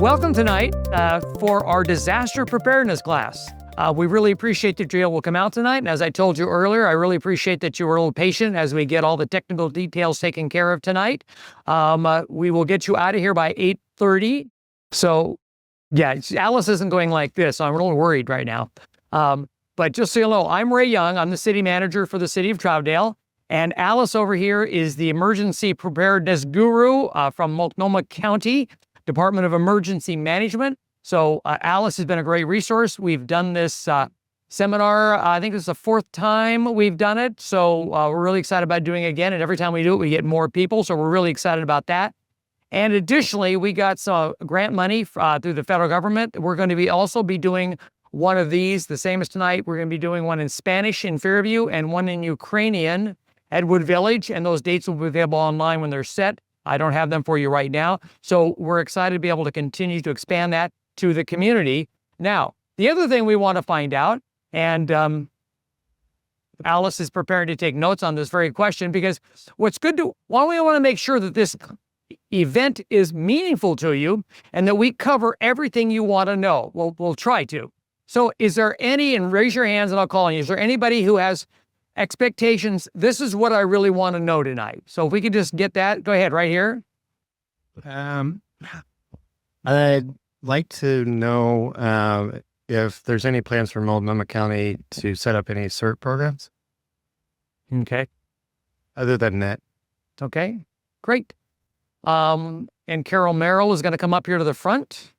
welcome tonight for our disaster preparedness class. We really appreciate that you're able to come out tonight. And as I told you earlier, I really appreciate that you were a little patient as we get all the technical details taken care of tonight. We will get you out of here by 8:30. So yeah, Alice isn't going like this. So I'm a little worried right now. But just so you know, I'm Ray Young. I'm the city manager for the city of Troutdale. And Alice over here is the emergency preparedness guru from Multnomah County Department of Emergency Management. So Alice has been a great resource. We've done this seminar. I think this is the fourth time we've done it. So we're really excited about doing it again. And every time we do it, we get more people. So we're really excited about that. And additionally, we got some grant money through the federal government. We're going to also be doing one of these, the same as tonight. We're going to be doing one in Spanish in Fairview and one in Ukrainian at Wood Village. And those dates will be available online when they're set. I don't have them for you right now. So we're excited to be able to continue to expand that to the community. Now, the other thing we want to find out, and Alice is preparing to take notes on this very question, because while we want to make sure that this event is meaningful to you and that we cover everything you want to know, we'll try to. So is there any, and raise your hands and I'll call on you, is there anybody who has expectations? This is what I really want to know tonight. So if we could just get that, go ahead right here. I'd like to know if there's any plans for Multnomah County to set up any CERT programs. Okay. Other than that. Okay, great. And Carol Merrill is going to come up here to the front.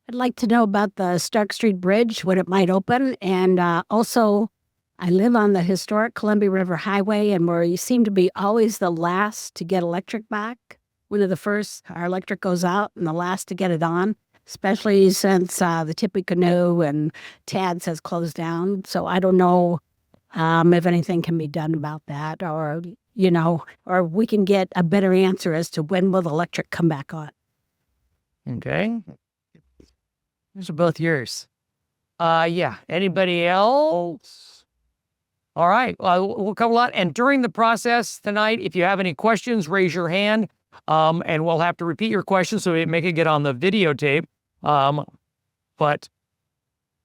I'd like to know about the Stark Street Bridge, when it might open. And also, I live on the historic Columbia River Highway, and where you seem to be always the last to get electric back. One of the first, our electric goes out, and the last to get it on, especially since the Tippecanoe and Tad's has closed down. So I don't know if anything can be done about that, or, or we can get a better answer as to when will the electric come back on. Okay. These are both yours. Yeah. Anybody else? All right. We'll cover a lot. And during the process tonight, if you have any questions, raise your hand. And we'll have to repeat your questions so we make it get on the videotape. But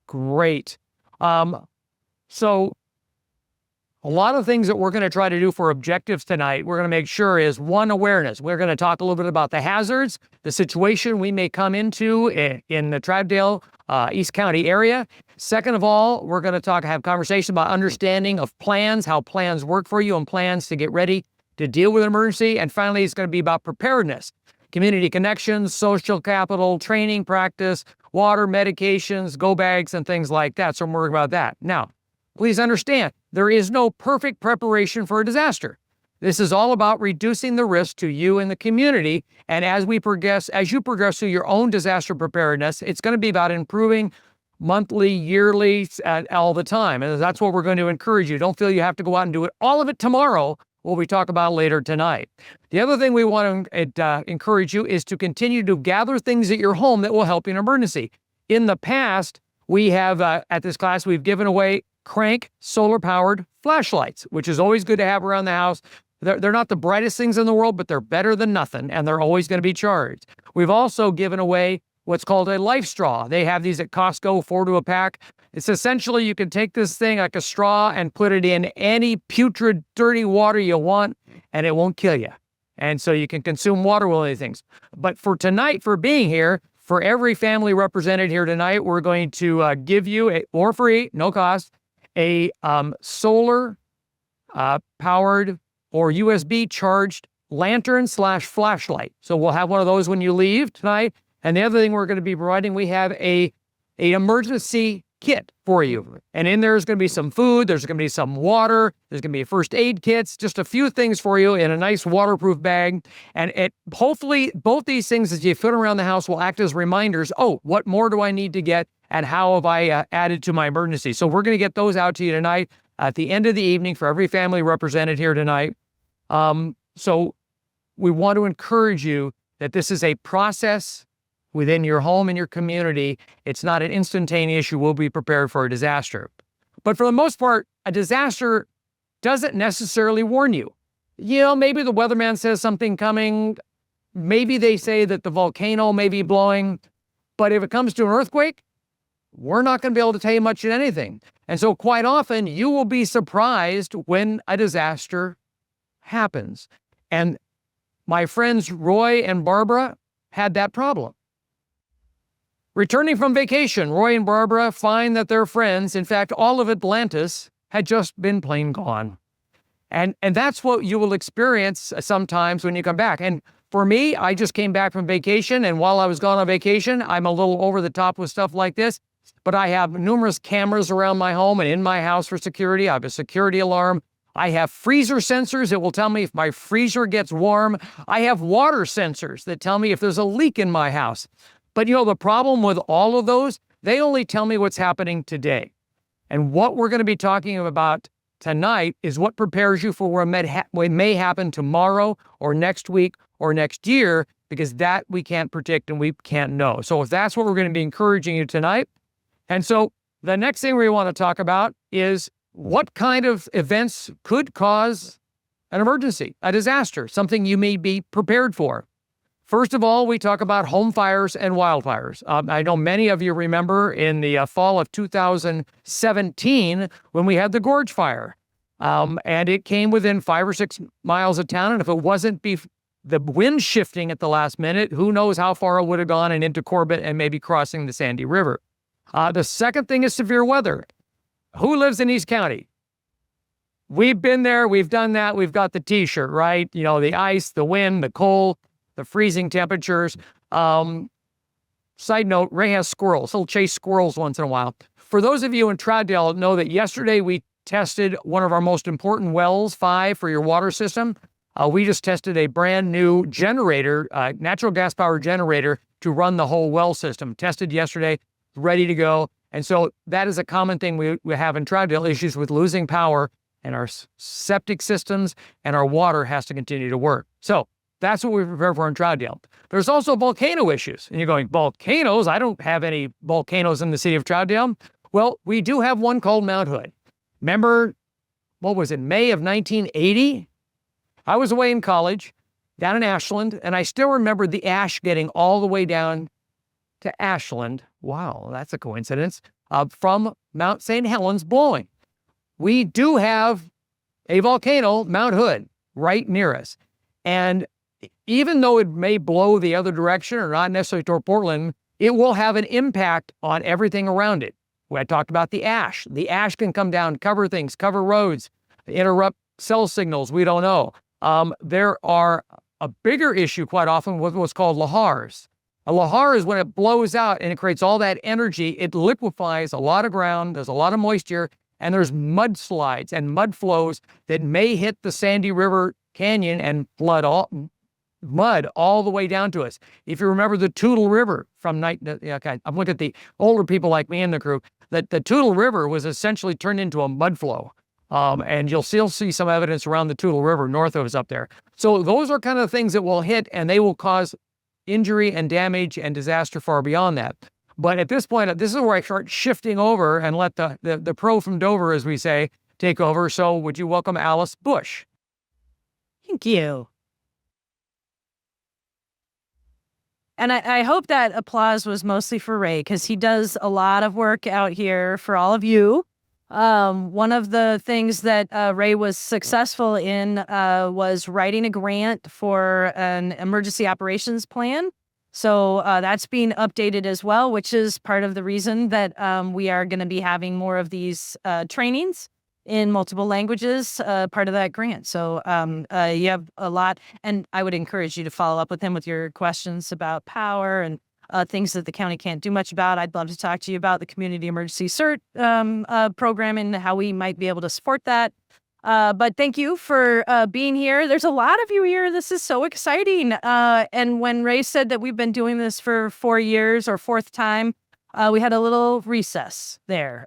great. So a lot of things that we're going to try to do for objectives tonight, we're going to make sure is, one, awareness. We're going to talk a little bit about the hazards, the situation we may come into in the Troutdale, East County area. Second of all, we're going to have conversation about understanding of plans, how plans work for you, and plans to get ready to deal with an emergency. And finally, it's going to be about preparedness, community connections, social capital, training, practice, water, medications, go bags, and things like that. So I'm worried about that. Now, please understand, there is no perfect preparation for a disaster. This is all about reducing the risk to you and the community. And as you progress through your own disaster preparedness, it's going to be about improving monthly, yearly, all the time. And that's what we're going to encourage you. Don't feel you have to go out and do all of it tomorrow, what we talk about later tonight. The other thing we want to encourage you is to continue to gather things at your home that will help you in an emergency. In the past, we have, at this class, we've given away crank solar-powered flashlights, which is always good to have around the house. They're not the brightest things in the world, but they're better than nothing, and they're always going to be charged. We've also given away what's called a life straw. They have these at Costco, 4 to a pack. It's essentially, you can take this thing like a straw and put it in any putrid, dirty water you want, and it won't kill you. And so you can consume water with these things. But for tonight, for being here, for every family represented here tonight, we're going to give you, for free, no cost, a solar powered or USB charged lantern/flashlight. So we'll have one of those when you leave tonight. And the other thing we're going to be providing, we have a emergency kit for you. And in there is going to be some food, there's going to be some water, there's going to be first aid kits, just a few things for you in a nice waterproof bag. And hopefully both these things as you fit around the house will act as reminders. Oh, what more do I need to get? And how have I added to my emergency? So we're going to get those out to you tonight at the end of the evening for every family represented here tonight. So we want to encourage you that this is a process within your home and your community. It's not an instantaneous, you will be prepared for a disaster. But for the most part, a disaster doesn't necessarily warn you. Maybe the weatherman says something coming. maybe they say that the volcano may be blowing, but if it comes to an earthquake, we're not going to be able to tell you much of anything. And so quite often you will be surprised when a disaster happens. And my friends Roy and Barbara had that problem. Returning from vacation, Roy and Barbara find that their friends, in fact, all of Atlantis, had just been plain gone. And that's what you will experience sometimes when you come back. And for me, I just came back from vacation, and while I was gone on vacation, I'm a little over the top with stuff like this, but I have numerous cameras around my home and in my house for security. I have a security alarm. I have freezer sensors that will tell me if my freezer gets warm. I have water sensors that tell me if there's a leak in my house. But the problem with all of those, they only tell me what's happening today. And what we're going to be talking about tonight is what prepares you for what may happen tomorrow or next week or next year, because that we can't predict and we can't know. So if that's what we're going to be encouraging you tonight. And so the next thing we want to talk about is what kind of events could cause an emergency, a disaster, something you may be prepared for. First of all, we talk about home fires and wildfires. I know many of you remember in the fall of 2017 when we had the Gorge Fire, and it came within 5 or 6 miles of town. And if it wasn't the wind shifting at the last minute, who knows how far it would have gone and into Corbett and maybe crossing the Sandy River. The second thing is severe weather. Who lives in East County? We've been there. We've done that. We've got the T-shirt, right? The ice, the wind, the cold, the freezing temperatures. Side note, Ray has squirrels. He'll chase squirrels once in a while. For those of you in Troutdale, know that yesterday we tested one of our most important wells, 5, for your water system. We just tested a brand new generator, natural gas powered generator to run the whole well system. Tested yesterday, ready to go. And so that is a common thing we have in Troutdale, issues with losing power, and our septic systems and our water has to continue to work. So that's what we prepare for in Troutdale. There's also volcano issues. And you're going, volcanoes? I don't have any volcanoes in the city of Troutdale. Well, we do have one called Mount Hood. Remember, what was it, May of 1980? I was away in college down in Ashland, and I still remember the ash getting all the way down to Ashland. Wow, that's a coincidence. From Mount St. Helens blowing. We do have a volcano, Mount Hood, right near us. And even though it may blow the other direction or not necessarily toward Portland, it will have an impact on everything around it. I talked about the ash. The ash can come down, cover things, cover roads, interrupt cell signals. We don't know. There are a bigger issue quite often with what's called lahars. A lahar is when it blows out and it creates all that energy. It liquefies a lot of ground. There's a lot of moisture, and there's mudslides and mud flows that may hit the Sandy River Canyon and flood mud all the way down to us. If you remember the Toutle River from I'm looking at the older people like me in the crew, that the Toutle River was essentially turned into a mud flow. And you'll still see some evidence around the Toutle River north of us up there. So those are kind of things that will hit, and they will cause injury and damage and disaster far beyond that. But at this point, this is where I start shifting over and let the pro from Dover, as we say, take over. So would you welcome Alice Busch? Thank you. And I hope that applause was mostly for Ray, because he does a lot of work out here for all of you. One of the things that Ray was successful in was writing a grant for an emergency operations plan. So that's being updated as well, which is part of the reason that we are going to be having more of these trainings in multiple languages, part of that grant. So you have a lot, and I would encourage you to follow up with him with your questions about power and things that the county can't do much about. I'd love to talk to you about the Community Emergency CERT program and how we might be able to support that. But thank you for being here. There's a lot of you here. This is so exciting. And when Ray said that we've been doing this for 4 years or 4th time, we had a little recess there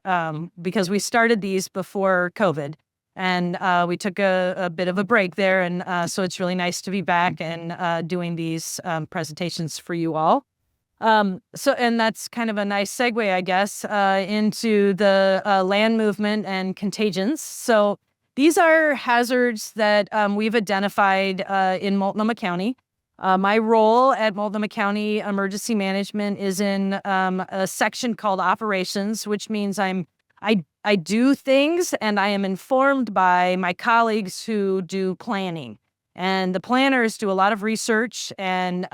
because we started these before COVID. And we took a bit of a break there. And so it's really nice to be back and doing these presentations for you all. And that's kind of a nice segue, I guess, into the land movement and contagions. So these are hazards that we've identified in Multnomah County. My role at Multnomah County Emergency Management is in a section called Operations, which means I do things and I am informed by my colleagues who do planning. And the planners do a lot of research, and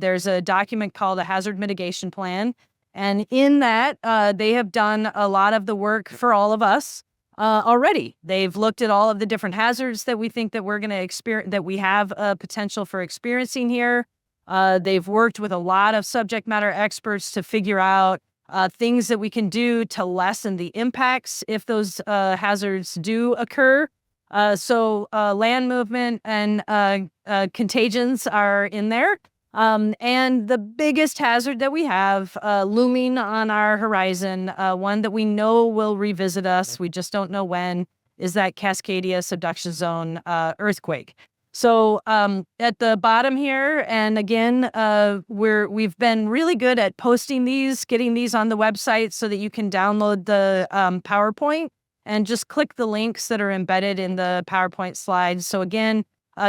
there's a document called a hazard mitigation plan. And in that, they have done a lot of the work for all of us already. They've looked at all of the different hazards that we think that we're going to experience, that we have potential for experiencing here. They've worked with a lot of subject matter experts to figure out things that we can do to lessen the impacts if those hazards do occur. So land movement and contagions are in there. And the biggest hazard that we have looming on our horizon, one that we know will revisit us, we just don't know when, is that Cascadia subduction zone earthquake. So at the bottom here, and again, we've been really good at posting these, getting these on the website so that you can download the PowerPoint and just click the links that are embedded in the PowerPoint slides. So again,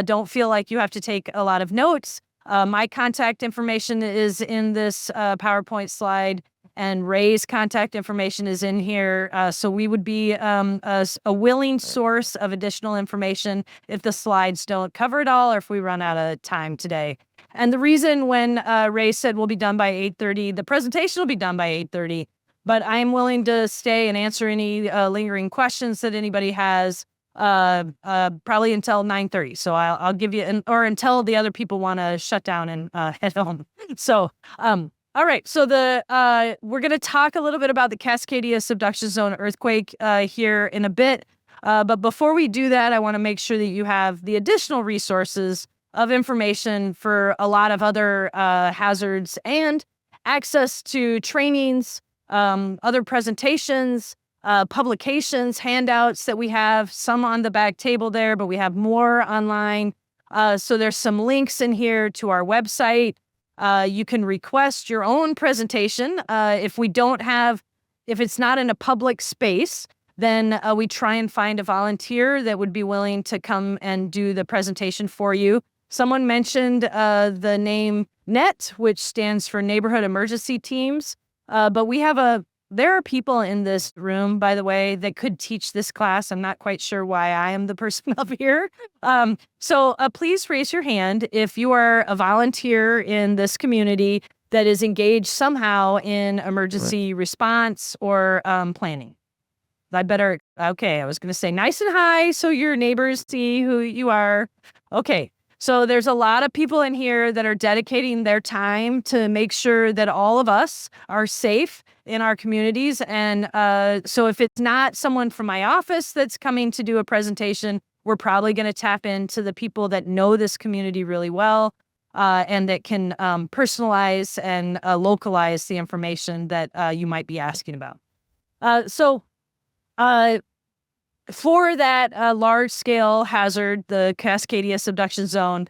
don't feel like you have to take a lot of notes. My contact information is in this PowerPoint slide, and Ray's contact information is in here. So we would be a willing source of additional information if the slides don't cover it all or if we run out of time today. And the reason when Ray said we'll be done by 8:30, the presentation will be done by 8:30, but I'm willing to stay and answer any lingering questions that anybody has. Probably until 9:30. So I'll give you, or until the other people want to shut down and head home. So, all right. So we're going to talk a little bit about the Cascadia subduction zone earthquake here in a bit. But before we do that, I want to make sure that you have the additional resources of information for a lot of other hazards and access to trainings, other presentations, publications, handouts that we have, some on the back table there, but we have more online. So there's some links in here to our website. You can request your own presentation. If it's not in a public space, then we try and find a volunteer that would be willing to come and do the presentation for you. Someone mentioned the name NET, which stands for Neighborhood Emergency Teams. But there are people in this room, by the way, that could teach this class. I'm not quite sure why I am the person up here. So please raise your hand if you are a volunteer in this community that is engaged somehow in emergency response or planning. Okay, I was going to say nice and high so your neighbors see who you are. Okay. So there's a lot of people in here that are dedicating their time to make sure that all of us are safe in our communities. And so if it's not someone from my office that's coming to do a presentation, we're probably going to tap into the people that know this community really well and that can personalize and localize the information that you might be asking about. For that large-scale hazard, the Cascadia subduction zone,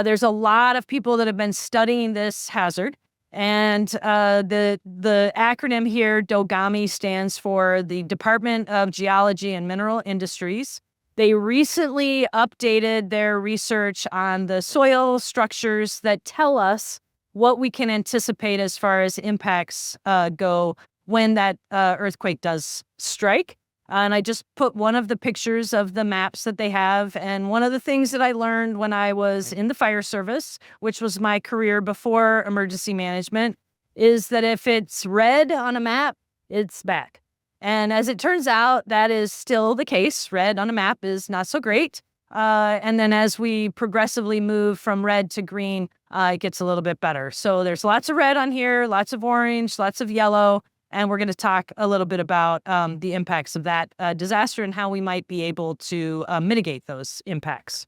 there's a lot of people that have been studying this hazard. And the acronym here, DOGAMI, stands for the Department of Geology and Mineral Industries. They recently updated their research on the soil structures that tell us what we can anticipate as far as impacts go when that earthquake does strike. And I just put one of the pictures of the maps that they have. And one of the things that I learned when I was in the fire service, which was my career before emergency management, is that if it's red on a map, it's bad. And as it turns out, that is still the case. Red on a map is not so great. And then as we progressively move from red to green, it gets a little bit better. So there's lots of red on here, lots of orange, lots of yellow. And we're going to talk a little bit about the impacts of that disaster and how we might be able to mitigate those impacts.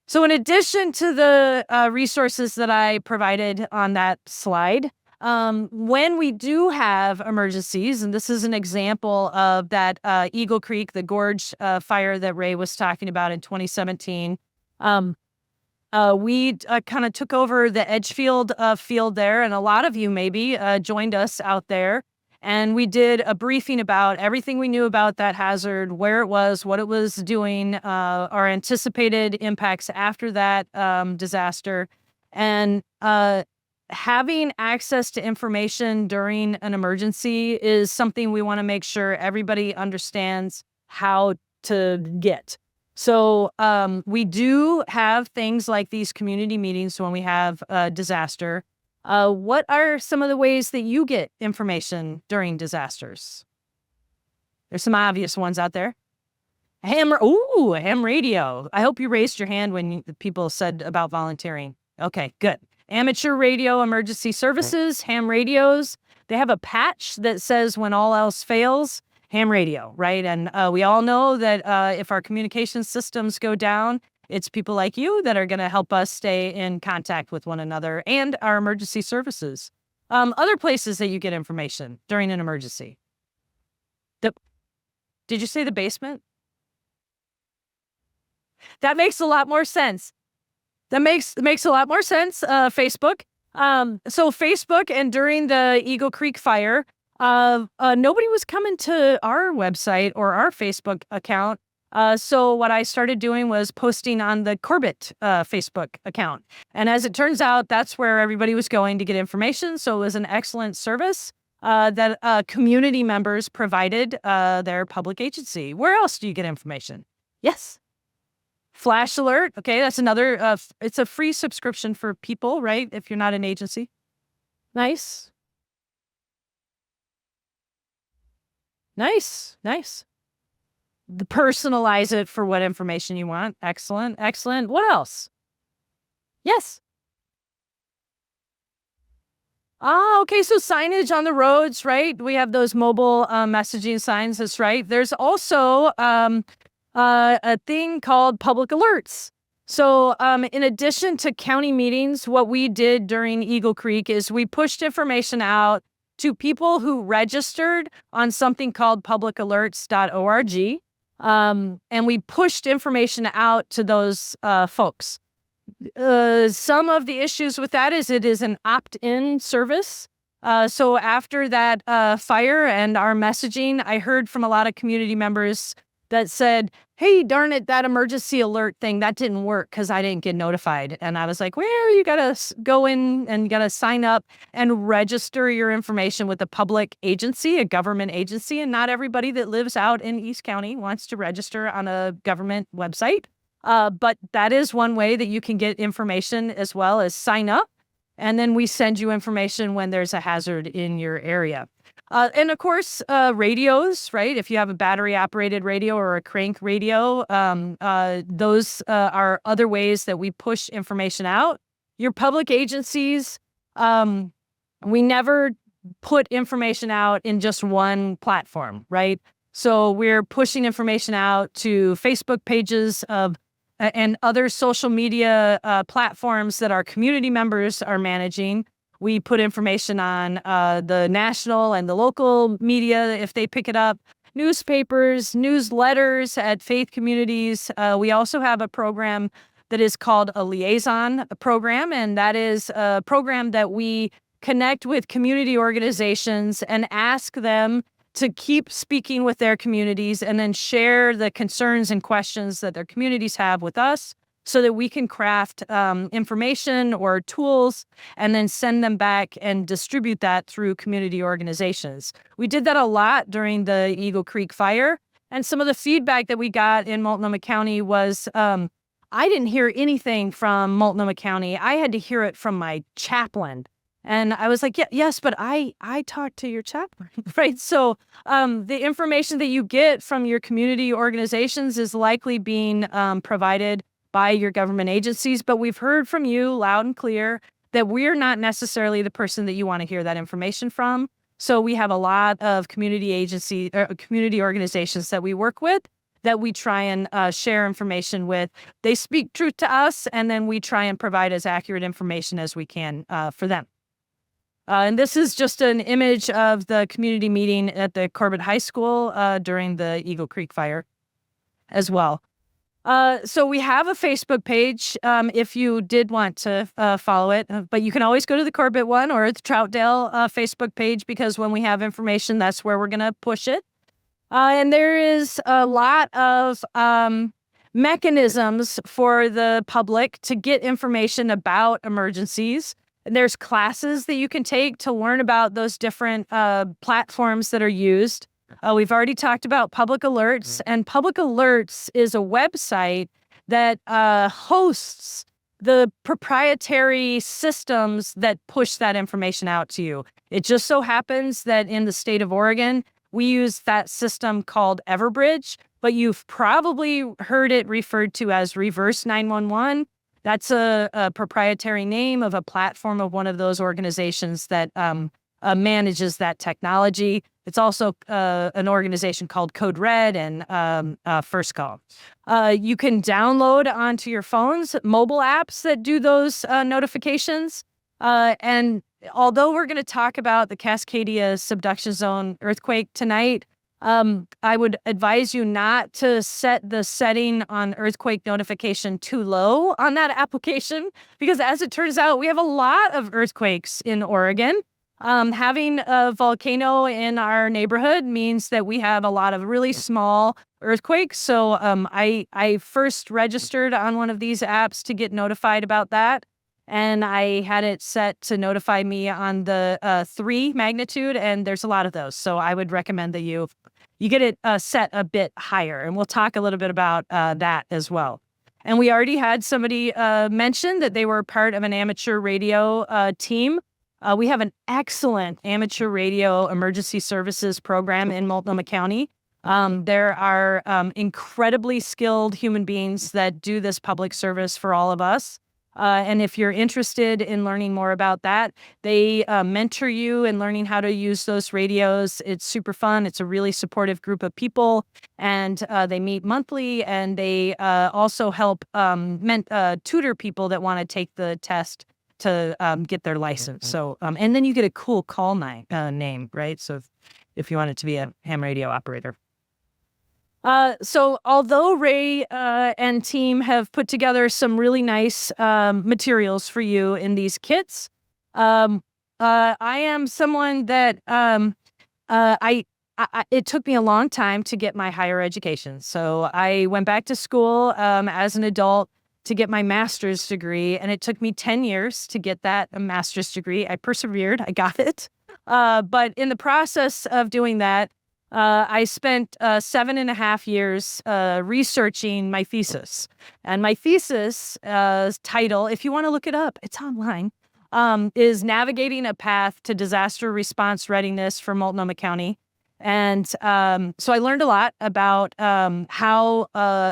So in addition to the resources that I provided on that slide, when we do have emergencies, and this is an example of that Eagle Creek, the gorge fire that Ray was talking about in 2017, we kind of took over the Edgefield field there, and a lot of you maybe joined us out there. And we did a briefing about everything we knew about that hazard, where it was, what it was doing, our anticipated impacts after that disaster. And having access to information during an emergency is something we want to make sure everybody understands how to get. So we do have things like these community meetings when we have a disaster. What are some of the ways that you get information during disasters? There's some obvious ones out there. Ham radio. I hope you raised your hand when people said about volunteering. Okay, good. Amateur radio emergency services, ham radios. They have a patch that says when all else fails, ham radio, right? And we all know that if our communication systems go down, it's people like you that are going to help us stay in contact with one another and our emergency services. Other places that you get information during an emergency. Did you say the basement? That makes a lot more sense. That makes a lot more sense. Facebook. So Facebook, and during the Eagle Creek fire, nobody was coming to our website or our Facebook account. So what I started doing was posting on the Corbett Facebook account. And as it turns out, that's where everybody was going to get information. So it was an excellent service that community members provided their public agency. Where else do you get information? Yes. Flash alert. Okay, that's another, it's a free subscription for people, right? If you're not an agency. Nice. Nice. Personalize it for what information you want. Excellent. What else? Yes. Okay, so signage on the roads, right? We have those mobile messaging signs, that's right. There's also a thing called public alerts. So in addition to county meetings, what we did during Eagle Creek is we pushed information out to people who registered on something called publicalerts.org. And we pushed information out to those folks. Some of the issues with that is it is an opt-in service. So after that fire and our messaging, I heard from a lot of community members that said, hey, darn it, that emergency alert thing, that didn't work because I didn't get notified. And I was like, well, you got to go in and you got to sign up and register your information with a public agency, a government agency. And not everybody that lives out in East County wants to register on a government website. But that is one way that you can get information as well as sign up. And then we send you information when there's a hazard in your area. And of course, radios, right? If you have a battery operated radio or a crank radio, those are other ways that we push information out. Your public agencies, we never put information out in just one platform, right? So we're pushing information out to Facebook pages of and other social media platforms that our community members are managing. We put information on the national and the local media if they pick it up, newspapers, newsletters at faith communities. We also have a program that is called a liaison program, and that is a program that we connect with community organizations and ask them to keep speaking with their communities and then share the concerns and questions that their communities have with us so that we can craft information or tools and then send them back and distribute that through community organizations. We did that a lot during the Eagle Creek fire. And some of the feedback that we got in Multnomah County was, I didn't hear anything from Multnomah County. I had to hear it from my chaplain. And I was like, yes, but I talked to your chaplain, right? So the information that you get from your community organizations is likely being provided by your government agencies. But we've heard from you loud and clear that we're not necessarily the person that you want to hear that information from. So we have a lot of community agency or community organizations that we work with that we try and share information with. They speak truth to us, and then we try and provide as accurate information as we can for them. And this is just an image of the community meeting at the Corbett High School during the Eagle Creek fire as well. So we have a Facebook page if you did want to follow it, but you can always go to the Corbett one or the Troutdale Facebook page, because when we have information, that's where we're going to push it. And there is a lot of mechanisms for the public to get information about emergencies. And there's classes that you can take to learn about those different platforms that are used. We've already talked about Public Alerts, and Public Alerts is a website that hosts the proprietary systems that push that information out to you. It just so happens that in the state of Oregon, we use that system called Everbridge, but you've probably heard it referred to as Reverse 911. That's a proprietary name of a platform of one of those organizations that manages that technology. It's also an organization called Code Red and First Call. You can download onto your phones mobile apps that do those notifications. And although we're going to talk about the Cascadia subduction zone earthquake tonight, I would advise you not to set the setting on earthquake notification too low on that application, because as it turns out, we have a lot of earthquakes in Oregon. Having a volcano in our neighborhood means that we have a lot of really small earthquakes. So I first registered on one of these apps to get notified about that. And I had it set to notify me on the 3 magnitude, and there's a lot of those. So I would recommend that you get it set a bit higher. And we'll talk a little bit about that as well. And we already had somebody mention that they were part of an amateur radio team. We have an excellent amateur radio emergency services program in Multnomah County. There are incredibly skilled human beings that do this public service for all of us. And if you're interested in learning more about that, they mentor you in learning how to use those radios. It's super fun. It's a really supportive group of people, and they meet monthly, and they also help tutor people that want to take the test to get their license. So, and then you get a cool call name, right? So if you want it to be a ham radio operator. So although Ray and team have put together some really nice materials for you in these kits, I am someone that it took me a long time to get my higher education. So I went back to school as an adult to get my master's degree, and it took me 10 years to get that master's degree. I persevered. I got it. But in the process of doing that, I spent 7.5 years researching my thesis. And my thesis title, if you want to look it up, it's online, is Navigating a Path to Disaster Response Readiness for Multnomah County. And so I learned a lot about how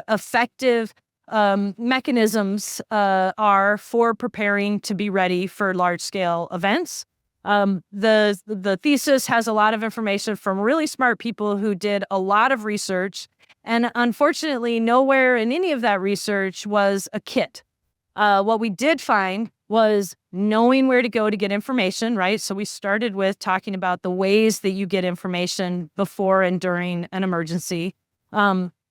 effective mechanisms are for preparing to be ready for large-scale events. The thesis has a lot of information from really smart people who did a lot of research, and unfortunately, nowhere in any of that research was a kit. What we did find was knowing where to go to get information, right? So we started with talking about the ways that you get information before and during an emergency.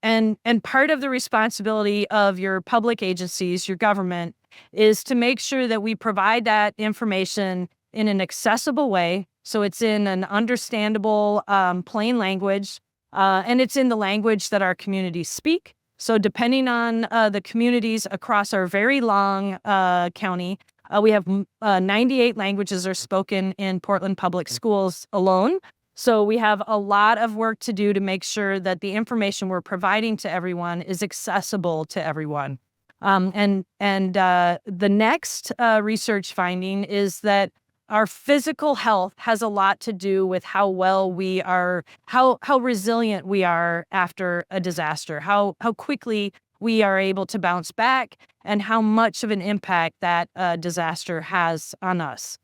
And part of the responsibility of your public agencies, your government, is to make sure that we provide that information in an accessible way. So it's in an understandable, plain language, and it's in the language that our communities speak. So depending on the communities across our very long county, we have 98 languages are spoken in Portland Public Schools alone. So we have a lot of work to do to make sure that the information we're providing to everyone is accessible to everyone. And the next research finding is that our physical health has a lot to do with how well we are, how resilient we are after a disaster, how quickly we are able to bounce back, and how much of an impact that disaster has on us.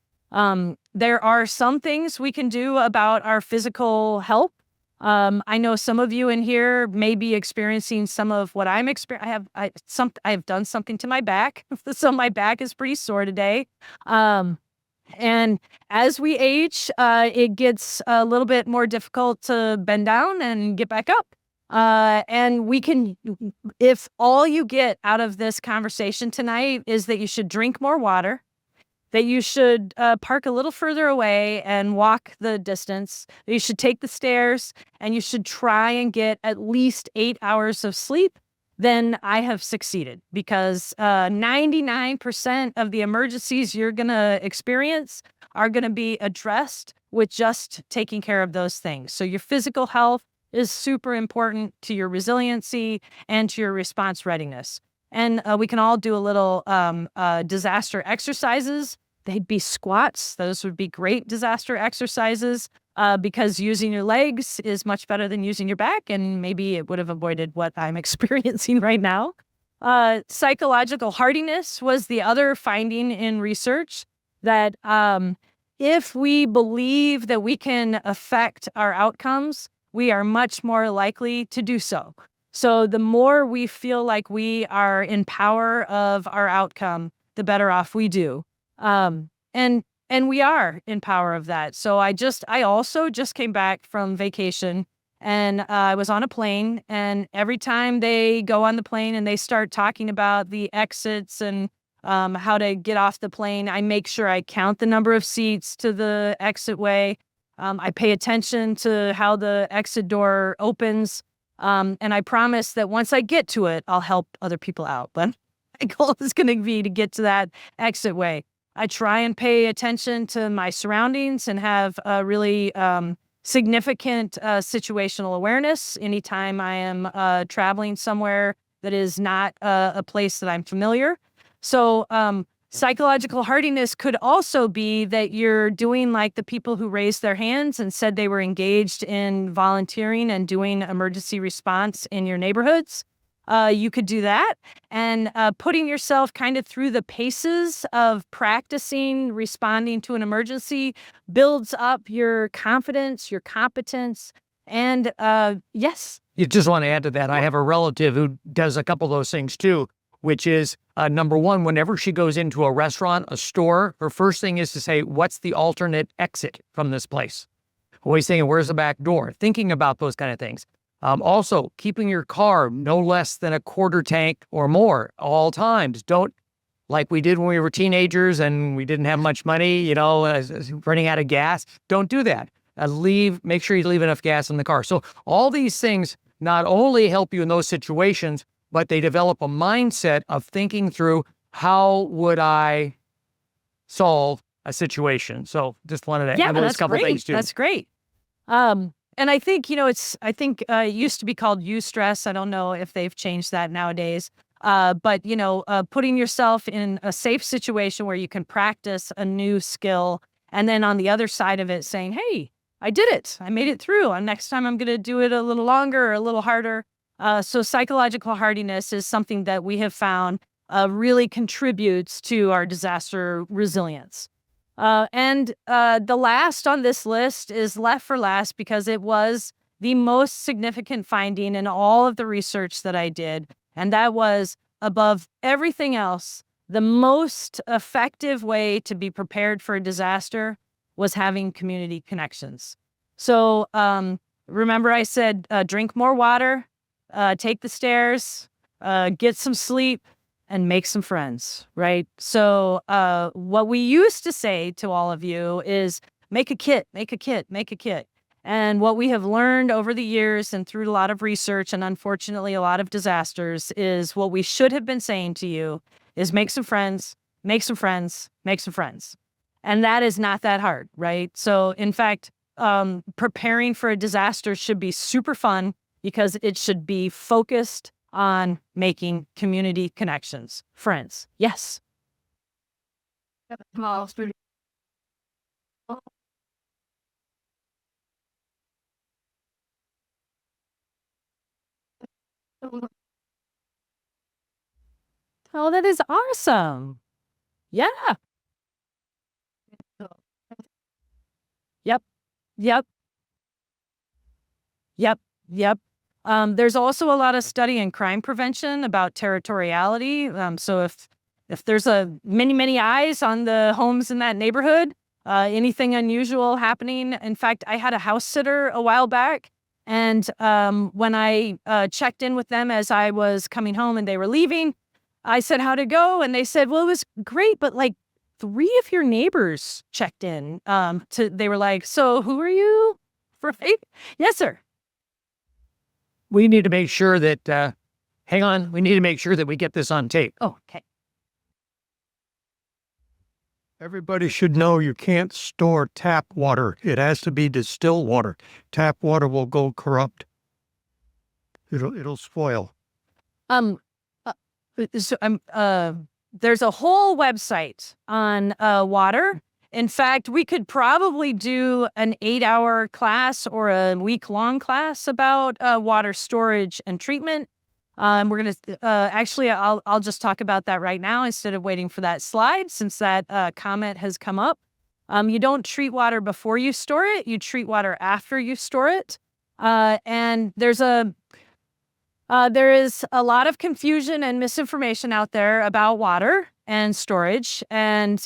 There are some things we can do about our physical health. I know some of you in here may be experiencing some of what I'm experiencing. I have done something to my back, so my back is pretty sore today. And as we age, it gets a little bit more difficult to bend down and get back up. And we can, if all you get out of this conversation tonight is that you should drink more water, that you should park a little further away and walk the distance, that you should take the stairs, and you should try and get at least 8 hours of sleep, then I have succeeded, because 99% of the emergencies you're going to experience are going to be addressed with just taking care of those things. So your physical health is super important to your resiliency and to your response readiness. And we can all do a little disaster exercises. They'd be squats. Those would be great disaster exercises because using your legs is much better than using your back. And maybe it would have avoided what I'm experiencing right now. Psychological hardiness was the other finding in research, that if we believe that we can affect our outcomes, we are much more likely to do so. So the more we feel like we are in power of our outcome, the better off we do. And we are in power of that. So I also just came back from vacation, and I was on a plane, and every time they go on the plane and they start talking about the exits and how to get off the plane, I make sure I count the number of seats to the exit way. I pay attention to how the exit door opens. And I promise that once I get to it, I'll help other people out. But my goal is going to be to get to that exit way. I try and pay attention to my surroundings and have a really significant situational awareness anytime I am traveling somewhere that is not a place that I'm familiar. So psychological hardiness could also be that you're doing like the people who raised their hands and said they were engaged in volunteering and doing emergency response in your neighborhoods. You could do that, and putting yourself kind of through the paces of practicing responding to an emergency builds up your confidence, your competence, and yes. You just want to add to that. I have a relative who does a couple of those things too, which is number one, whenever she goes into a restaurant, a store, her first thing is to say, what's the alternate exit from this place? Always saying, where's the back door? Thinking about those kind of things. Also, keeping your car no less than a quarter tank or more all times. Don't, like we did when we were teenagers and we didn't have much money, running out of gas. Don't do that. Make sure you leave enough gas in the car. So all these things not only help you in those situations, but they develop a mindset of thinking through, how would I solve a situation? So just wanted to add those couple things too. That's great. And I think, it used to be called eustress. I don't know if they've changed that nowadays. But putting yourself in a safe situation where you can practice a new skill, and then on the other side of it saying, hey, I did it. I made it through. And next time I'm going to do it a little longer or a little harder. So psychological hardiness is something that we have found really contributes to our disaster resilience. And the last on this list is left for last because it was the most significant finding in all of the research that I did. And that was, above everything else, the most effective way to be prepared for a disaster was having community connections. So remember I said, drink more water, take the stairs, get some sleep, and make some friends, right? So what we used to say to all of you is make a kit, make a kit, make a kit. And what we have learned over the years and through a lot of research and unfortunately a lot of disasters is what we should have been saying to you is make some friends, make some friends, make some friends. And that is not that hard, right? So in fact, preparing for a disaster should be super fun because it should be focused on making community connections. Friends. Yes. Oh, that is awesome. Yeah. Yep. Yep. Yep. Yep. There's also a lot of study in crime prevention about territoriality. So if there's many eyes on the homes in that neighborhood, anything unusual happening. In fact, I had a house sitter a while back, And when I checked in with them as I was coming home and they were leaving, I said, how'd it go? And they said, well, it was great, but like 3 of your neighbors checked in. They were like, so who are you? Right? Yes, sir. We need to make sure that, hang on, we need to make sure that we get this on tape. Oh, okay. Everybody should know you can't store tap water. It has to be distilled water. Tap water will go corrupt. It'll spoil. So there's a whole website on water. In fact, we could probably do an 8-hour class or a week-long class about water storage and treatment. We're going to actually, I'll just talk about that right now instead of waiting for that slide, since that comment has come up. You don't treat water before you store it. You treat water after you store it. And there is a lot of confusion and misinformation out there about water and storage. And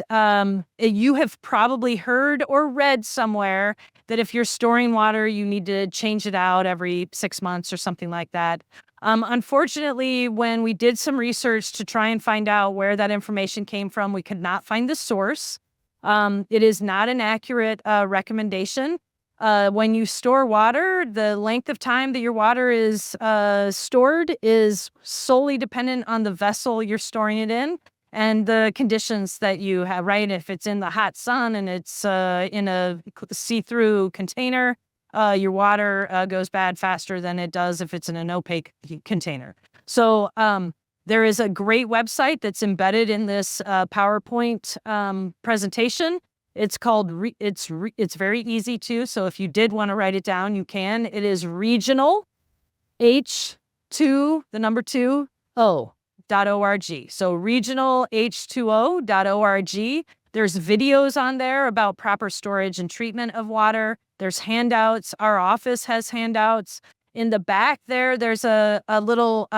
you have probably heard or read somewhere that if you're storing water, you need to change it out every 6 months or something like that. Unfortunately, when we did some research to try and find out where that information came from, we could not find the source. It is not an accurate recommendation. When you store water, the length of time that your water is stored is solely dependent on the vessel you're storing it in and the conditions that you have, right? If it's in the hot sun and it's in a see-through container, your water goes bad faster than it does if it's in an opaque container. So there is a great website that's embedded in this PowerPoint presentation. It's called, it's very easy too. So if you did want to write it down, you can. It is regional H2, the number 2, O.org. So regional H2O.org. There's videos on there about proper storage and treatment of water. There's handouts. Our office has handouts. In the back there's a little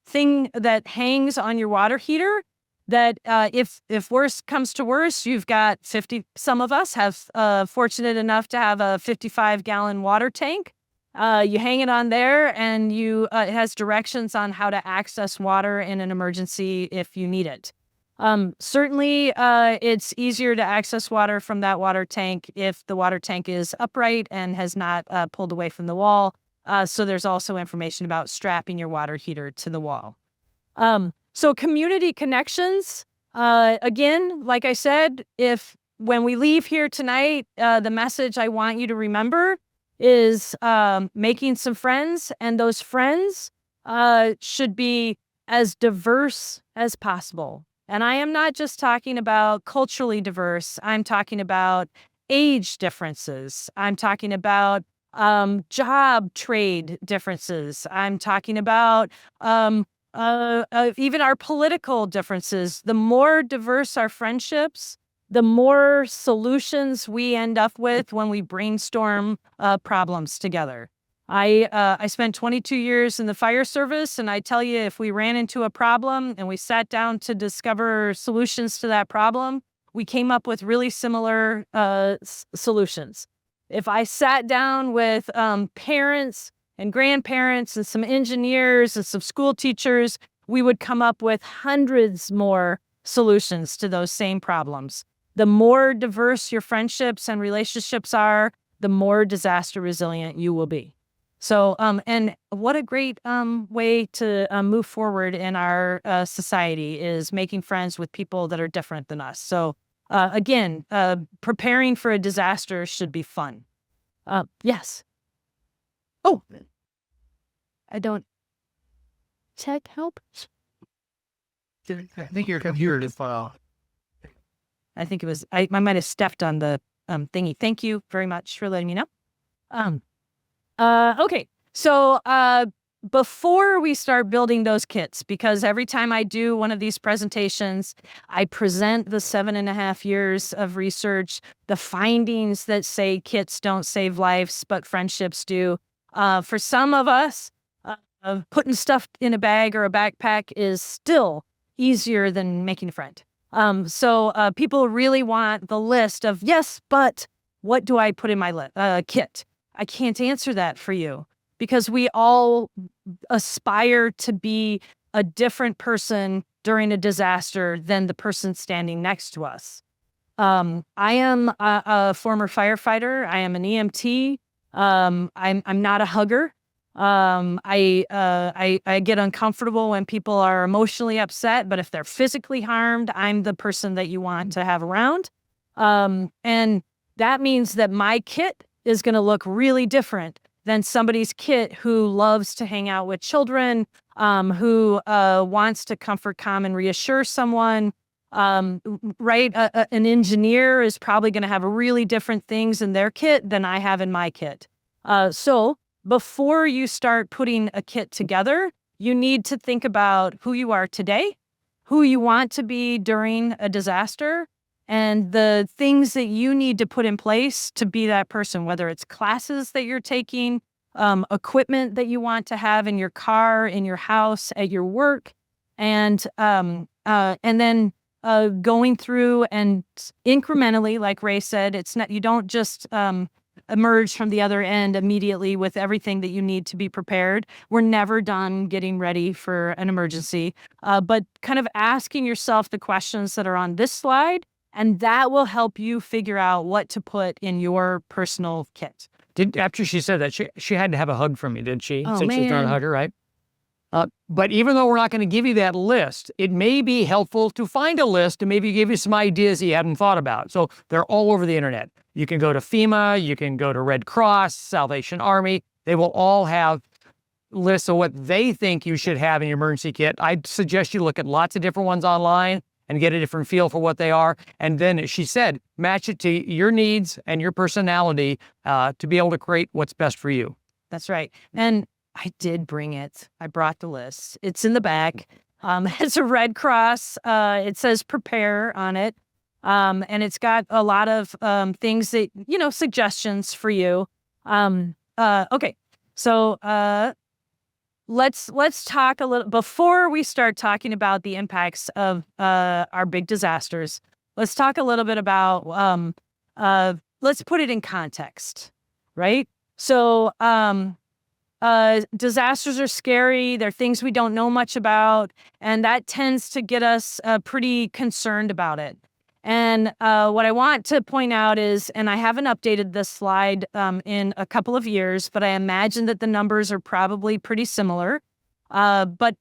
thing that hangs on your water heater that if worse comes to worse, you've got 50, some of us have fortunate enough to have a 55-gallon water tank. You hang it on there and it has directions on how to access water in an emergency if you need it. Certainly, it's easier to access water from that water tank if the water tank is upright and has not pulled away from the wall. So there's also information about strapping your water heater to the wall. So community connections, again, like I said, when we leave here tonight, the message I want you to remember is making some friends, and those friends should be as diverse as possible. And I am not just talking about culturally diverse. I'm talking about age differences. I'm talking about job trade differences. I'm talking about even our political differences. The more diverse our friendships, the more solutions we end up with when we brainstorm problems together. I spent 22 years in the fire service, and I tell you, if we ran into a problem and we sat down to discover solutions to that problem, we came up with really similar solutions. If I sat down with parents and grandparents and some engineers and some school teachers, we would come up with hundreds more solutions to those same problems. The more diverse your friendships and relationships are, the more disaster resilient you will be. So, and what a great way to move forward in our society is making friends with people that are different than us. So, again, preparing for a disaster should be fun. Yes. Oh, I don't. Tech help? I think your computer is file. I think it was, I might have stepped on the thingy. Thank you very much for letting me know. Okay, so before we start building those kits, because every time I do one of these presentations, I present the 7.5 years of research, the findings that say kits don't save lives, but friendships do. For some of us, putting stuff in a bag or a backpack is still easier than making a friend. So people really want the list of, yes, but what do I put in my kit? I can't answer that for you. because we all aspire to be a different person during a disaster than the person standing next to us. I am a former firefighter. I am an EMT. I'm not a hugger. I get uncomfortable when people are emotionally upset, but if they're physically harmed, I'm the person that you want to have around. And that means that my kit is going to look really different than somebody's kit who loves to hang out with children, who wants to comfort, calm, and reassure someone. Right? An engineer is probably going to have really different things in their kit than I have in my kit. So before you start putting a kit together, you need to think about who you are today, who you want to be during a disaster, and the things that you need to put in place to be that person, whether it's classes that you're taking, equipment that you want to have in your car, in your house, at your work, and then going through and incrementally, like Ray said, it's not, you don't just emerge from the other end immediately with everything that you need to be prepared. We're never done getting ready for an emergency, but kind of asking yourself the questions that are on this slide, and that will help you figure out what to put in your personal kit. After she said that, she had to have a hug from you, didn't she? Oh, Since she's not a man. hugger, right? But even though we're not going to give you that list, it may be helpful to find a list and maybe give you some ideas that you hadn't thought about. So they're all over the internet. You can go to FEMA, you can go to Red Cross, Salvation Army. They will all have lists of what they think you should have in your emergency kit. I'd suggest you look at lots of different ones online and get a different feel for what they are. And then, as she said, match it to your needs and your personality to be able to create what's best for you. That's right. And I did bring it. I brought the list. It's in the back. It's a Red Cross. It says prepare on it. And it's got a lot of things that, suggestions for you. Okay. So let's talk a little, before we start talking about the impacts of our big disasters, let's talk a little bit about, let's put it in context, right? So, disasters are scary. They're things we don't know much about, and that tends to get us pretty concerned about it. And what I want to point out is, and I haven't updated this slide in a couple of years, but I imagine that the numbers are probably pretty similar. But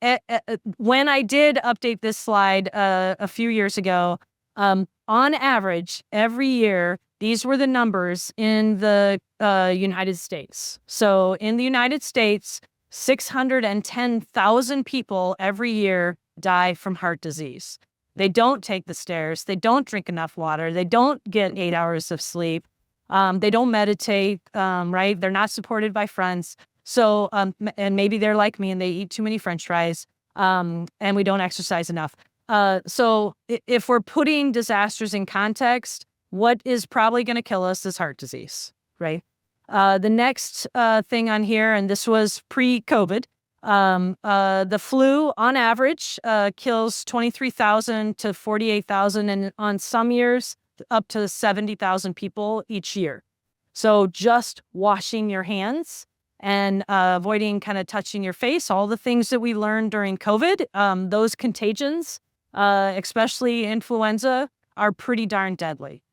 when I did update this slide a few years ago, on average, every year, these were the numbers in the United States. So in the United States, 610,000 people every year die from heart disease. They don't take the stairs. They don't drink enough water. They don't get 8 hours of sleep. They don't meditate, right? They're not supported by friends. So, and maybe they're like me and they eat too many French fries, and we don't exercise enough. So if we're putting disasters in context, what is probably going to kill us is heart disease, right? The next thing on here, and this was pre-COVID, the flu on average kills 23,000 to 48,000, and on some years up to 70,000 people each year. So just washing your hands and avoiding kind of touching your face, all the things that we learned during COVID, those contagions, especially influenza, are pretty darn deadly.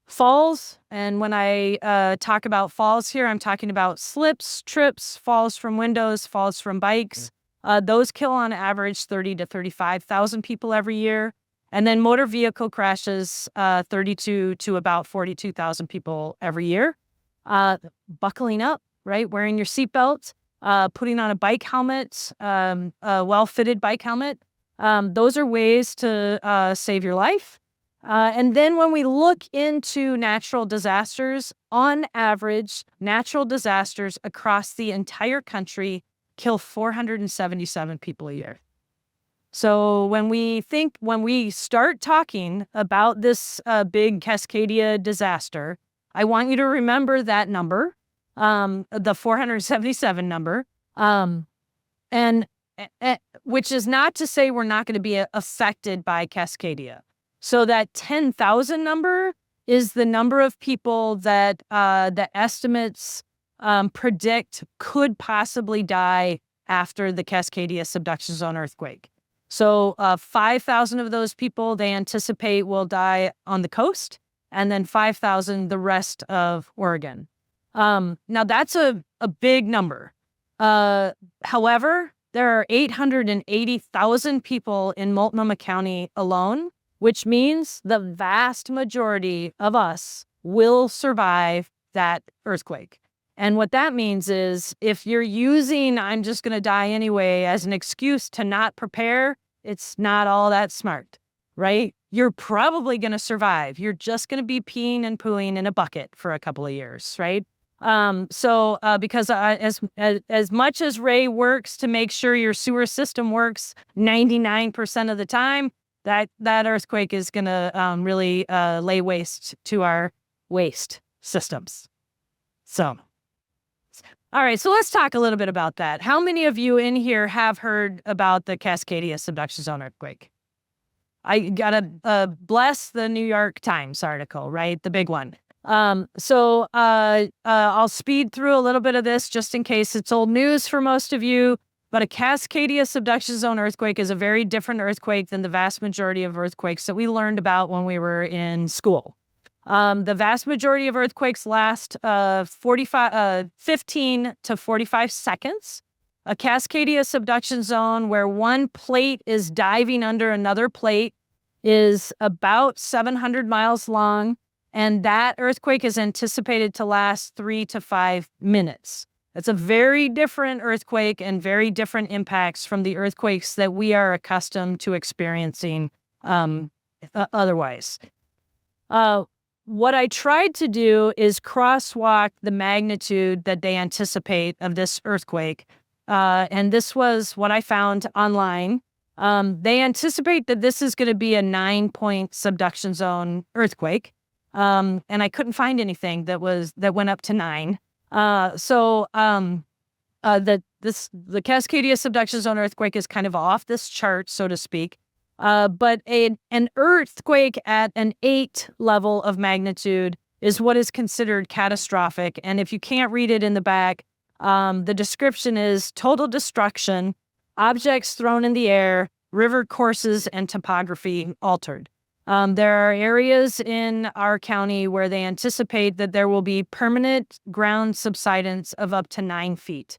Falls, and when I talk about falls here, I'm talking about slips, trips, falls from windows, falls from bikes. Those kill on average 30 to 35,000 people every year. And then motor vehicle crashes, 32 to about 42,000 people every year. Buckling up, right? Wearing your seatbelt, putting on a bike helmet, a well-fitted bike helmet. Those are ways to save your life. And then when we look into natural disasters, on average, natural disasters across the entire country kill 477 people a year. So when we start talking about this big Cascadia disaster, I want you to remember that number, the 477 number, and which is not to say we're not going to be affected by Cascadia. So that 10,000 number is the number of people that the estimates predict could possibly die after the Cascadia subduction zone earthquake. So 5,000 of those people they anticipate will die on the coast, and then 5,000 the rest of Oregon. Now that's a big number. However, there are 880,000 people in Multnomah County alone, which means the vast majority of us will survive that earthquake. And what that means is if you're using "I'm just going to die anyway" as an excuse to not prepare, it's not all that smart, right? You're probably going to survive. You're just going to be peeing and pooing in a bucket for a couple of years, right? Because as much as Ray works to make sure your sewer system works 99% of the time, that earthquake is going to really lay waste to our waste systems. So, all right, so let's talk a little bit about that. How many of you in here have heard about the Cascadia subduction zone earthquake? I gotta bless the New York Times article, right? The big one. So I'll speed through a little bit of this just in case it's old news for most of you. But a Cascadia subduction zone earthquake is a very different earthquake than the vast majority of earthquakes that we learned about when we were in school. The vast majority of earthquakes last 15 to 45 seconds. A Cascadia subduction zone where one plate is diving under another plate is about 700 miles long, and that earthquake is anticipated to last 3 to 5 minutes. It's a very different earthquake and very different impacts from the earthquakes that we are accustomed to experiencing otherwise. What I tried to do is crosswalk the magnitude that they anticipate of this earthquake. And this was what I found online. They anticipate that this is going to be a 9-point subduction zone earthquake. And I couldn't find anything that went up to 9. The Cascadia subduction zone earthquake is kind of off this chart, so to speak. But an earthquake at an 8 level of magnitude is what is considered catastrophic. And if you can't read it in the back, the description is total destruction, objects thrown in the air, river courses, and topography altered. There are areas in our county where they anticipate that there will be permanent ground subsidence of up to 9 feet.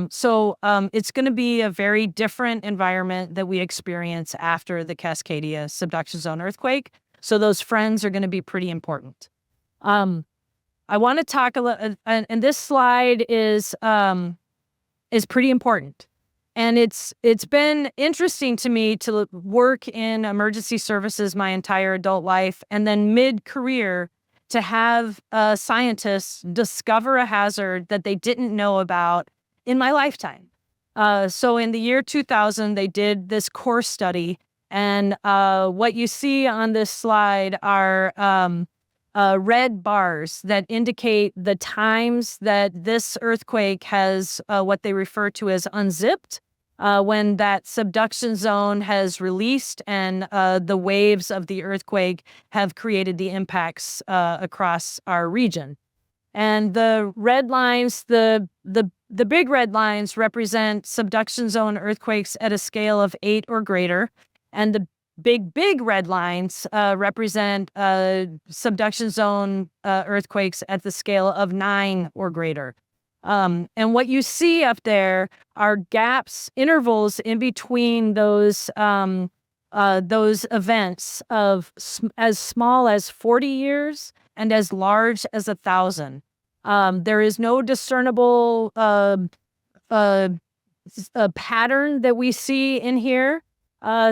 So it's going to be a very different environment that we experience after the Cascadia subduction zone earthquake. So those friends are going to be pretty important. I want to talk a little, and this slide is pretty important. And it's been interesting to me to work in emergency services my entire adult life, and then mid-career to have scientists discover a hazard that they didn't know about in my lifetime. So in the year 2000, they did this core study, and what you see on this slide are red bars that indicate the times that this earthquake has what they refer to as unzipped, when that subduction zone has released and the waves of the earthquake have created the impacts across our region. And the red lines, the big red lines represent subduction zone earthquakes at a scale of 8 or greater, and the big red lines represent subduction zone earthquakes at the scale of 9 or greater. And what you see up there are gaps, intervals in between those events of as small as 40 years and as large as 1,000. There is no discernible pattern that we see in here.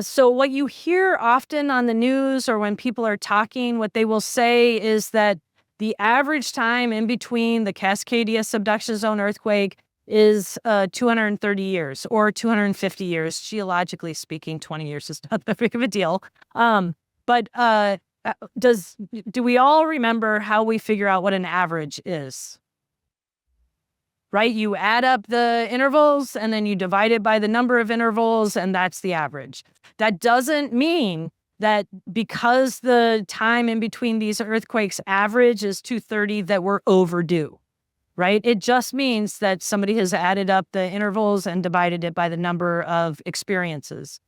So what you hear often on the news or when people are talking, what they will say is that the average time in between the Cascadia subduction zone earthquake is 230 years or 250 years. Geologically speaking, 20 years is not that big of a deal. But do we all remember how we figure out what an average is? Right? You add up the intervals and then you divide it by the number of intervals, and that's the average. That doesn't mean that because the time in between these earthquakes average is 230 that we're overdue, right? It just means that somebody has added up the intervals and divided it by the number of experiences.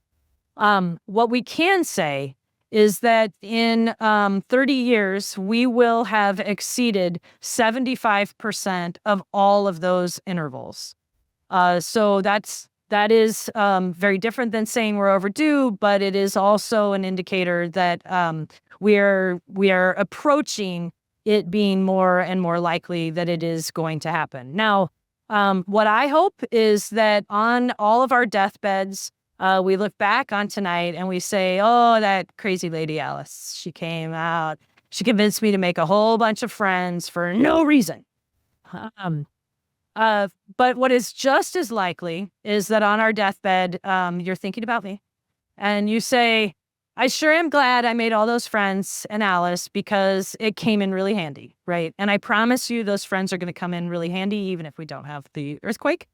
What we can say is that in 30 years, we will have exceeded 75% of all of those intervals. So that is very different than saying we're overdue, but it is also an indicator that we are approaching it being more and more likely that it is going to happen. Now, what I hope is that on all of our deathbeds, we look back on tonight and we say, oh, that crazy lady Alice, she came out. She convinced me to make a whole bunch of friends for no reason. But what is just as likely is that on our deathbed, you're thinking about me and you say, I sure am glad I made all those friends and Alice because it came in really handy, right? And I promise you those friends are going to come in really handy even if we don't have the earthquake.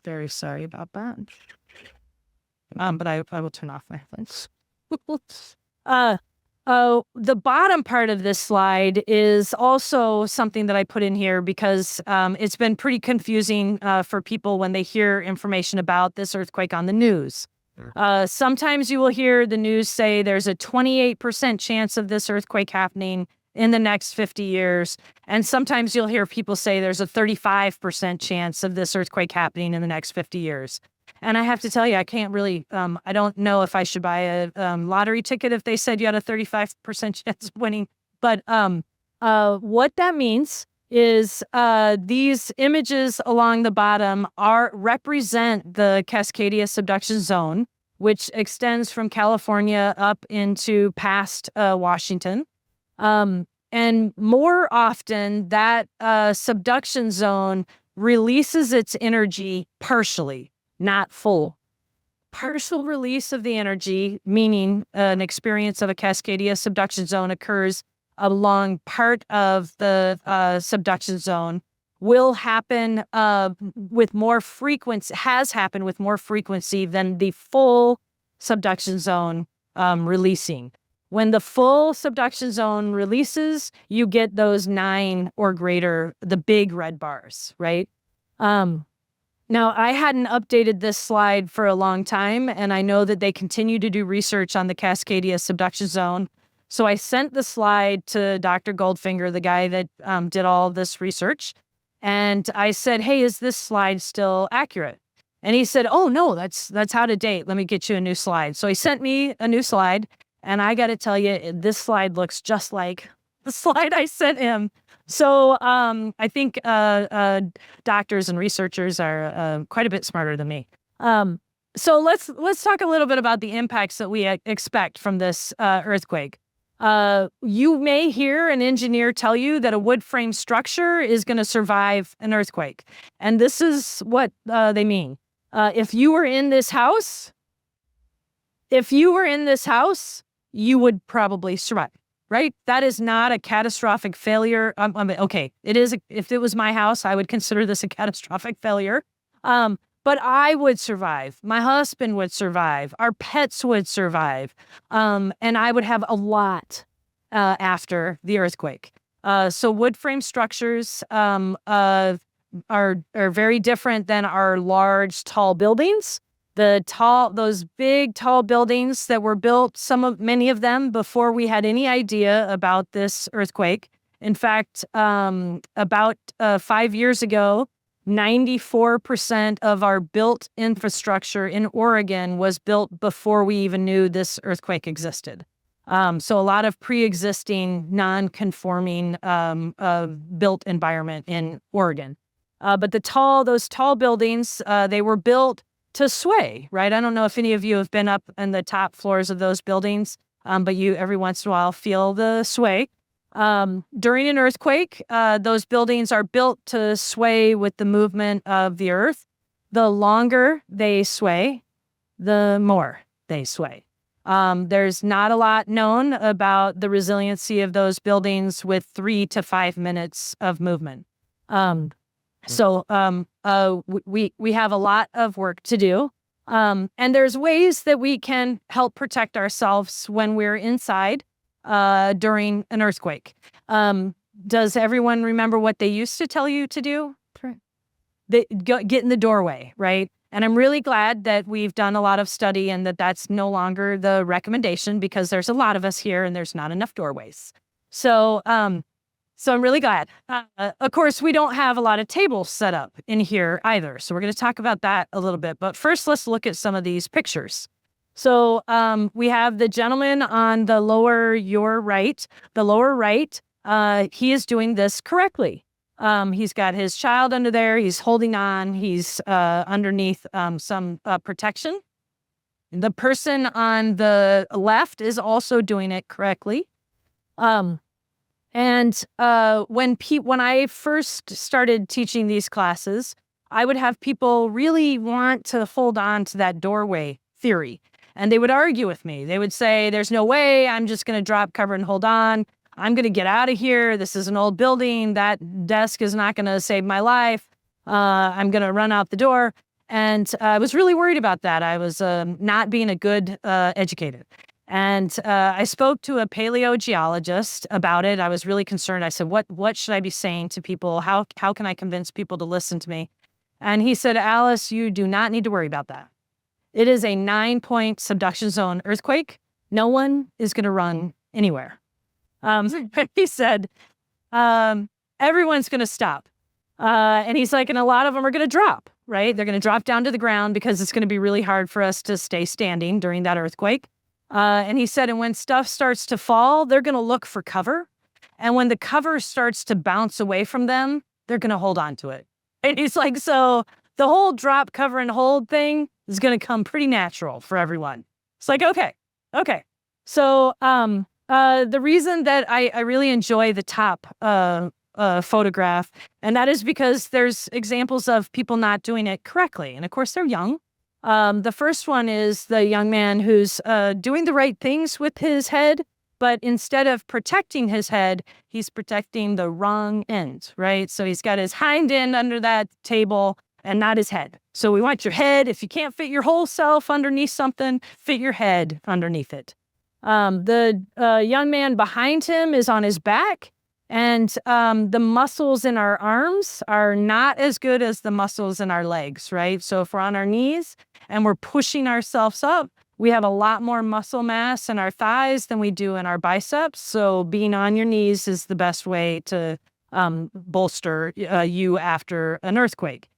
Very sorry about that. But I will turn off my headphones. The bottom part of this slide is also something that I put in here because it's been pretty confusing for people when they hear information about this earthquake on the news. Sometimes you will hear the news say there's a 28% chance of this earthquake happening in the next 50 years. And sometimes you'll hear people say there's a 35% chance of this earthquake happening in the next 50 years. And I have to tell you, I can't really, I don't know if I should buy a lottery ticket if they said you had a 35% chance of winning. But what that means is these images along the bottom represent the Cascadia subduction zone, which extends from California up into past Washington. And more often, that subduction zone releases its energy partially, not full. Partial release of the energy, meaning an experience of a Cascadia subduction zone occurs along part of the subduction zone, will happen with more frequency, has happened with more frequency than the full subduction zone releasing. When the full subduction zone releases, you get those 9 or greater, the big red bars, right? Now, I hadn't updated this slide for a long time, and I know that they continue to do research on the Cascadia subduction zone. So I sent the slide to Dr. Goldfinger, the guy that did all this research, and I said, hey, is this slide still accurate? And he said, oh, no, that's out of date. Let me get you a new slide. So he sent me a new slide, and I got to tell you, this slide looks just like the slide I sent him. So I think doctors and researchers are quite a bit smarter than me. So let's talk a little bit about the impacts that we expect from this earthquake. You may hear an engineer tell you that a wood frame structure is going to survive an earthquake. And this is what they mean. If you were in this house, you would probably survive. Right? That is not a catastrophic failure. Okay, it is. If it was my house, I would consider this a catastrophic failure. But I would survive. My husband would survive. Our pets would survive. And I would have a lot after the earthquake. So wood frame structures are very different than our large, tall buildings. Those big, tall buildings that were built, many of them before we had any idea about this earthquake. In fact, about 5 years ago, 94% of our built infrastructure in Oregon was built before we even knew this earthquake existed. So a lot of pre-existing, non-conforming built environment in Oregon. But those tall buildings, they were built to sway, right? I don't know if any of you have been up in the top floors of those buildings, but you every once in a while feel the sway. During an earthquake, those buildings are built to sway with the movement of the earth. The longer they sway, the more they sway. There's not a lot known about the resiliency of those buildings with 3 to 5 minutes of movement. So we have a lot of work to do. And there's ways that we can help protect ourselves when we're inside during an earthquake. Does everyone remember what they used to tell you to do? Get in the doorway, right? And I'm really glad that we've done a lot of study and that that's no longer the recommendation, because there's a lot of us here and there's not enough doorways. So I'm really glad. Of course, we don't have a lot of tables set up in here either. So we're going to talk about that a little bit. But first, let's look at some of these pictures. So we have the gentleman on the your right. The lower right, he is doing this correctly. He's got his child under there. He's holding on. He's underneath some protection. The person on the left is also doing it correctly. When I first started teaching these classes, I would have people really want to hold on to that doorway theory. And they would argue with me. They would say, there's no way, I'm just going to drop, cover, and hold on. I'm going to get out of here. This is an old building. That desk is not going to save my life. I'm going to run out the door. And I was really worried about that. I was not being a good educator. And I spoke to a paleogeologist about it. I was really concerned. I said, what should I be saying to people? How can I convince people to listen to me? And he said, Alice, you do not need to worry about that. It is a 9-point subduction zone earthquake. No one is going to run anywhere. He said, everyone's going to stop. And he's like, and a lot of them are going to drop, right? They're going to drop down to the ground because it's going to be really hard for us to stay standing during that earthquake. And he said, and when stuff starts to fall, they're going to look for cover. And when the cover starts to bounce away from them, they're going to hold on to it. And he's like, so the whole drop, cover, and hold thing is going to come pretty natural for everyone. It's like, okay. So the reason that I really enjoy the top photograph, and that is because there's examples of people not doing it correctly. And of course, they're young. The first one is the young man who's doing the right things with his head, but instead of protecting his head, he's protecting the wrong end, right? So he's got his hind end under that table and not his head. So we want your head. If you can't fit your whole self underneath something, fit your head underneath it. The young man behind him is on his back, and the muscles in our arms are not as good as the muscles in our legs, right? So if we're on our knees and we're pushing ourselves up, we have a lot more muscle mass in our thighs than we do in our biceps. So being on your knees is the best way to bolster you after an earthquake.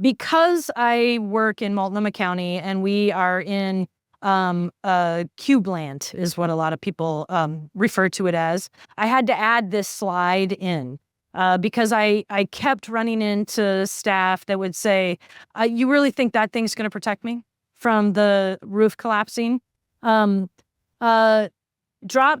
Because I work in Multnomah County and we are in cube land is what a lot of people refer to it as. I had to add this slide in because I kept running into staff that would say, you really think that thing's going to protect me from the roof collapsing? Drop,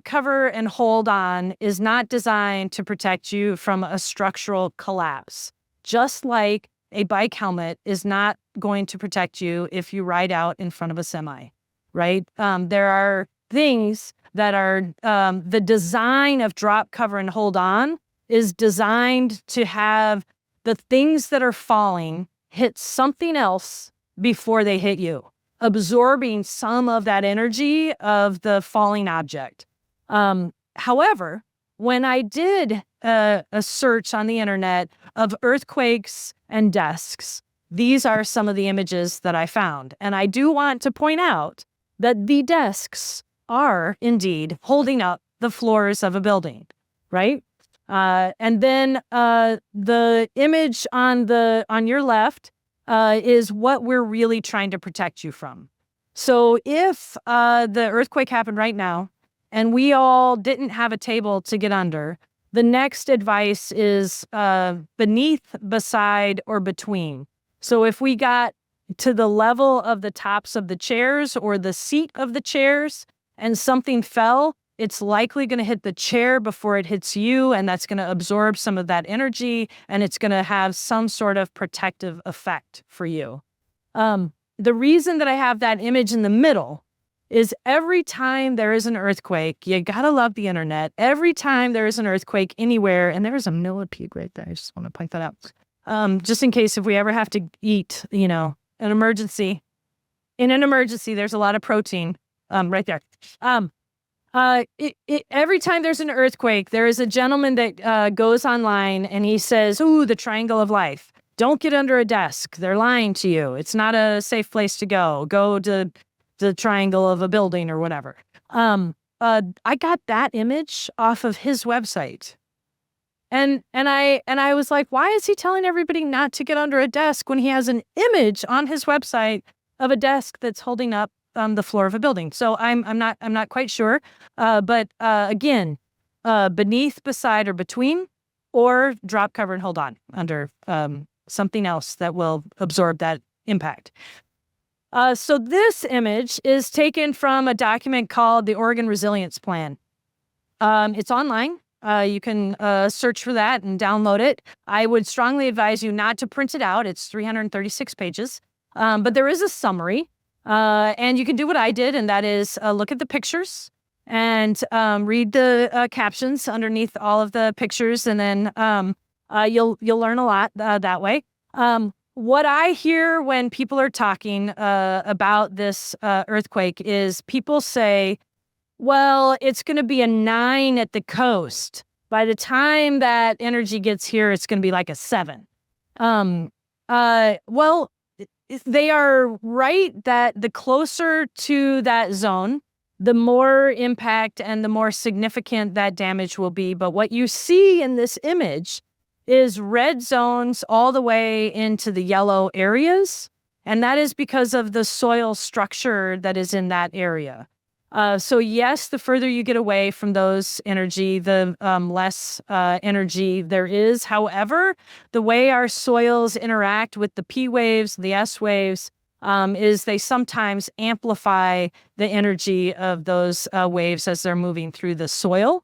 cover, and hold on is not designed to protect you from a structural collapse. Just like a bike helmet is not going to protect you if you ride out in front of a semi. Right? There are things that are, the design of drop, cover, and hold on is designed to have the things that are falling hit something else before they hit you, absorbing some of that energy of the falling object. However, when I did a search on the internet of earthquakes and desks, these are some of the images that I found. And I do want to point out that the desks are indeed holding up the floors of a building, right? And then the image on your left is what we're really trying to protect you from. So if the earthquake happened right now and we all didn't have a table to get under, the next advice is beneath, beside, or between. So if we got to the level of the tops of the chairs or the seat of the chairs and something fell, it's likely going to hit the chair before it hits you, and that's going to absorb some of that energy, and it's going to have some sort of protective effect for you. The reason that I have that image in the middle is every time there is an earthquake, you got to love the internet. Every time there is an earthquake anywhere, and there's a millipede right there. I just want to point that out. Just in case if we ever have to eat, an emergency. In an emergency, there's a lot of protein right there. Every time there's an earthquake, there is a gentleman that goes online and he says, "Ooh, the triangle of life. Don't get under a desk. They're lying to you. It's not a safe place to go. Go to the triangle of a building or whatever." I got that image off of his website. And I was like, why is he telling everybody not to get under a desk when he has an image on his website of a desk that's holding up the floor of a building? So I'm not quite sure. But again, beneath, beside, or between, or drop, cover, and hold on under something else that will absorb that impact. So this image is taken from a document called the Oregon Resilience Plan. It's online. You can search for that and download it. I would strongly advise you not to print it out. It's 336 pages. But there is a summary. And you can do what I did, and that is look at the pictures and read the captions underneath all of the pictures, and then you'll learn a lot that way. What I hear when people are talking about this earthquake is people say, well, it's going to be a 9 at the coast. By the time that energy gets here, it's going to be like a 7. Well, they are right that the closer to that zone, the more impact and the more significant that damage will be. But what you see in this image is red zones all the way into the yellow areas. And that is because of the soil structure that is in that area. So yes, the further you get away from those energy, the less energy there is. However, the way our soils interact with the P waves, the S waves, is they sometimes amplify the energy of those waves as they're moving through the soil.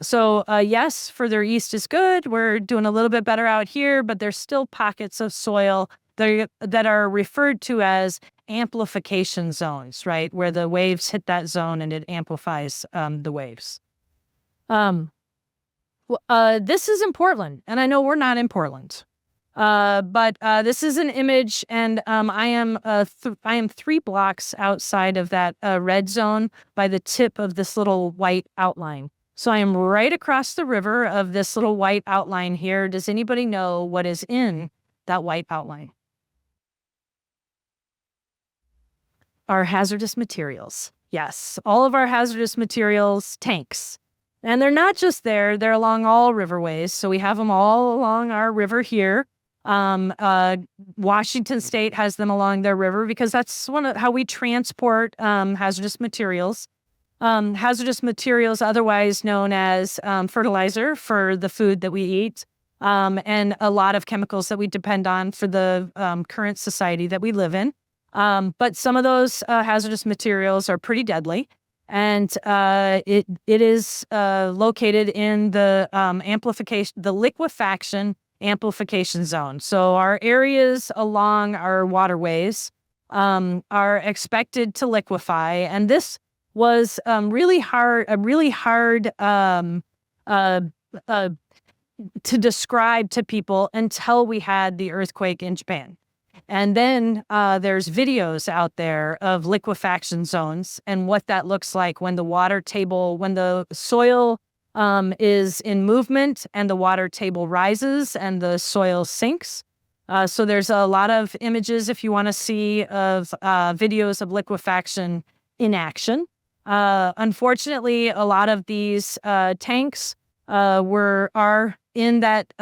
So yes, further east is good. We're doing a little bit better out here, but there's still pockets of soil that are referred to as amplification zones, right? Where the waves hit that zone and it amplifies the waves. This is in Portland, and I know we're not in Portland. But this is an image, and I am 3 blocks outside of that red zone by the tip of this little white outline. So I am right across the river of this little white outline here. Does anybody know what is in that white outline? Our hazardous materials. Yes, all of our hazardous materials, tanks. And they're not just there, they're along all riverways. So we have them all along our river here. Washington State has them along their river because that's how we transport hazardous materials. Hazardous materials, otherwise known as fertilizer for the food that we eat, and a lot of chemicals that we depend on for the current society that we live in. But some of those hazardous materials are pretty deadly, and it is located in the liquefaction amplification zone. So our areas along our waterways are expected to liquefy, and this was really hard to describe to people until we had the earthquake in Japan. And then there's videos out there of liquefaction zones and what that looks like when the soil is in movement and the water table rises and the soil sinks. So there's a lot of images, if you want to see, of videos of liquefaction in action. Unfortunately, a lot of these tanks are in that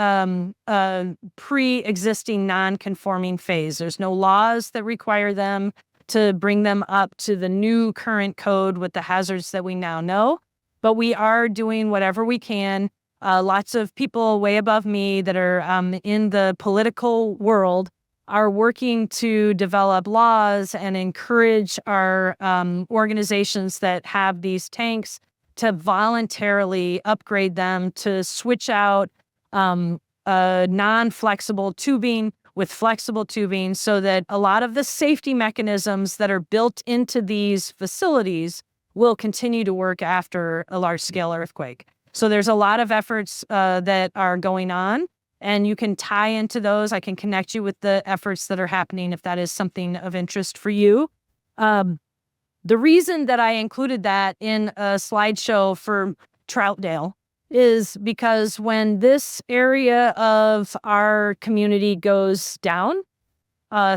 pre-existing non-conforming phase. There's no laws that require them to bring them up to the new current code with the hazards that we now know. But we are doing whatever we can. Lots of people way above me that are in the political world are working to develop laws and encourage our organizations that have these tanks to voluntarily upgrade them, to switch out non-flexible tubing with flexible tubing, so that a lot of the safety mechanisms that are built into these facilities will continue to work after a large-scale earthquake. So there's a lot of efforts that are going on, and you can tie into those. I can connect you with the efforts that are happening if that is something of interest for you. The reason that I included that in a slideshow for Troutdale is because when this area of our community goes down,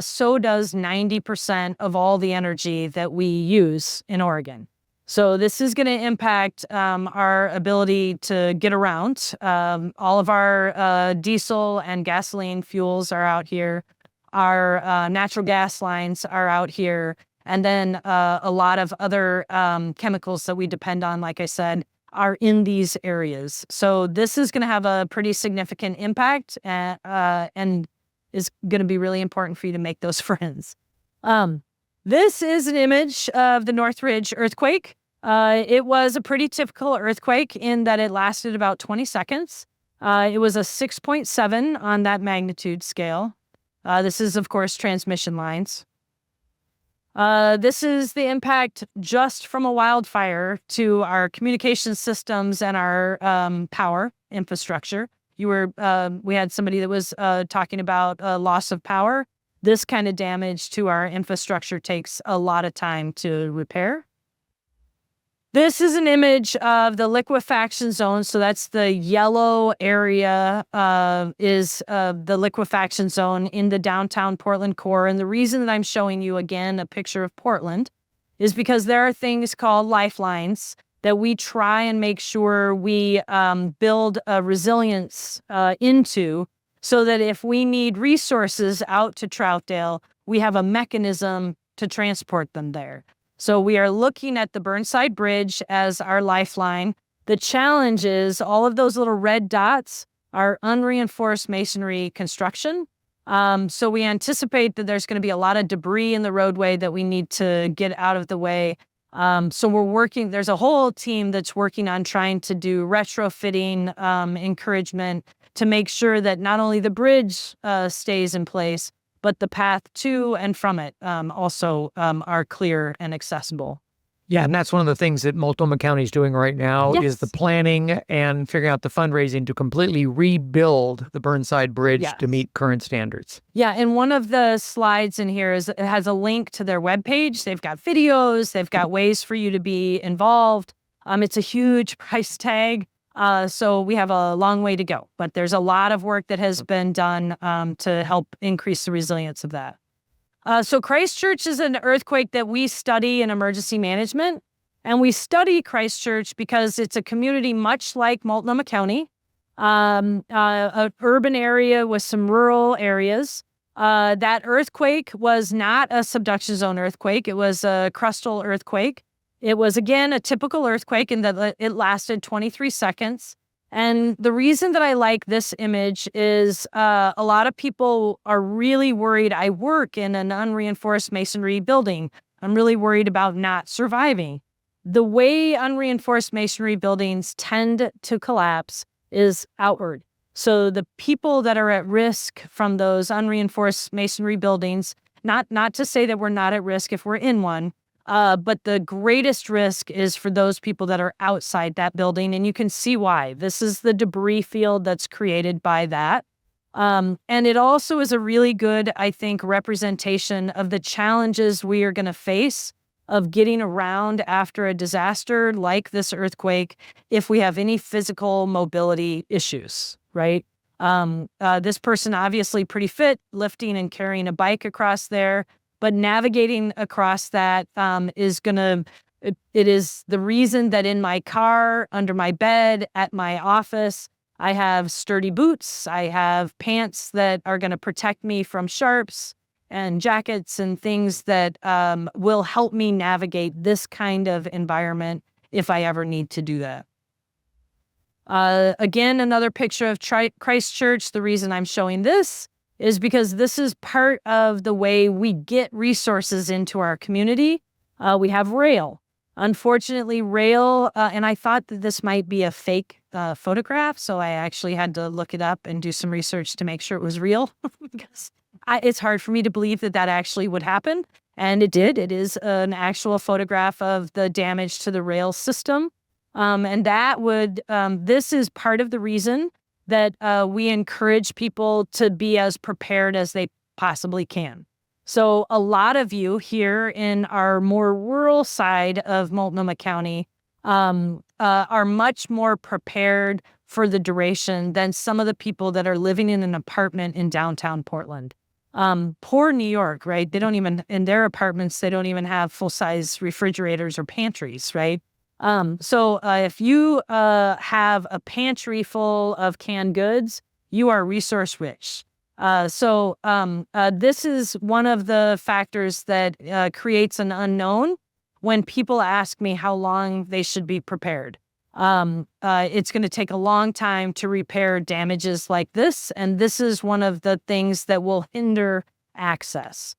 so does 90% of all the energy that we use in Oregon. So this is going to impact our ability to get around. All of our diesel and gasoline fuels are out here. Our natural gas lines are out here. And then a lot of other chemicals that we depend on, like I said, are in these areas. So this is going to have a pretty significant impact and is going to be really important for you to make those friends. This is an image of the Northridge earthquake. It was a pretty typical earthquake in that it lasted about 20 seconds. It was a 6.7 on that magnitude scale. This is, of course, transmission lines. This is the impact just from a wildfire to our communication systems and our power infrastructure. We had somebody that was talking about loss of power. This kind of damage to our infrastructure takes a lot of time to repair. This is an image of the liquefaction zone. So that's the yellow area is the liquefaction zone in the downtown Portland core. And the reason that I'm showing you again a picture of Portland is because there are things called lifelines that we try and make sure we build a resilience into, so that if we need resources out to Troutdale, we have a mechanism to transport them there. So we are looking at the Burnside Bridge as our lifeline. The challenge is all of those little red dots are unreinforced masonry construction. So we anticipate that there's going to be a lot of debris in the roadway that we need to get out of the way. So there's a whole team that's working on trying to do retrofitting encouragement to make sure that not only the bridge stays in place, but the path to and from it also are clear and accessible. Yeah, and that's one of the things that Multnomah County is doing right now is the planning and figuring out the fundraising to completely rebuild the Burnside Bridge to meet current standards. Yeah, and one of the slides in here it has a link to their webpage. They've got videos. They've got ways for you to be involved. It's a huge price tag. So we have a long way to go, but there's a lot of work that has been done to help increase the resilience of that. So Christchurch is an earthquake that we study in emergency management, and we study Christchurch because it's a community much like Multnomah County, an urban area with some rural areas. That earthquake was not a subduction zone earthquake. It was a crustal earthquake. It was, again, a typical earthquake in that it lasted 23 seconds. And the reason that I like this image is a lot of people are really worried. I work in an unreinforced masonry building. I'm really worried about not surviving. The way unreinforced masonry buildings tend to collapse is outward. So the people that are at risk from those unreinforced masonry buildings, not to say that we're not at risk if we're in one, but the greatest risk is for those people that are outside that building. And you can see why. This is the debris field that's created by that. And it also is a really good, I think, representation of the challenges we are going to face of getting around after a disaster like this earthquake if we have any physical mobility issues, right? This person obviously pretty fit, lifting and carrying a bike across there. But navigating across that it is the reason that in my car, under my bed, at my office, I have sturdy boots. I have pants that are going to protect me from sharps and jackets and things that will help me navigate this kind of environment if I ever need to do that. Again, another picture of Christchurch. The reason I'm showing this is because this is part of the way we get resources into our community. We have rail. Unfortunately, rail, and I thought that this might be a fake photograph, so I actually had to look it up and do some research to make sure it was real, because it's hard for me to believe that actually would happen, and it did. It is an actual photograph of the damage to the rail system, and this is part of the reason that we encourage people to be as prepared as they possibly can. So a lot of you here in our more rural side of Multnomah County are much more prepared for the duration than some of the people that are living in an apartment in downtown Portland. Poor New York, right? They don't even, in their apartments, they don't even have full-size refrigerators or pantries, right? So if you have a pantry full of canned goods, you are resource rich. So this is one of the factors that creates an unknown when people ask me how long they should be prepared. It's going to take a long time to repair damages like this, and this is one of the things that will hinder access.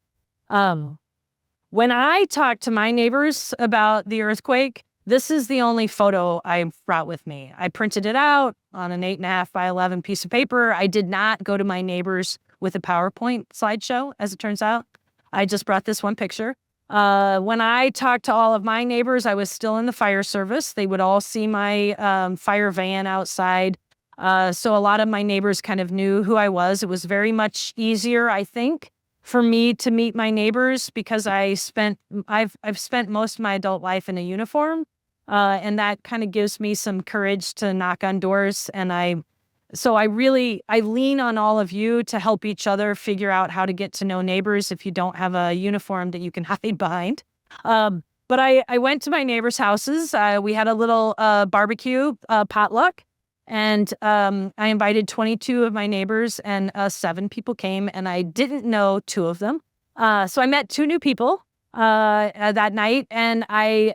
When I talk to my neighbors about the earthquake, this is the only photo I brought with me. I printed it out on an 8.5 by 11 piece of paper. I did not go to my neighbors with a PowerPoint slideshow, as it turns out. I just brought this one picture. When I talked to all of my neighbors, I was still in the fire service. They would all see my fire van outside. So a lot of my neighbors kind of knew who I was. It was very much easier, I think, for me to meet my neighbors because I've spent most of my adult life in a uniform. And that kind of gives me some courage to knock on doors. And I lean on all of you to help each other figure out how to get to know neighbors if you don't have a uniform that you can hide behind. But I went to my neighbors' houses. We had a little barbecue potluck, and I invited 22 of my neighbors, and 7 people came, and I didn't know 2 of them. So I met 2 new people that night, and I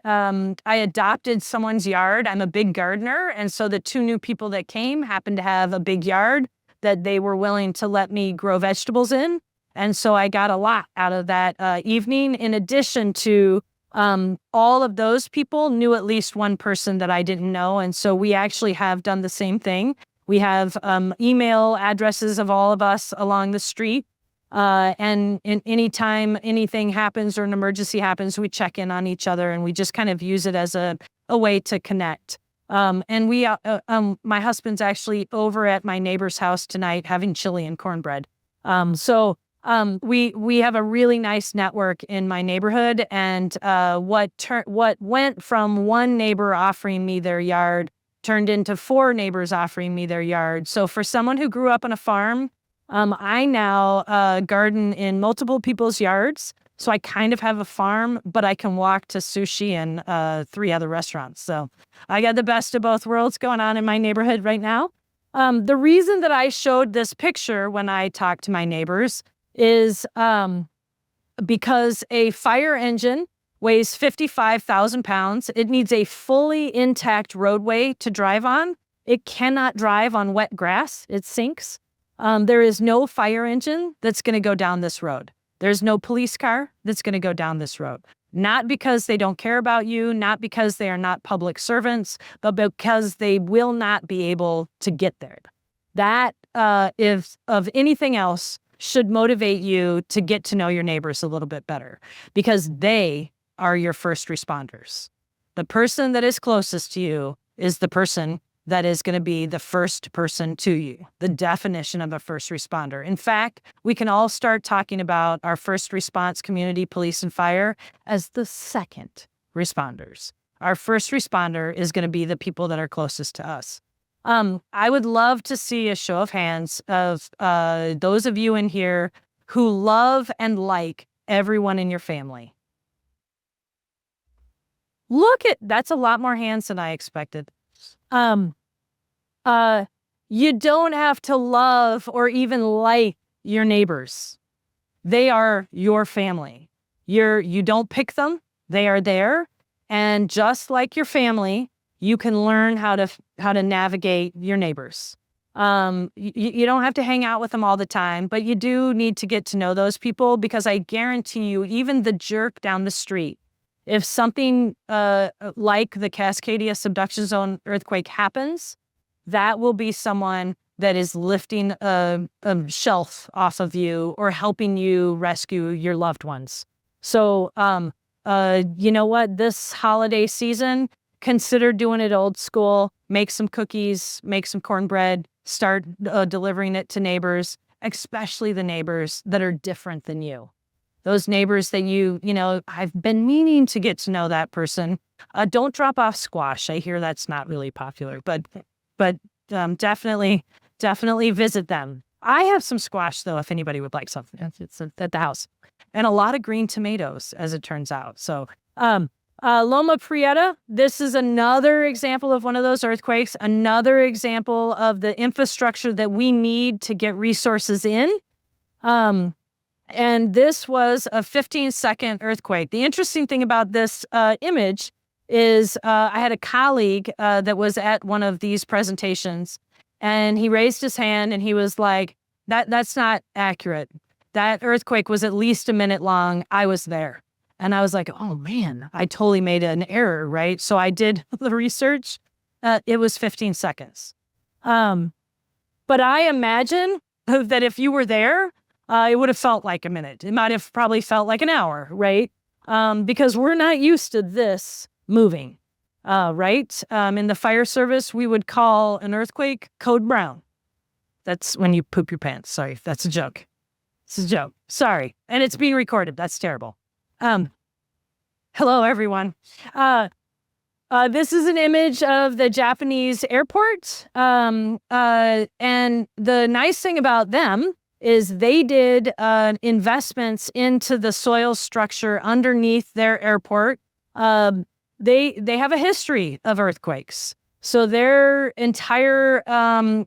adopted someone's yard. I'm a big gardener, and so the 2 new people that came happened to have a big yard that they were willing to let me grow vegetables in, and so I got a lot out of that evening. In addition to all of those people knew at least one person that I didn't know, and so we actually have done the same thing. We have email addresses of all of us along the street. And anytime anything happens or an emergency happens, we check in on each other, and we just kind of use it as a way to connect. And my husband's actually over at my neighbor's house tonight having chili and cornbread. So we have a really nice network in my neighborhood, and what went from one neighbor offering me their yard turned into 4 neighbors offering me their yard. So for someone who grew up on a farm, I now garden in multiple people's yards, so I kind of have a farm, but I can walk to sushi and 3 other restaurants. So I got the best of both worlds going on in my neighborhood right now. The reason that I showed this picture when I talked to my neighbors is because a fire engine weighs 55,000 pounds. It needs a fully intact roadway to drive on. It cannot drive on wet grass. It sinks. There is no fire engine that's going to go down this road. There's no police car that's going to go down this road. Not because they don't care about you, not because they are not public servants, but because they will not be able to get there. That, if of anything else, should motivate you to get to know your neighbors a little bit better, because they are your first responders. The person that is closest to you is the person that is going to be the first person to you, the definition of a first responder. In fact, we can all start talking about our first response community, police and fire, as the second responders. Our first responder is going to be the people that are closest to us. I would love to see a show of hands of those of you in here who love and like everyone in your family. That's a lot more hands than I expected. You don't have to love or even like your neighbors. They are your family. You don't pick them. They are there. And just like your family, you can learn how to navigate your neighbors. You don't have to hang out with them all the time, but you do need to get to know those people, because I guarantee you, even the jerk down the street, if something like the Cascadia subduction zone earthquake happens, that will be someone that is lifting a shelf off of you or helping you rescue your loved ones. So, you know what? This holiday season, consider doing it old school. Make some cookies, make some cornbread, start delivering it to neighbors, especially the neighbors that are different than you. those neighbors that I've been meaning to get to know that person. Don't drop off squash. I hear that's not really popular, but definitely visit them. I have some squash though, if anybody would like something. It's at the house, and a lot of green tomatoes, as it turns out. So, Loma Prieta, this is another example of one of those earthquakes, another example of the infrastructure that we need to get resources in. And this was a 15-second earthquake. The interesting thing about this image is I had a colleague that was at one of these presentations, and he raised his hand and he was like, that's not accurate. That earthquake was at least a minute long. I was there. And I was like, oh man, I totally made an error, right? So I did the research. It was 15 seconds. But I imagine that if you were there, it would have felt like a minute. It might have probably felt like an hour, right? Because we're not used to this moving, right? In the fire service, we would call an earthquake code brown. That's when you poop your pants. Sorry, that's a joke. It's a joke. Sorry. And it's being recorded. That's terrible. Hello, everyone. This is an image of the Japanese airport. And the nice thing about them is they did investments into the soil structure underneath their airport. They have a history of earthquakes. So their entire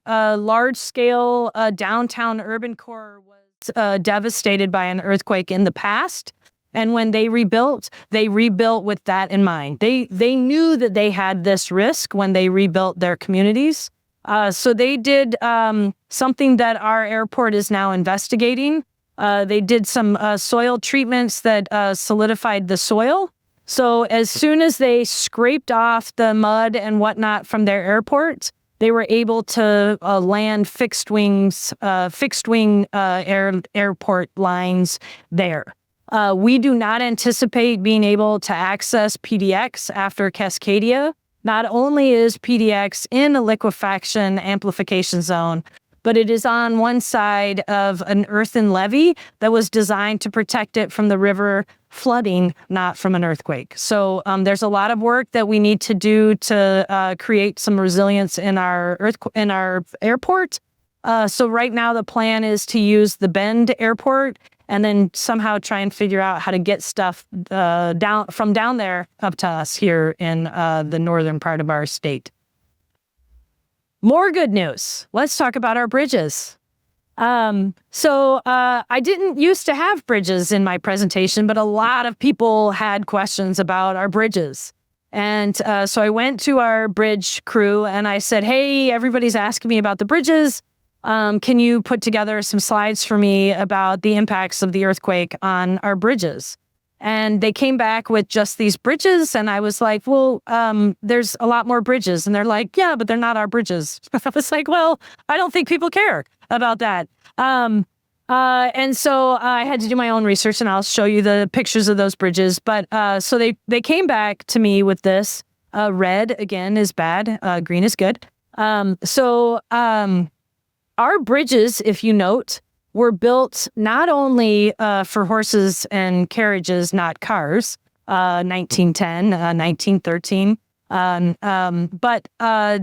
large-scale downtown urban core was devastated by an earthquake in the past. And when they rebuilt with that in mind. They knew that they had this risk when they rebuilt their communities. So they did something that our airport is now investigating. They did some soil treatments that solidified the soil. So as soon as they scraped off the mud and whatnot from their airport, they were able to land fixed wing airport lines there. We do not anticipate being able to access PDX after Cascadia. Not only is PDX in a liquefaction amplification zone, but it is on one side of an earthen levee that was designed to protect it from the river flooding, not from an earthquake. So there's a lot of work that we need to do to create some resilience in our airport. So right now the plan is to use the Bend Airport and then somehow try and figure out how to get stuff down there up to us here in the northern part of our state. More good news. Let's talk about our bridges. So I didn't used to have bridges in my presentation, but a lot of people had questions about our bridges. And so I went to our bridge crew and I said, hey, everybody's asking me about the bridges. Can you put together some slides for me about the impacts of the earthquake on our bridges? And they came back with just these bridges. And I was like, well, there's a lot more bridges. And they're like, yeah, but they're not our bridges. I was like, well, I don't think people care about that. And so I had to do my own research and I'll show you the pictures of those bridges. But so they came back to me with this. Red, again, is bad. Green is good. Our bridges, if you note, were built not only for horses and carriages, not cars, 1910, 1913, but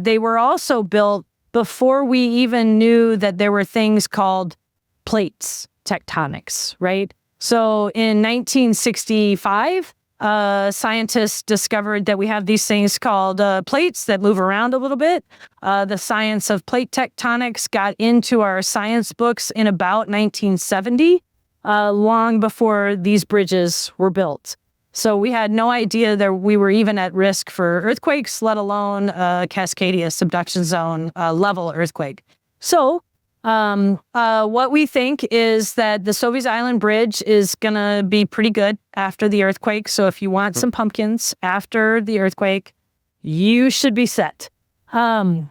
they were also built before we even knew that there were things called plates tectonics, right? So in 1965, scientists discovered that we have these things called plates that move around a little bit. The science of plate tectonics got into our science books in about 1970, long before these bridges were built. So we had no idea that we were even at risk for earthquakes, let alone Cascadia subduction zone level earthquake. So what we think is that the Soviet Island Bridge is going to be pretty good after the earthquake. So if you want some pumpkins after the earthquake, you should be set. The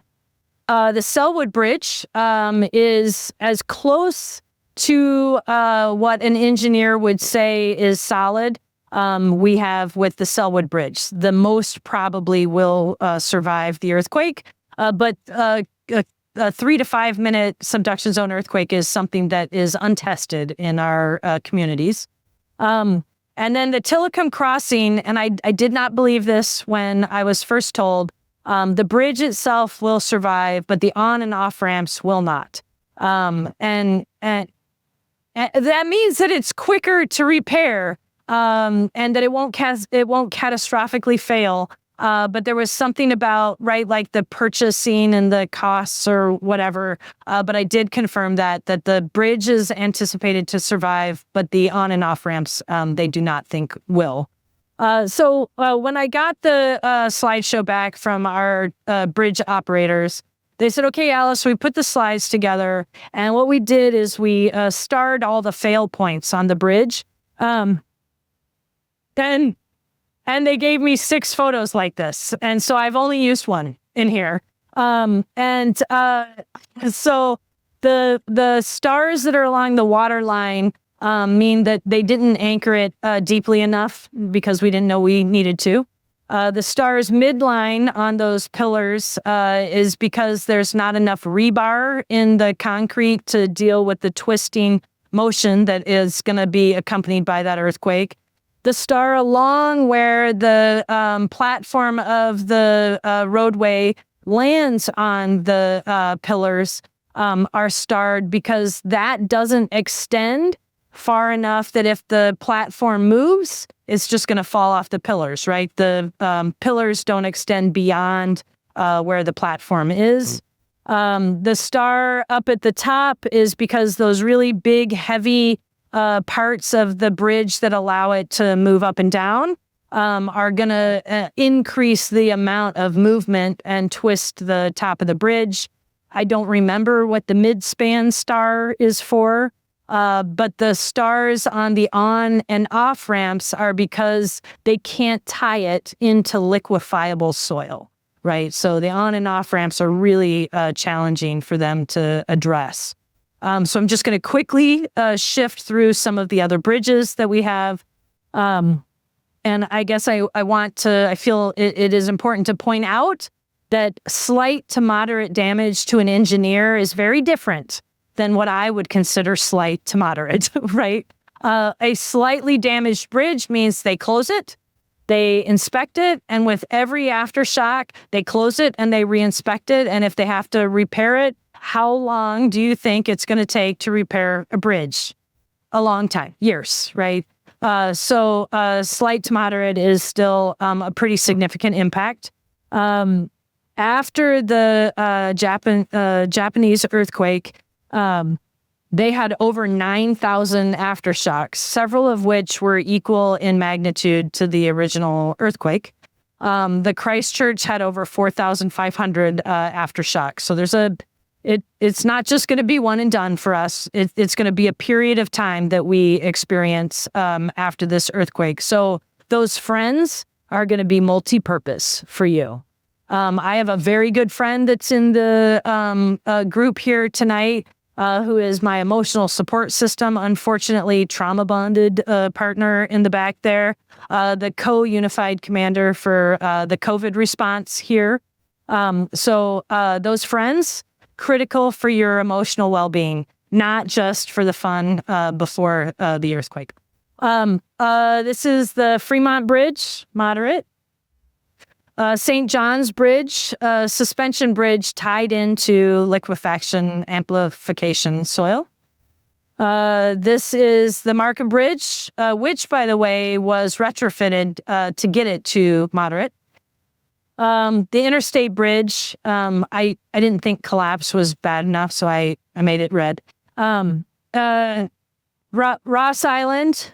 Selwood Bridge is as close to what an engineer would say is solid. We have with the Selwood Bridge. The most probably will survive the earthquake, but a 3 to 5 minute subduction zone earthquake is something that is untested in our communities. And then the Tillicum crossing, and I did not believe this when I was first told, the bridge itself will survive, but the on and off ramps will not. And that means that it's quicker to repair, and that it won't catastrophically fail. But there was something about, right, like the purchasing and the costs or whatever. But I did confirm that the bridge is anticipated to survive, but the on and off ramps, they do not think will. So when I got the slideshow back from our bridge operators, they said, okay, Alice, we put the slides together. And what we did is we starred all the fail points on the bridge. And they gave me 6 photos like this. And so I've only used one in here. So the stars that are along the water line mean that they didn't anchor it deeply enough because we didn't know we needed to. The stars midline on those pillars is because there's not enough rebar in the concrete to deal with the twisting motion that is going to be accompanied by that earthquake. The star along where the platform of the roadway lands on the pillars are starred because that doesn't extend far enough that if the platform moves, it's just going to fall off the pillars, right? The pillars don't extend beyond where the platform is. The star up at the top is because those really big, heavy parts of the bridge that allow it to move up and down are going to increase the amount of movement and twist the top of the bridge. I don't remember what the mid-span star is for. But the stars on the on and off ramps are because they can't tie it into liquefiable soil, right? So the on and off ramps are really challenging for them to address. So I'm just going to quickly shift through some of the other bridges that we have. And I guess I feel it is important to point out that slight to moderate damage to an engineer is very different than what I would consider slight to moderate, right? A slightly damaged bridge means they close it, they inspect it, and with every aftershock, they close it and they reinspect it. And if they have to repair it, how long do you think it's going to take to repair a bridge? A long time, years, right? So slight to moderate is still a pretty significant impact. After the Japanese earthquake, they had over 9,000 aftershocks, several of which were equal in magnitude to the original earthquake. The Christchurch had over 4,500 aftershocks. So it's not just going to be one and done for us. It's going to be a period of time that we experience after this earthquake. So those friends are going to be multi-purpose for you. I have a very good friend that's in the group here tonight, who is my emotional support system, unfortunately trauma-bonded partner in the back there, the co-unified commander for the COVID response here. So those friends, critical for your emotional well-being, not just for the fun before the earthquake. This is the Fremont Bridge, moderate. St. John's Bridge, suspension bridge tied into liquefaction amplification soil. This is the Markham Bridge, which, by the way, was retrofitted to get it to moderate. The Interstate Bridge, I didn't think collapse was bad enough, so I made it red. Ross Island.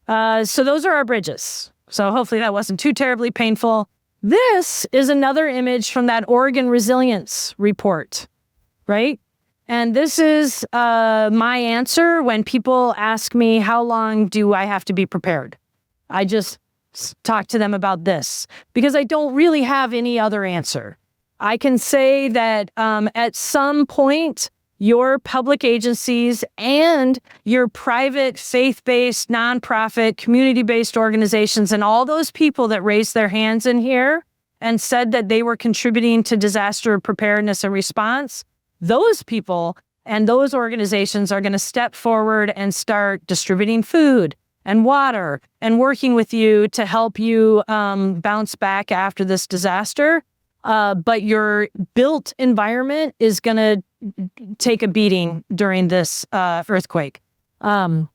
So those are our bridges. So hopefully that wasn't too terribly painful. This is another image from that Oregon Resilience Report, right? And this is my answer when people ask me, how long do I have to be prepared? I just talk to them about this because I don't really have any other answer. I can say that at some point, your public agencies and your private, faith-based, nonprofit, community-based organizations and all those people that raised their hands in here and said that they were contributing to disaster preparedness and response, those people and those organizations are going to step forward and start distributing food and water and working with you to help you bounce back after this disaster. But your built environment is going to take a beating during this earthquake. One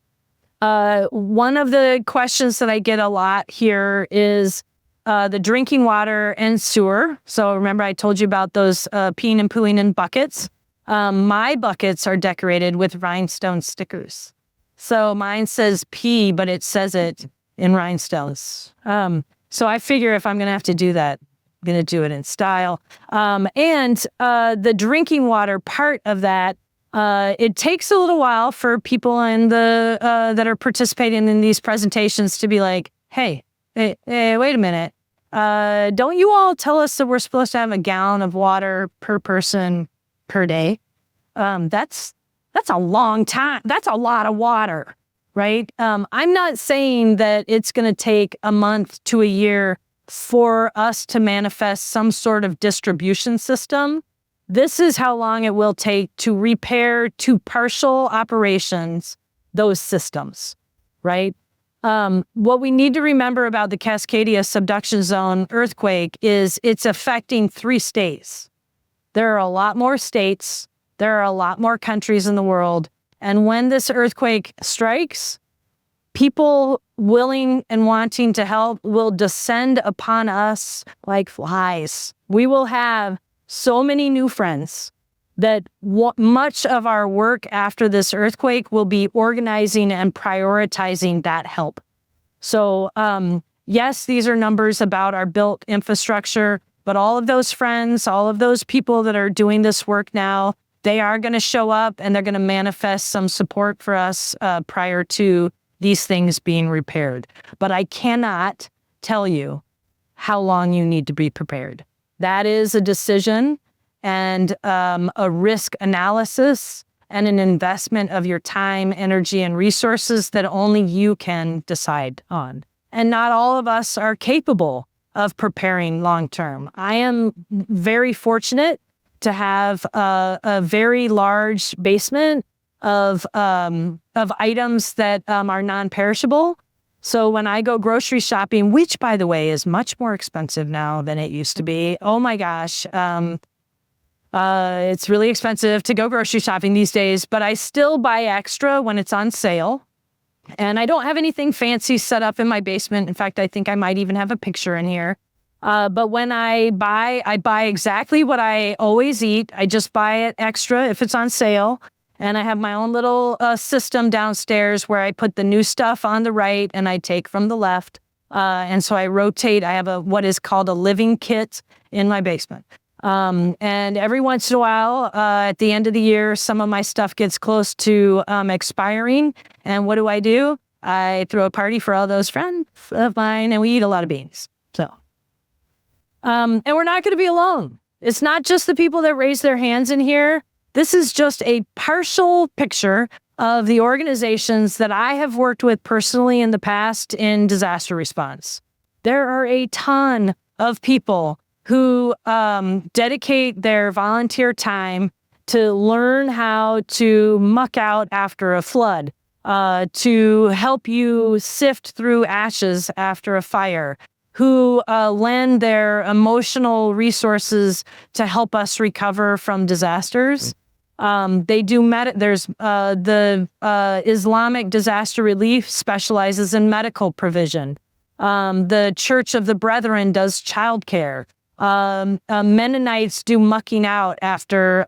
of the questions that I get a lot here is the drinking water and sewer. So remember I told you about those peeing and pooing in buckets. My buckets are decorated with rhinestone stickers. So mine says P, but it says it in rhinestones. So I figure if I'm going to have to do that, I'm going to do it in style. And the drinking water part of that, it takes a little while for people in the that are participating in these presentations to be like, hey, wait a minute. Don't you all tell us that we're supposed to have a gallon of water per person per day? That's a long time. That's a lot of water, right? I'm not saying that it's going to take a month to a year for us to manifest some sort of distribution system. This is how long it will take to repair to partial operations those systems, right? What we need to remember about the Cascadia subduction zone earthquake is it's affecting 3 states. There are a lot more states. There are a lot more countries in the world. And when this earthquake strikes, people willing and wanting to help will descend upon us like flies. We will have so many new friends that much of our work after this earthquake will be organizing and prioritizing that help. So, yes, these are numbers about our built infrastructure, but all of those friends, all of those people that are doing this work now, they are going to show up and they're going to manifest some support for us prior to these things being repaired. But I cannot tell you how long you need to be prepared. That is a decision and a risk analysis and an investment of your time, energy, and resources that only you can decide on. And not all of us are capable of preparing long-term. I am very fortunate to have a very large basement of items that are non-perishable. So when I go grocery shopping, which by the way is much more expensive now than it used to be. Oh my gosh. It's really expensive to go grocery shopping these days, but I still buy extra when it's on sale. And I don't have anything fancy set up in my basement. In fact, I think I might even have a picture in here. But when I buy exactly what I always eat. I just buy it extra if it's on sale. And I have my own little system downstairs where I put the new stuff on the right and I take from the left. And so I rotate. I have what is called a living kit in my basement. And every once in a while, at the end of the year, some of my stuff gets close to expiring. And what do? I throw a party for all those friends of mine and we eat a lot of beans. So, and we're not going to be alone. It's not just the people that raise their hands in here. This is just a partial picture of the organizations that I have worked with personally in the past in disaster response. There are a ton of people who dedicate their volunteer time to learn how to muck out after a flood, to help you sift through ashes after a fire, who lend their emotional resources to help us recover from disasters. They do there's the Islamic Disaster Relief specializes in medical provision. The Church of the Brethren does childcare. Mennonites do mucking out after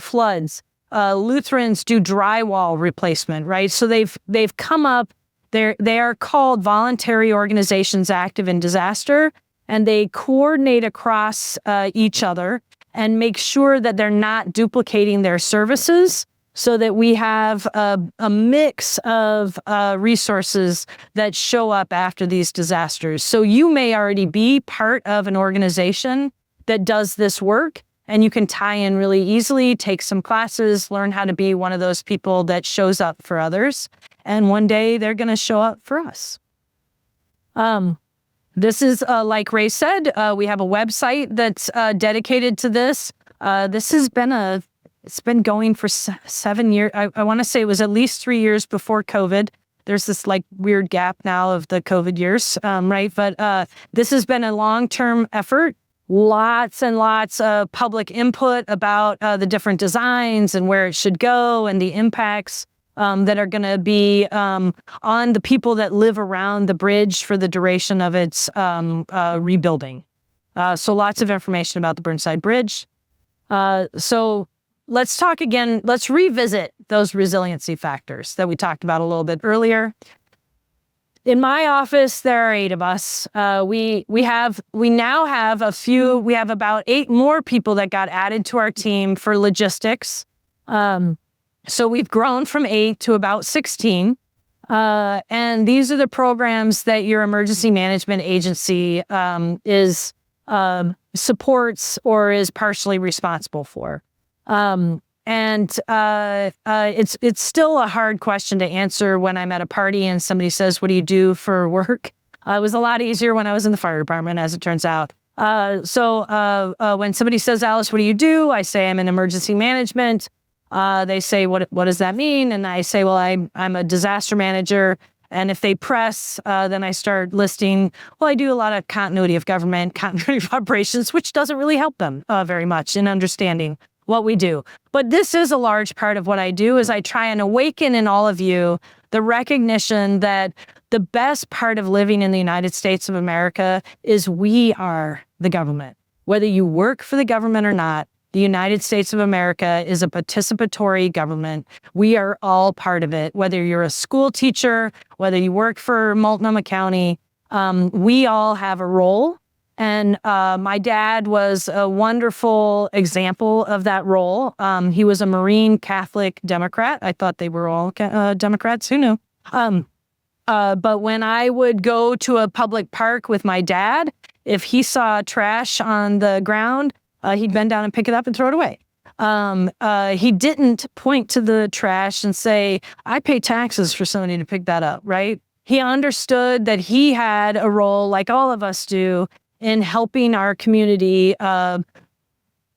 floods. Lutherans do drywall replacement, right? So they've come up. They are called voluntary organizations active in disaster, and they coordinate across each other and make sure that they're not duplicating their services, so that we have a mix of resources that show up after these disasters. So you may already be part of an organization that does this work, and you can tie in really easily, take some classes, learn how to be one of those people that shows up for others. And one day they're going to show up for us. This is, like Ray said, we have a website that's dedicated to this. This has been it's been going for 7 years. I want to say it was at least 3 years before COVID. there's this like weird gap now of the COVID years, right? But this has been a long-term effort. Lots and lots of public input about the different designs and where it should go and the impacts that are going to be on the people that live around the bridge for the duration of its rebuilding. So lots of information about the Burnside Bridge. So let's talk again. Let's revisit those resiliency factors that we talked about a little bit earlier. In my office, there are 8 of us. We now have we have about 8 more people that got added to our team for logistics. So we've grown from 8 to about 16. And these are the programs that your emergency management agency supports or is partially responsible for. It's still a hard question to answer when I'm at a party and somebody says, "What do you do for work?" It was a lot easier when I was in the fire department, as it turns out. So when somebody says, "Alice, what do you do?" I say, "I'm in emergency management." They say, what does that mean? And I say, well, I'm a disaster manager. And if they press, then I start listing, well, I do a lot of continuity of government, continuity of operations, which doesn't really help them very much in understanding what we do. But this is a large part of what I do, is I try and awaken in all of you the recognition that the best part of living in the United States of America is we are the government. Whether you work for the government or not, the United States of America is a participatory government. We are all part of it. Whether you're a school teacher, whether you work for Multnomah County, we all have a role. And my dad was a wonderful example of that role. He was a Marine Catholic Democrat. I thought they were all Democrats. Who knew? But when I would go to a public park with my dad, if he saw trash on the ground, he'd bend down and pick it up and throw it away. He didn't point to the trash and say, "I pay taxes for somebody to pick that up," right? He understood that he had a role, like all of us do, in helping our community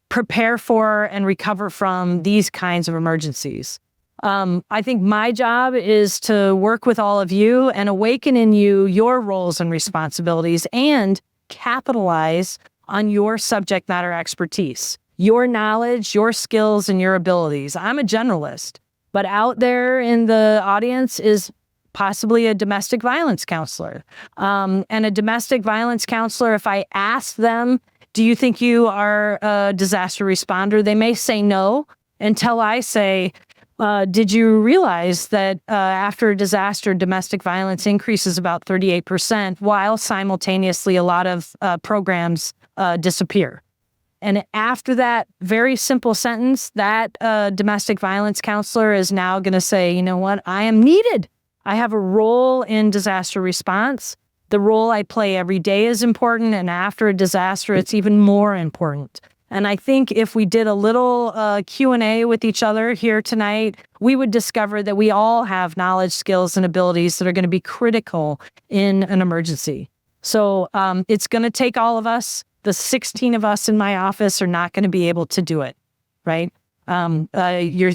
prepare for and recover from these kinds of emergencies. I think my job is to work with all of you and awaken in you your roles and responsibilities and capitalize on your subject matter expertise, your knowledge, your skills, and your abilities. I'm a generalist, but out there in the audience is possibly a domestic violence counselor. And a domestic violence counselor, if I ask them, "Do you think you are a disaster responder?" they may say no, until I say, "Did you realize that after a disaster, domestic violence increases about 38%, while simultaneously a lot of programs disappear?" And after that very simple sentence, that domestic violence counselor is now going to say, "You know what? I am needed. I have a role in disaster response. The role I play every day is important, and after a disaster, it's even more important." And I think if we did a little Q&A with each other here tonight, we would discover that we all have knowledge, skills, and abilities that are going to be critical in an emergency. So it's going to take all of us. The 16 of us in my office are not going to be able to do it, right? Your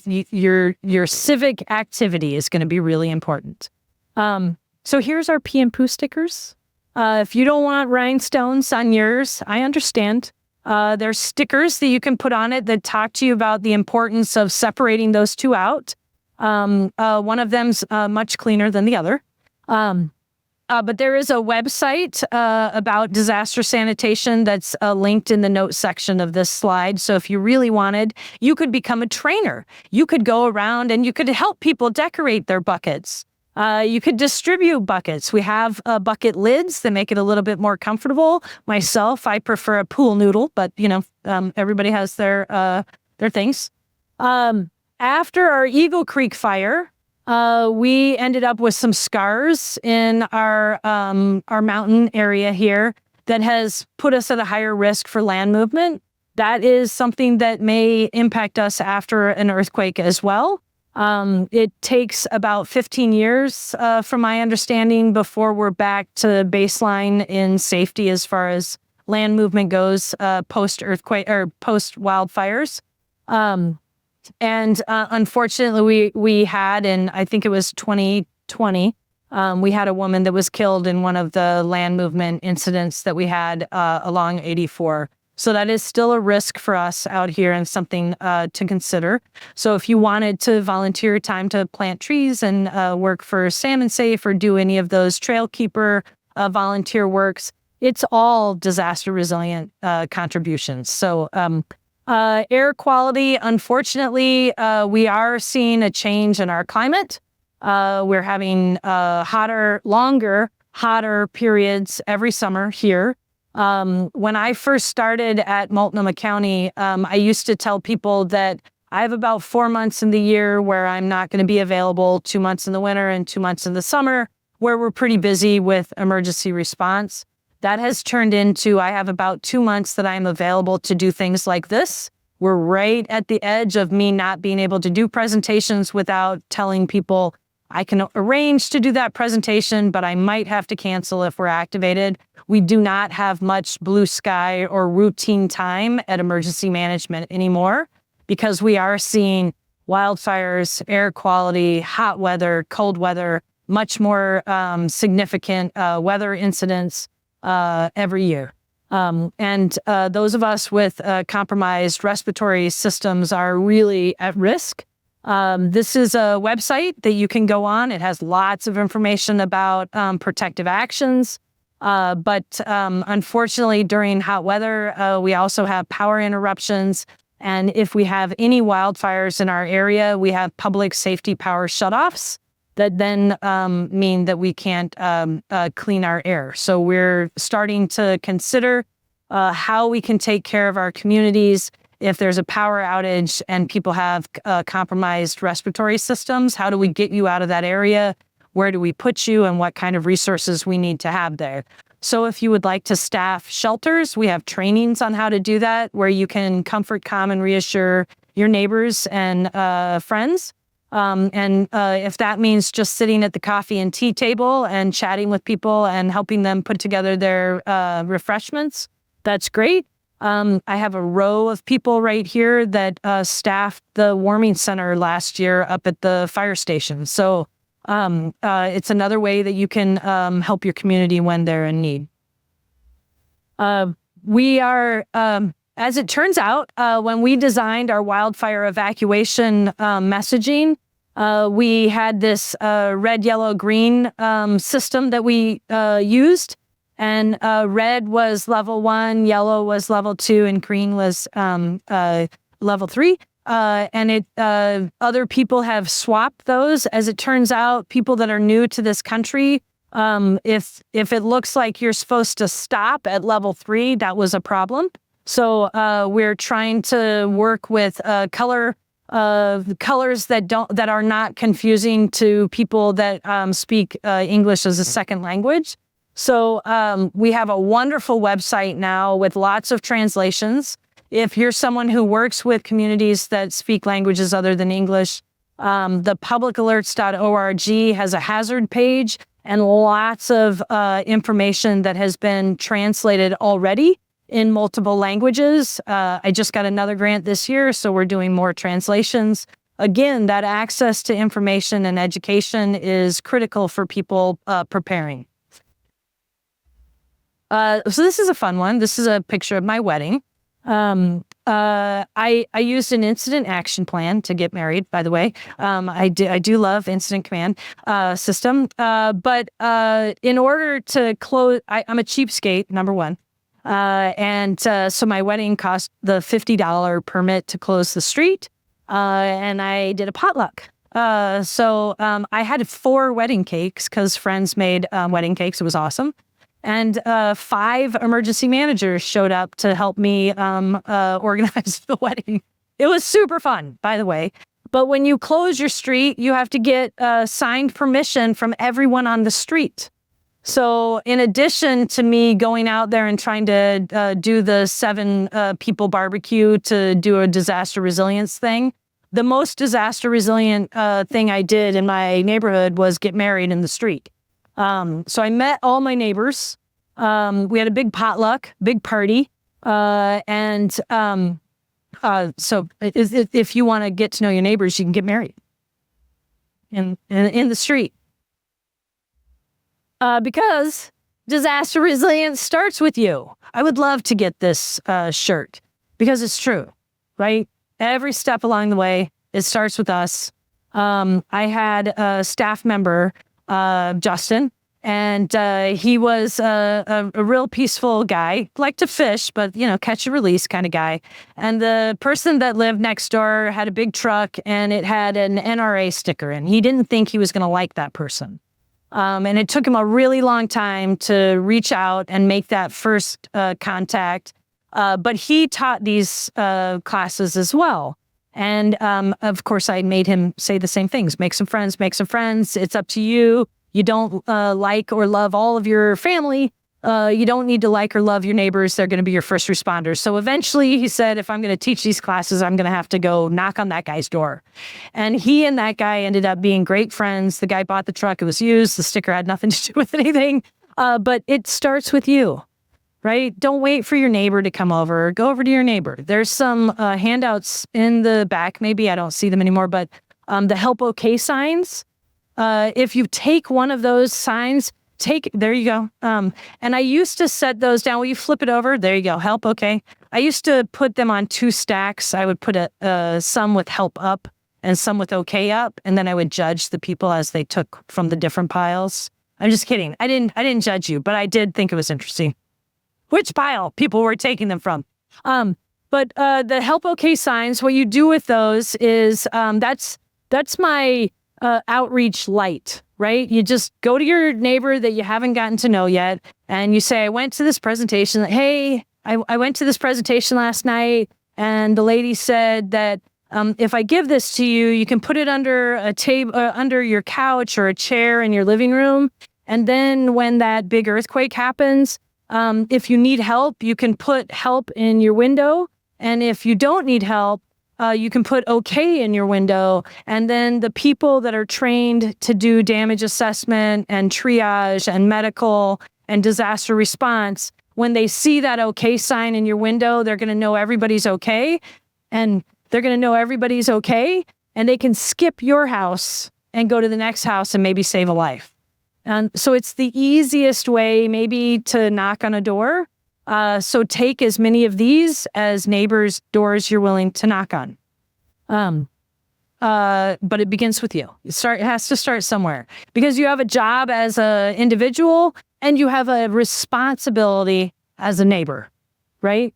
civic activity is going to be really important. So here's our Pee and Poo stickers. If you don't want rhinestones on yours, I understand. There's stickers that you can put on it that talk to you about the importance of separating those two out. One of them's much cleaner than the other. But there is a website about disaster sanitation that's linked in the notes section of this slide. So if you really wanted, you could become a trainer. You could go around and you could help people decorate their buckets. You could distribute buckets. We have bucket lids that make it a little bit more comfortable. Myself, I prefer a pool noodle, but everybody has their things. After our Eagle Creek fire, we ended up with some scars in our mountain area here that has put us at a higher risk for land movement. That is something that may impact us after an earthquake as well. It takes about 15 years, from my understanding, before we're back to baseline in safety as far as land movement goes, post-earthquake or post-wildfires. And unfortunately, we had, and I think it was 2020, We had a woman that was killed in one of the land movement incidents that we had along 84. So that is still a risk for us out here and something to consider. So if you wanted to volunteer time to plant trees and work for Salmon Safe or do any of those trail keeper volunteer works, it's all disaster resilient contributions. So air quality, unfortunately, we are seeing a change in our climate. We're having longer, hotter periods every summer here. When I first started at Multnomah County, I used to tell people that I have about 4 months in the year where I'm not going to be available, 2 months in the winter and 2 months in the summer, where we're pretty busy with emergency response. That has turned into I have about 2 months that I'm available to do things like this. We're right at the edge of me not being able to do presentations without telling people I can arrange to do that presentation, but I might have to cancel if we're activated. We do not have much blue sky or routine time at emergency management anymore because we are seeing wildfires, air quality, hot weather, cold weather, much more significant weather incidents every year. And those of us with compromised respiratory systems are really at risk. This is a website that you can go on. It has lots of information about protective actions. But unfortunately, during hot weather, we also have power interruptions. And if we have any wildfires in our area, we have public safety power shutoffs that then mean that we can't clean our air. So we're starting to consider how we can take care of our communities if there's a power outage and people have compromised respiratory systems. How do we get you out of that area? Where do we put you, and what kind of resources we need to have there? So if you would like to staff shelters, we have trainings on how to do that, where you can comfort, calm, and reassure your neighbors and friends. And if that means just sitting at the coffee and tea table and chatting with people and helping them put together their refreshments, that's great. I have a row of people right here that staffed the warming center last year up at the fire station. So it's another way that you can help your community when they're in need. We are, as it turns out, when we designed our wildfire evacuation messaging, we had this red, yellow, green system that we used. And red was level 1, yellow was level 2, and green was level 3. And other people have swapped those. As it turns out, people that are new to this country, if it looks like you're supposed to stop at level 3, that was a problem. So we're trying to work with colors that are not confusing to people that speak English as a second language. So we have a wonderful website now with lots of translations. If you're someone who works with communities that speak languages other than English, the publicalerts.org has a hazard page and lots of information that has been translated already in multiple languages. I just got another grant this year, so we're doing more translations. Again, that access to information and education is critical for people preparing. So this is a fun one. This is a picture of my wedding. I used an incident action plan to get married, by the way. I do love incident command system. But in order to close, I'm a cheapskate, number one. So my wedding cost the $50 permit to close the street. And I did a potluck. So I had 4 wedding cakes because friends made wedding cakes. It was awesome. And 5 emergency managers showed up to help me organize the wedding. It was super fun, by the way. But when you close your street, you have to get signed permission from everyone on the street. So in addition to me going out there and trying to do the 7 people barbecue to do a disaster resilience thing, the most disaster resilient thing I did in my neighborhood was get married in the street. So I met all my neighbors. We had a big potluck, big party. So if you want to get to know your neighbors, you can get married in the street. because disaster resilience starts with you. I would love to get this shirt because it's true, right? Every step along the way, it starts with us. I had a staff member, Justin, and he was a real peaceful guy, liked to fish, but, catch and release kind of guy. And the person that lived next door had a big truck and it had an NRA sticker in. He didn't think he was going to like that person. And it took him a really long time to reach out and make that first contact. But he taught these classes as well. And of course, I made him say the same things. Make some friends, make some friends. It's up to you. You don't like or love all of your family. You don't need to like or love your neighbors. They're going to be your first responders. So eventually he said, if I'm going to teach these classes, I'm going to have to go knock on that guy's door. And he and that guy ended up being great friends. The guy bought the truck. It was used. The sticker had nothing to do with anything. But it starts with you, right? Don't wait for your neighbor to come over. Go over to your neighbor. There's some handouts in the back. Maybe I don't see them anymore, but the Help OK signs. If you take one of those signs, there you go. And I used to set those down. Will you flip it over? There you go. Help, okay. I used to put them on 2 stacks. I would put some with help up and some with okay up. And then I would judge the people as they took from the different piles. I'm just kidding. I didn't judge you, but I did think it was interesting which pile people were taking them from. But the help okay signs, what you do with those is that's my outreach light, right? You just go to your neighbor that you haven't gotten to know yet, and you say, I went to this presentation. Hey, I went to this presentation last night, and the lady said that if I give this to you, you can put it under a table, under your couch or a chair in your living room. And then when that big earthquake happens, if you need help, you can put help in your window. And if you don't need help, you can put okay in your window. And then the people that are trained to do damage assessment and triage and medical and disaster response, when they see that okay sign in your window, they're going to know everybody's okay. And they're going to know everybody's okay. And they can skip your house and go to the next house and maybe save a life. And so it's the easiest way maybe to knock on a door. So take as many of these as neighbors' doors you're willing to knock on. But it begins with you. It has to start somewhere because you have a job as an individual and you have a responsibility as a neighbor, right?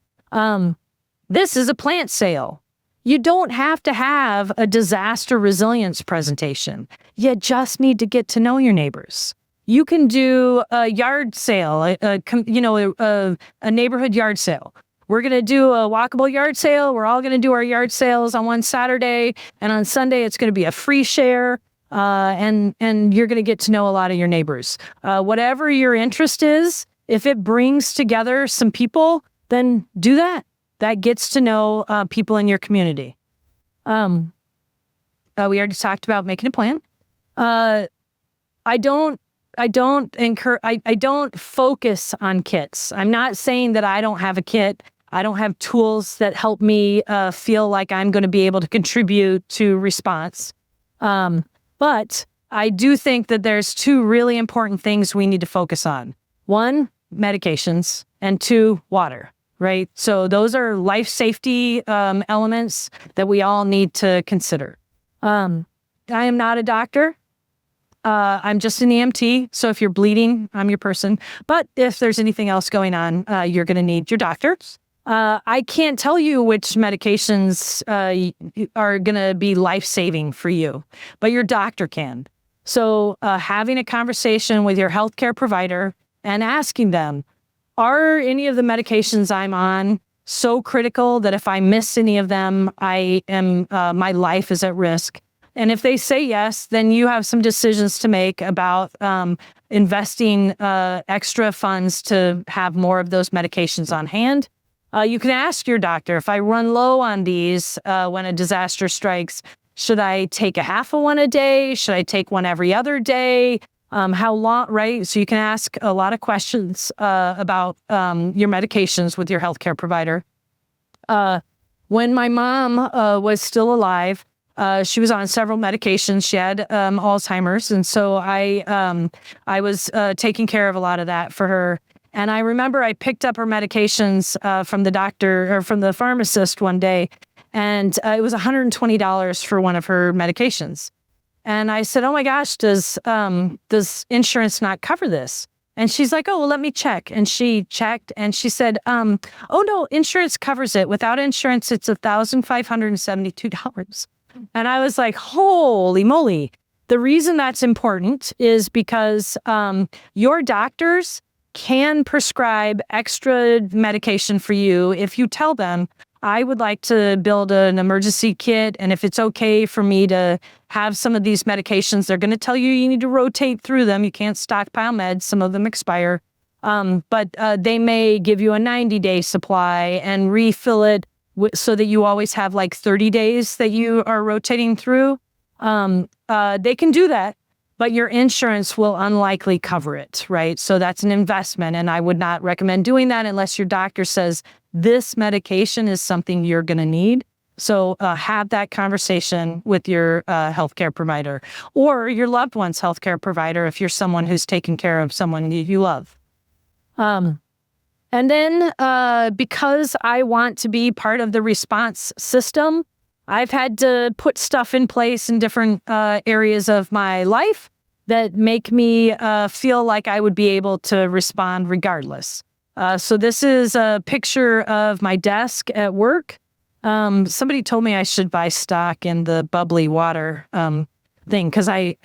This is a plant sale. You don't have to have a disaster resilience presentation. You just need to get to know your neighbors. You can do a yard sale, a neighborhood yard sale. We're going to do a walkable yard sale. We're all going to do our yard sales on one Saturday. And on Sunday, it's going to be a free share. And you're going to get to know a lot of your neighbors. Whatever your interest is, if it brings together some people, then do that. That gets to know people in your community. We already talked about making a plan. I don't focus on kits. I'm not saying that I don't have a kit. I don't have tools that help me feel like I'm going to be able to contribute to response. But I do think that there's 2 really important things we need to focus on. 1, medications, and 2, water, right? So those are life safety elements that we all need to consider. I am not a doctor. I'm just an EMT, so if you're bleeding, I'm your person. But if there's anything else going on, you're going to need your doctor. I can't tell you which medications are going to be life-saving for you, but your doctor can. So having a conversation with your healthcare provider and asking them, are any of the medications I'm on so critical that if I miss any of them, my life is at risk? And if they say yes, then you have some decisions to make about investing extra funds to have more of those medications on hand. You can ask your doctor, if I run low on these when a disaster strikes, should I take a half of one a day? Should I take one every other day? How long, right? So you can ask a lot of questions about your medications with your healthcare provider. When my mom was still alive, She was on several medications. She had Alzheimer's, and so I was taking care of a lot of that for her. And I remember I picked up her medications from the doctor or from the pharmacist one day, and it was $120 for one of her medications. And I said, "Oh my gosh, does insurance not cover this?" And she's like, "Oh, well, let me check." And she checked and she said, "Oh no, insurance covers it. Without insurance, it's $1,572. And I was like, holy moly. The reason that's important is because your doctors can prescribe extra medication for you if you tell them, I would like to build an emergency kit, and if it's okay for me to have some of these medications, they're going to tell you need to rotate through them. You can't stockpile meds. Some of them expire. But they may give you a 90-day supply and refill it so that you always have like 30 days that you are rotating through. They can do that, but your insurance will unlikely cover it, right? So that's an investment, and I would not recommend doing that unless your doctor says this medication is something you're going to need. So have that conversation with your healthcare provider or your loved one's healthcare provider if you're someone who's taking care of someone you love. And then because I want to be part of the response system, I've had to put stuff in place in different areas of my life that make me feel like I would be able to respond regardless. So this is a picture of my desk at work. Somebody told me I should buy stock in the bubbly water thing because I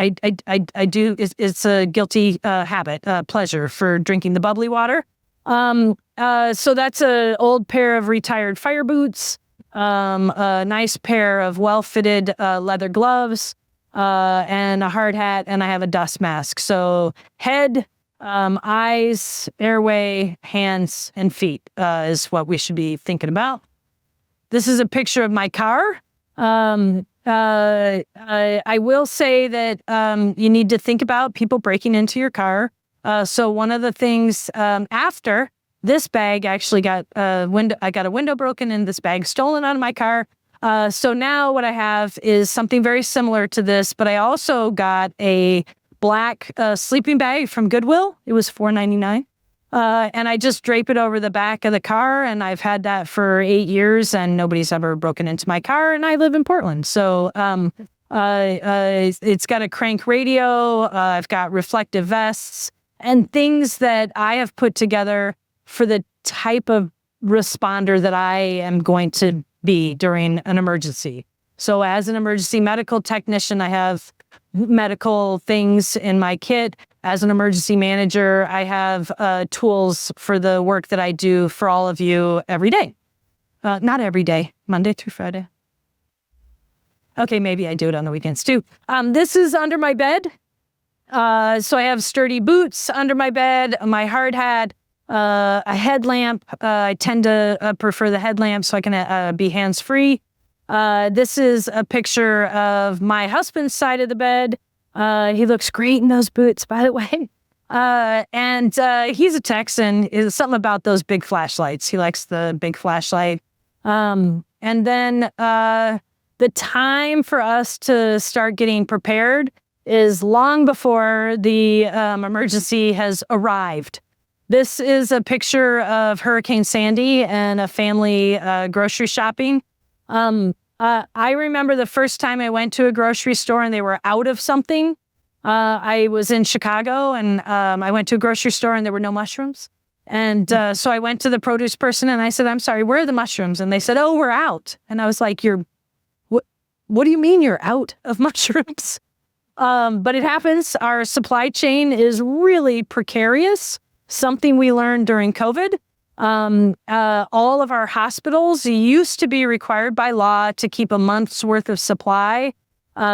do. It's a guilty habit, pleasure for drinking the bubbly water. So that's an old pair of retired fire boots. A nice pair of well-fitted leather gloves, and a hard hat, and I have a dust mask. So head, eyes, airway, hands, and feet is what we should be thinking about. This is a picture of my car. I will say that you need to think about people breaking into your car. So one of the things after this bag actually got I got a window broken and this bag stolen out of my car. So now what I have is something very similar to this, but I also got a black sleeping bag from Goodwill. It was $4.99. And I just drape it over the back of the car, and I've had that for 8 years, and nobody's ever broken into my car, and I live in Portland. So it's got a crank radio. I've got reflective vests and things that I have put together for the type of responder that I am going to be during an emergency. So as an emergency medical technician, I have medical things in my kit. As an emergency manager, I have tools for the work that I do for all of you every day. Not every day, Monday through Friday. Okay, maybe I do it on the weekends too. This is under my bed. So I have sturdy boots under my bed, my hard hat, a headlamp. I tend to prefer the headlamp so I can be hands-free. This is a picture of my husband's side of the bed. He looks great in those boots, by the way. And he's a Texan. Is something about those big flashlights. He likes the big flashlight. And then the time for us to start getting prepared is long before the emergency has arrived. This is a picture of Hurricane Sandy and a family grocery shopping. I remember the first time I went to a grocery store and they were out of something. I was in Chicago and I went to a grocery store and there were no mushrooms. And so I went to the produce person and I said, "I'm sorry, where are the mushrooms?" And they said, "Oh, we're out." And I was like, what do you mean you're out of mushrooms? But it happens. Our supply chain is really precarious, something we learned during COVID. All of our hospitals used to be required by law to keep a month's worth of supply.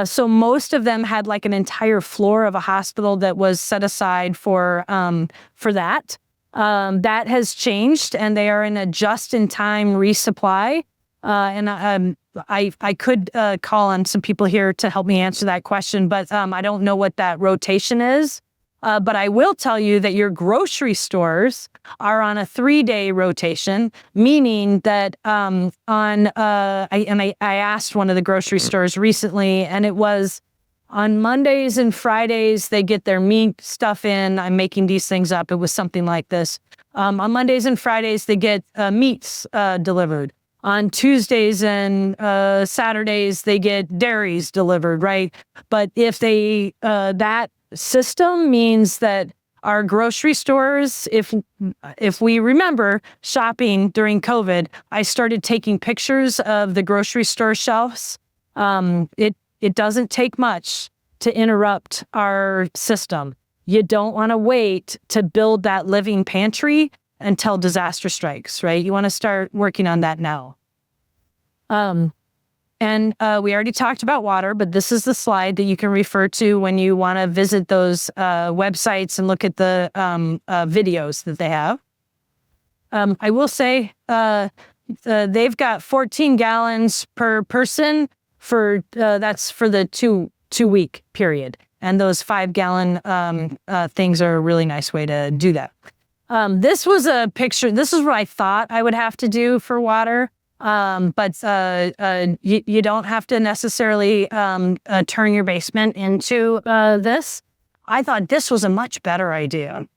So most of them had like an entire floor of a hospital that was set aside for that. That has changed, and they are in a just-in-time resupply. And I could call on some people here to help me answer that question, but I don't know what that rotation is. But I will tell you that your grocery stores are on a 3-day rotation, meaning that I asked one of the grocery stores recently, and it was on Mondays and Fridays, they get their meat stuff in. I'm making these things up. It was something like this. On Mondays and Fridays, they get meats delivered. On Tuesdays and Saturdays, they get dairies delivered, right? But if that system means that our grocery stores, if we remember shopping during COVID, I started taking pictures of the grocery store shelves. It doesn't take much to interrupt our system. You don't want to wait to build that living pantry until disaster strikes, right? You want to start working on that now. And we already talked about water, but this is the slide that you can refer to when you want to visit those websites and look at the videos that they have. I will say they've got 14 gallons per person that's for the two-week period. And those 5-gallon things are a really nice way to do that. This was a picture. This is what I thought I would have to do for water. But you don't have to necessarily turn your basement into this. I thought this was a much better idea.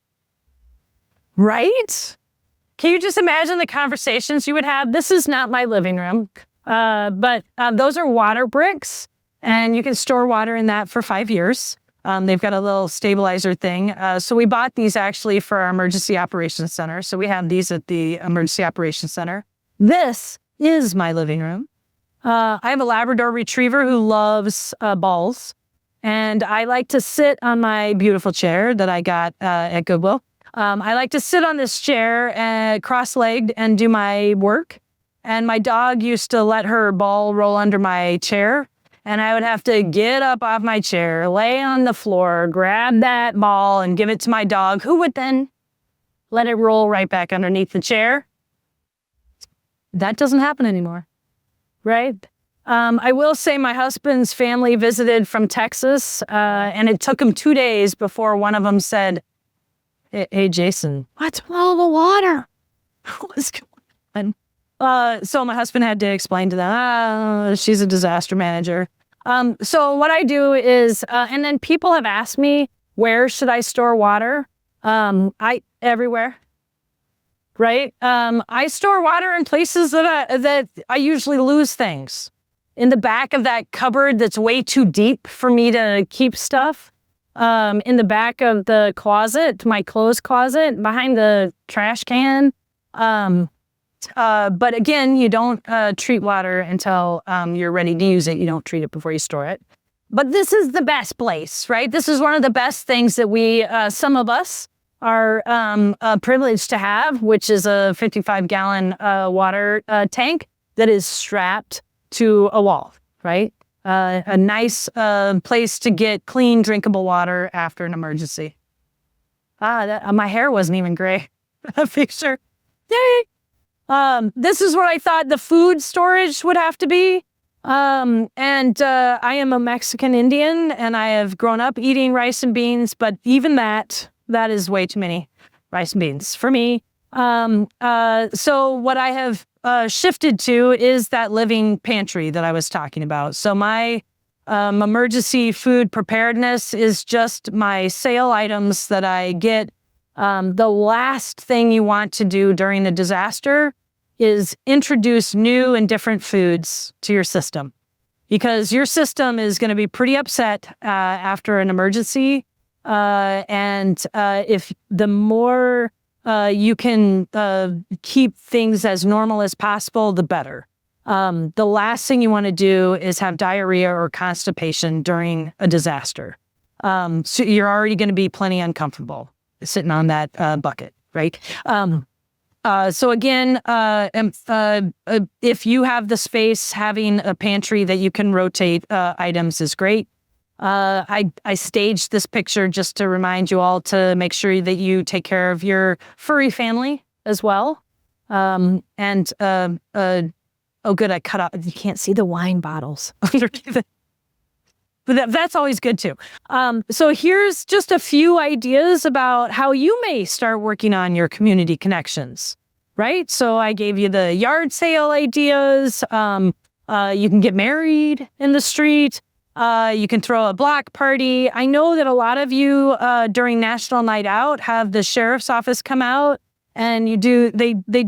Right? Can you just imagine the conversations you would have? This is not my living room, but those are water bricks, and you can store water in that for 5 years. They've got a little stabilizer thing. So we bought these actually for our emergency operations center. So we have these at the emergency operations center. This is my living room. I have a Labrador retriever who loves balls. And I like to sit on my beautiful chair that I got at Goodwill. I like to sit on this chair cross-legged and do my work. And my dog used to let her ball roll under my chair. And I would have to get up off my chair, lay on the floor, grab that ball and give it to my dog, who would then let it roll right back underneath the chair. That doesn't happen anymore, right? I will say my husband's family visited from Texas, and it took them 2 days before one of them said, hey, Jason, what's with all the water? What's going on? So my husband had to explain to them, she's a disaster manager. So what I do is, and then people have asked me, where should I store water? Everywhere. Right? I store water in places that I usually lose things. In the back of that cupboard that's way too deep for me to keep stuff. In the back of the closet, my clothes closet, behind the trash can. But again, you don't treat water until you're ready to use it. You don't treat it before you store it. But this is the best place, right? This is one of the best things that we, some of us, are privileged to have, which is a 55-gallon water tank that is strapped to a wall, right? A nice place to get clean, drinkable water after an emergency. My hair wasn't even gray. That picture. Yay! This is what I thought the food storage would have to be. I am a Mexican Indian, and I have grown up eating rice and beans, but even that is way too many rice and beans for me. So what I have shifted to is that living pantry that I was talking about. So my emergency food preparedness is just my sale items that I get. The last thing you want to do during a disaster is introduce new and different foods to your system, because your system is going to be pretty upset after an emergency. If the more you can keep things as normal as possible, the better. The last thing you want to do is have diarrhea or constipation during a disaster. So you're already going to be plenty uncomfortable sitting on that bucket, right? So again, if you have the space, having a pantry that you can rotate items is great. I staged this picture just to remind you all to make sure that you take care of your furry family as well. Oh good, I cut out, you can't see the wine bottles underneath it. But that's always good too. So here's just a few ideas about how you may start working on your community connections, right? So I gave you the yard sale ideas. You can get married in the street. You can throw a block party. I know that a lot of you during National Night Out have the sheriff's office come out, and they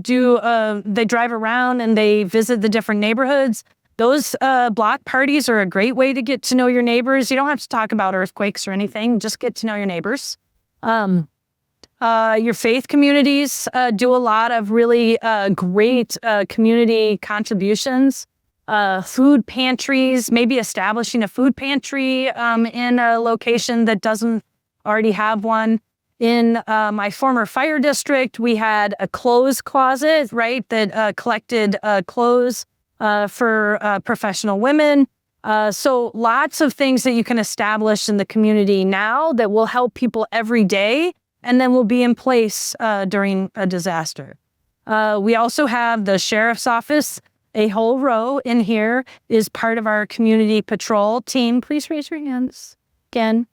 drive around and they visit the different neighborhoods. Those block parties are a great way to get to know your neighbors. You don't have to talk about earthquakes or anything. Just get to know your neighbors. Your faith communities do a lot of really great community contributions. Food pantries, maybe establishing a food pantry in a location that doesn't already have one. In my former fire district, we had a clothes closet, right, that collected clothes for professional women. So lots of things that you can establish in the community now that will help people every day and then will be in place during a disaster. We also have the sheriff's office. A whole row in here is part of our community patrol team. Please raise your hands again.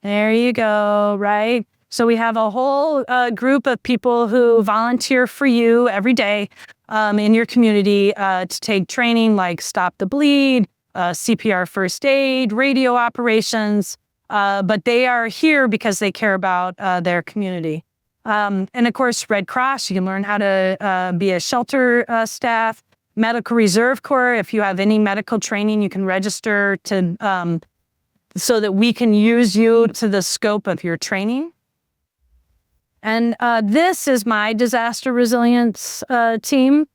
There you go, right? So we have a whole group of people who volunteer for you every day in your community to take training like Stop the Bleed, CPR first aid, radio operations, but they are here because they care about their community. And of course, Red Cross, you can learn how to be a shelter staff. Medical Reserve Corps, if you have any medical training, you can register to so that we can use you to the scope of your training. And this is my disaster resilience team.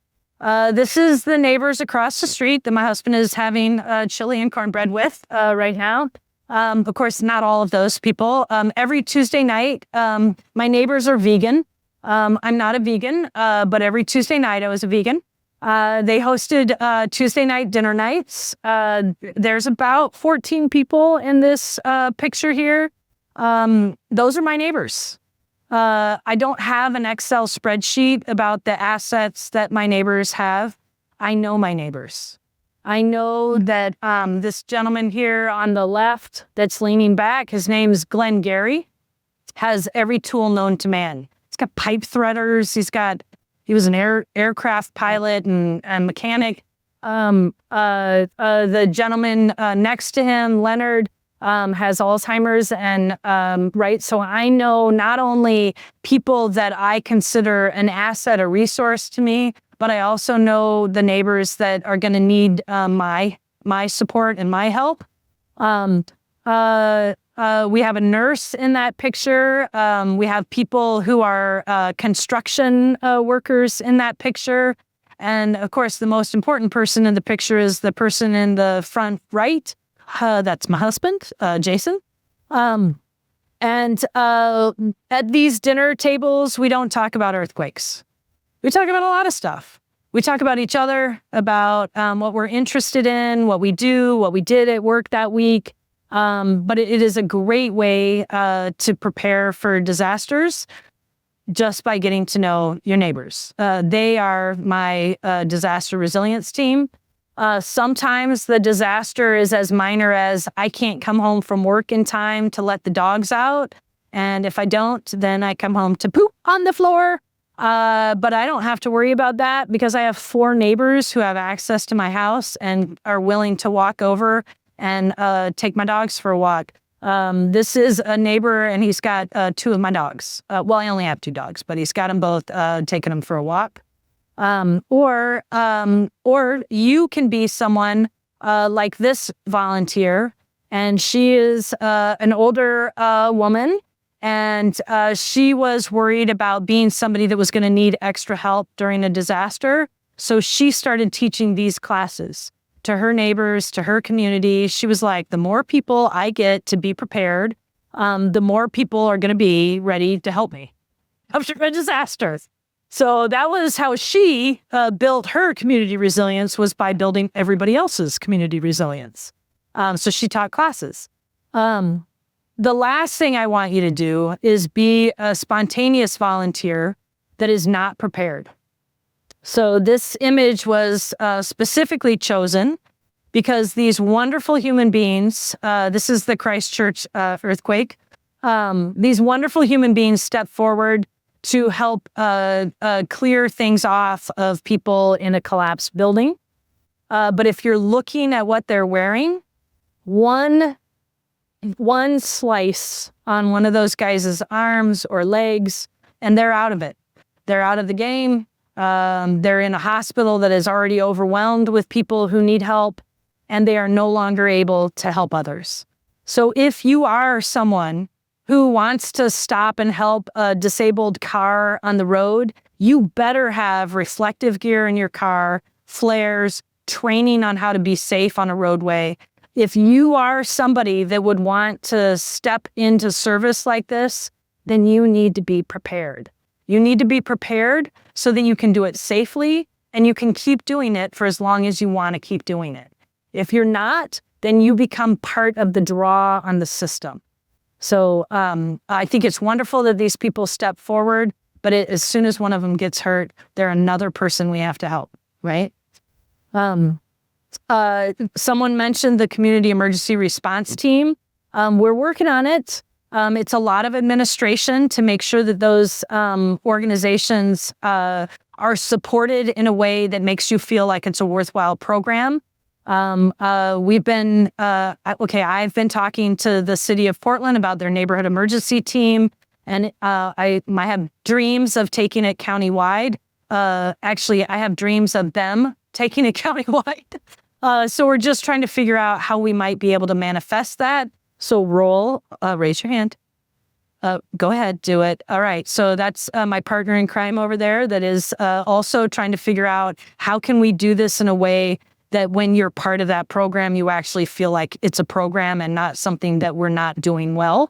This is the neighbors across the street that my husband is having chili and cornbread with right now. Of course, not all of those people. Every Tuesday night, my neighbors are vegan. I'm not a vegan, but every Tuesday night I was a vegan. They hosted Tuesday night dinner nights. There's about 14 people in this picture here. Those are my neighbors. I don't have an Excel spreadsheet about the assets that my neighbors have. I know my neighbors. I know that this gentleman here on the left that's leaning back, his name's Glenn Gary, has every tool known to man. He's got pipe threaders. He was an aircraft pilot and mechanic. The gentleman next to him, Leonard, has Alzheimer's, and right. So I know not only people that I consider an asset, a resource to me, but I also know the neighbors that are going to need my support and my help. We have a nurse in that picture. We have people who are construction workers in that picture. And of course, the most important person in the picture is the person in the front right. That's my husband, Jason. And at these dinner tables, we don't talk about earthquakes. We talk about a lot of stuff. We talk about each other, about what we're interested in, what we do, what we did at work that week. But it is a great way to prepare for disasters just by getting to know your neighbors. They are my disaster resilience team. Sometimes the disaster is as minor as I can't come home from work in time to let the dogs out. And if I don't, then I come home to poop on the floor. But I don't have to worry about that because I have 4 neighbors who have access to my house and are willing to walk over and take my dogs for a walk. This is a neighbor, and he's got 2 of my dogs. Well, I only have 2 dogs, but he's got them both, taking them for a walk. Or you can be someone like this volunteer, and she is an older woman, and she was worried about being somebody that was going to need extra help during a disaster. So she started teaching these classes to her neighbors, to her community. She was like, the more people I get to be prepared, the more people are going to be ready to help me after a disaster. So that was how she built her community resilience, was by building everybody else's community resilience. So she taught classes. The last thing I want you to do is be a spontaneous volunteer that is not prepared. So this image was specifically chosen because these wonderful human beings, this is the Christchurch earthquake, these wonderful human beings step forward to help clear things off of people in a collapsed building. But if you're looking at what they're wearing, one slice on one of those guys' arms or legs, and they're out of it. They're out of the game. They're in a hospital that is already overwhelmed with people who need help, and they are no longer able to help others. So if you are someone who wants to stop and help a disabled car on the road, you better have reflective gear in your car, flares, training on how to be safe on a roadway. If you are somebody that would want to step into service like this, then you need to be prepared. You need to be prepared so that you can do it safely and you can keep doing it for as long as you want to keep doing it. If you're not, then you become part of the draw on the system. So I think it's wonderful that these people step forward, but as soon as one of them gets hurt, they're another person we have to help, right? Someone mentioned the community emergency response team. We're working on it. It's a lot of administration to make sure that those organizations are supported in a way that makes you feel like it's a worthwhile program. I've been talking to the city of Portland about their neighborhood emergency team, and I have dreams of taking it countywide. Actually, I have dreams of them taking it countywide. So we're just trying to figure out how we might be able to manifest that. So raise your hand. Go ahead, do it. All right. So that's my partner in crime over there that is also trying to figure out how can we do this in a way that when you're part of that program, you actually feel like it's a program and not something that we're not doing well.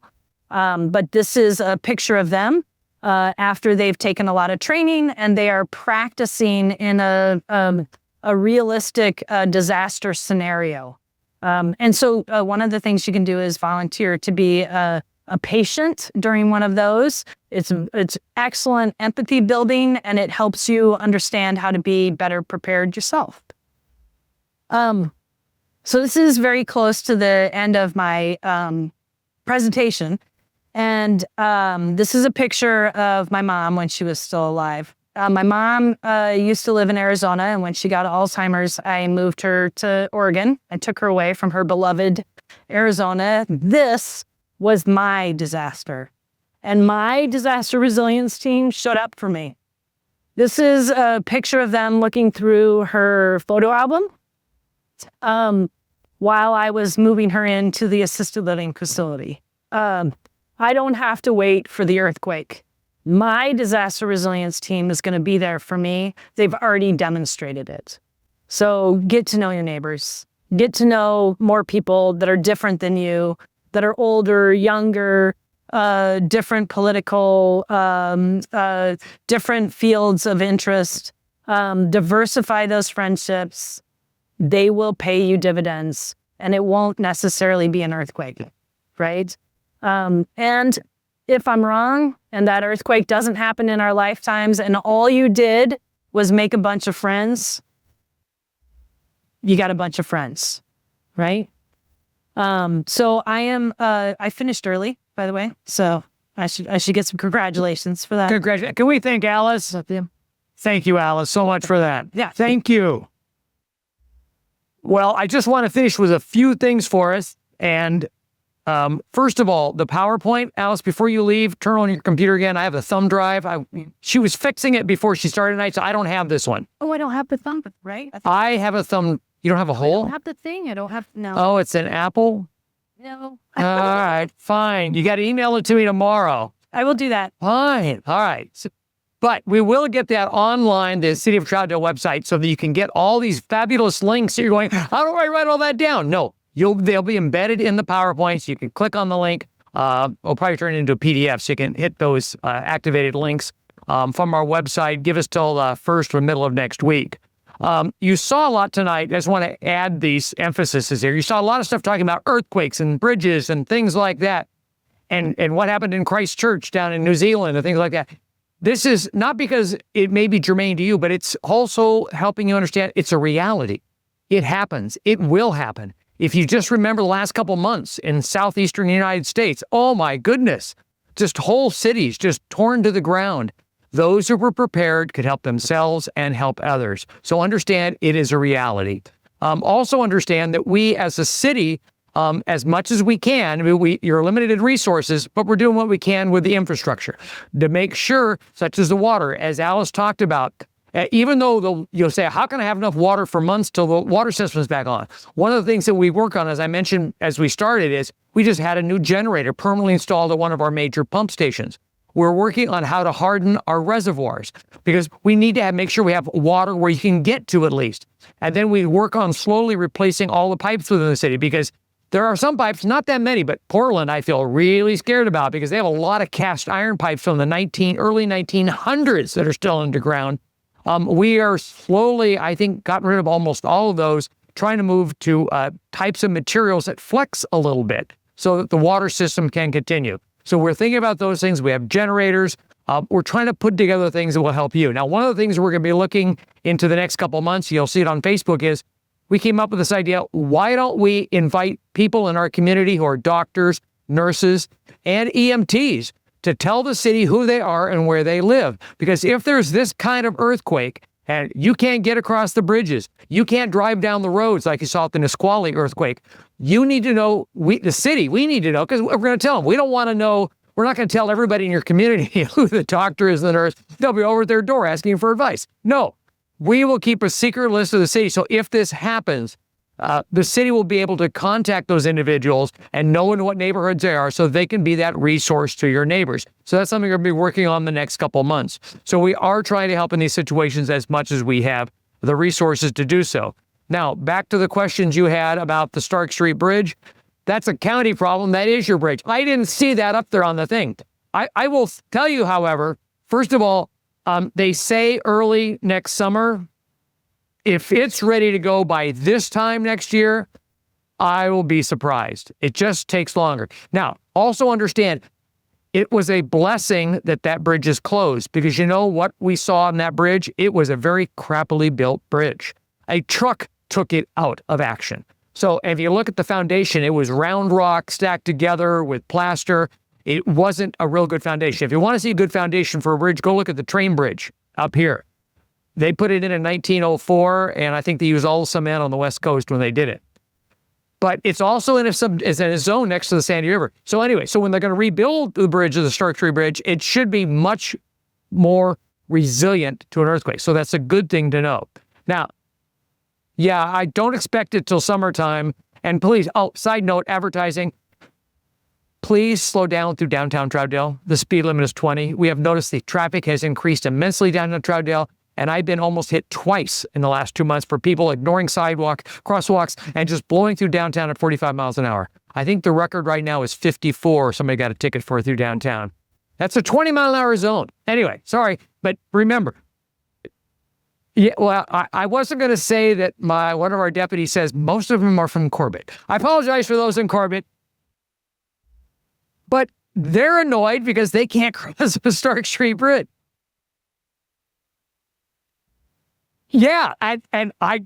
But this is a picture of them after they've taken a lot of training and they are practicing in a realistic disaster scenario. And so one of the things you can do is volunteer to be a patient during one of those. It's excellent empathy building, and it helps you understand how to be better prepared yourself. So this is very close to the end of my presentation. And this is a picture of my mom when she was still alive. My mom used to live in Arizona, and when she got Alzheimer's, I moved her to Oregon. I took her away from her beloved Arizona. This was my disaster. And my disaster resilience team showed up for me. This is a picture of them looking through her photo album while I was moving her into the assisted living facility. I don't have to wait for the earthquake. My disaster resilience team is going to be there for me. They've already demonstrated it. So get to know your neighbors. Get to know more people that are different than you, that are older, younger, different political, different fields of interest. Diversify those friendships. They will pay you dividends, and it won't necessarily be an earthquake, right? And if I'm wrong and that earthquake doesn't happen in our lifetimes and all you did was make a bunch of friends, you got a bunch of friends, right? So I finished early, by the way, so I should get some congratulations for that. Congratulations. Can we thank Alice? Thank you, Alice, so much for that. Yeah. Thank you. Well, I just want to finish with a few things for us. And first of all, the PowerPoint, Alice, before you leave, turn on your computer again. I have a thumb drive. She was fixing it before she started tonight, so I don't have this one. Oh, I don't have the thumb, right? I have a thumb. You don't have a I hole? don't have the thing. I don't have, no. Oh, it's an Apple? No. All right, fine. You got to email it to me tomorrow. I will do that. Fine. All right. But we will get that online, the City of Troutdale website, so that you can get all these fabulous links. So you're going, how do I write all that down? No, they'll be embedded in the PowerPoint. So you can click on the link. We'll probably turn it into a PDF, so you can hit those activated links from our website. Give us till first or middle of next week. You saw a lot tonight. I just want to add these emphases here. You saw a lot of stuff talking about earthquakes and bridges and things like that, and what happened in Christchurch down in New Zealand and things like that. This is not because it may be germane to you, but it's also helping you understand it's a reality. It happens. It will happen. If you just remember the last couple months in southeastern United States, oh my goodness, just whole cities just torn to the ground. Those who were prepared could help themselves and help others. So understand it is a reality. Also understand that we as a city, as much as we can, you're limited resources, but we're doing what we can with the infrastructure to make sure, such as the water, as Alice talked about, even though you'll say, how can I have enough water for months till the water system is back on? One of the things that we work on, as I mentioned as we started, is we just had a new generator permanently installed at one of our major pump stations. We're working on how to harden our reservoirs because we need to make sure we have water where you can get to at least. And then we work on slowly replacing all the pipes within the city because there are some pipes, not that many, but Portland I feel really scared about because they have a lot of cast iron pipes from the early 1900s that are still underground. We are slowly, I think, gotten rid of almost all of those, trying to move to types of materials that flex a little bit so that the water system can continue. So we're thinking about those things. We have generators. We're trying to put together things that will help you. Now, one of the things we're going to be looking into the next couple of months, you'll see it on Facebook, is we came up with this idea, why don't we invite people in our community who are doctors, nurses, and EMTs to tell the city who they are and where they live? Because if there's this kind of earthquake and you can't get across the bridges, you can't drive down the roads like you saw at the Nisqually earthquake, you need to know, the city, we need to know, because we're going to tell them. We don't want to know, we're not going to tell everybody in your community who the doctor is, the nurse. They'll be over at their door asking for advice. No, we will keep a secret list of the city. So if this happens, the city will be able to contact those individuals and know in what neighborhoods they are so they can be that resource to your neighbors. So that's something we're going to be working on the next couple of months. So we are trying to help in these situations as much as we have the resources to do so. Now, back to the questions you had about the Stark Street Bridge. That's a county problem. That is your bridge. I didn't see that up there on the thing. I will tell you, however, first of all, they say early next summer. If it's ready to go by this time next year, I will be surprised. It just takes longer. Now, also understand, it was a blessing that that bridge is closed because you know what we saw on that bridge? It was a very crappily built bridge. A truck took it out of action. So if you look at the foundation, it was round rock stacked together with plaster. It wasn't a real good foundation. If you want to see a good foundation for a bridge, go look at the train bridge up here. They put it in 1904, and I think they used all the cement on the West Coast when they did it. But it's also in a zone next to the Sandy River. So anyway, so when they're going to rebuild the bridge of the Stark Street Bridge, it should be much more resilient to an earthquake. So that's a good thing to know. Now, yeah, I don't expect it till summertime. And please, side note, advertising, please slow down through downtown Troutdale. The speed limit is 20. We have noticed the traffic has increased immensely down in Troutdale. And I've been almost hit twice in the last 2 months for people ignoring crosswalks, and just blowing through downtown at 45 miles an hour. I think the record right now is 54. Somebody got a ticket for it through downtown. That's a 20-mile-an-hour zone. Anyway, sorry, but remember, yeah, well, I wasn't going to say that one of our deputies says most of them are from Corbett. I apologize for those in Corbett, but they're annoyed because they can't cross the Stark Street Bridge. Yeah, and I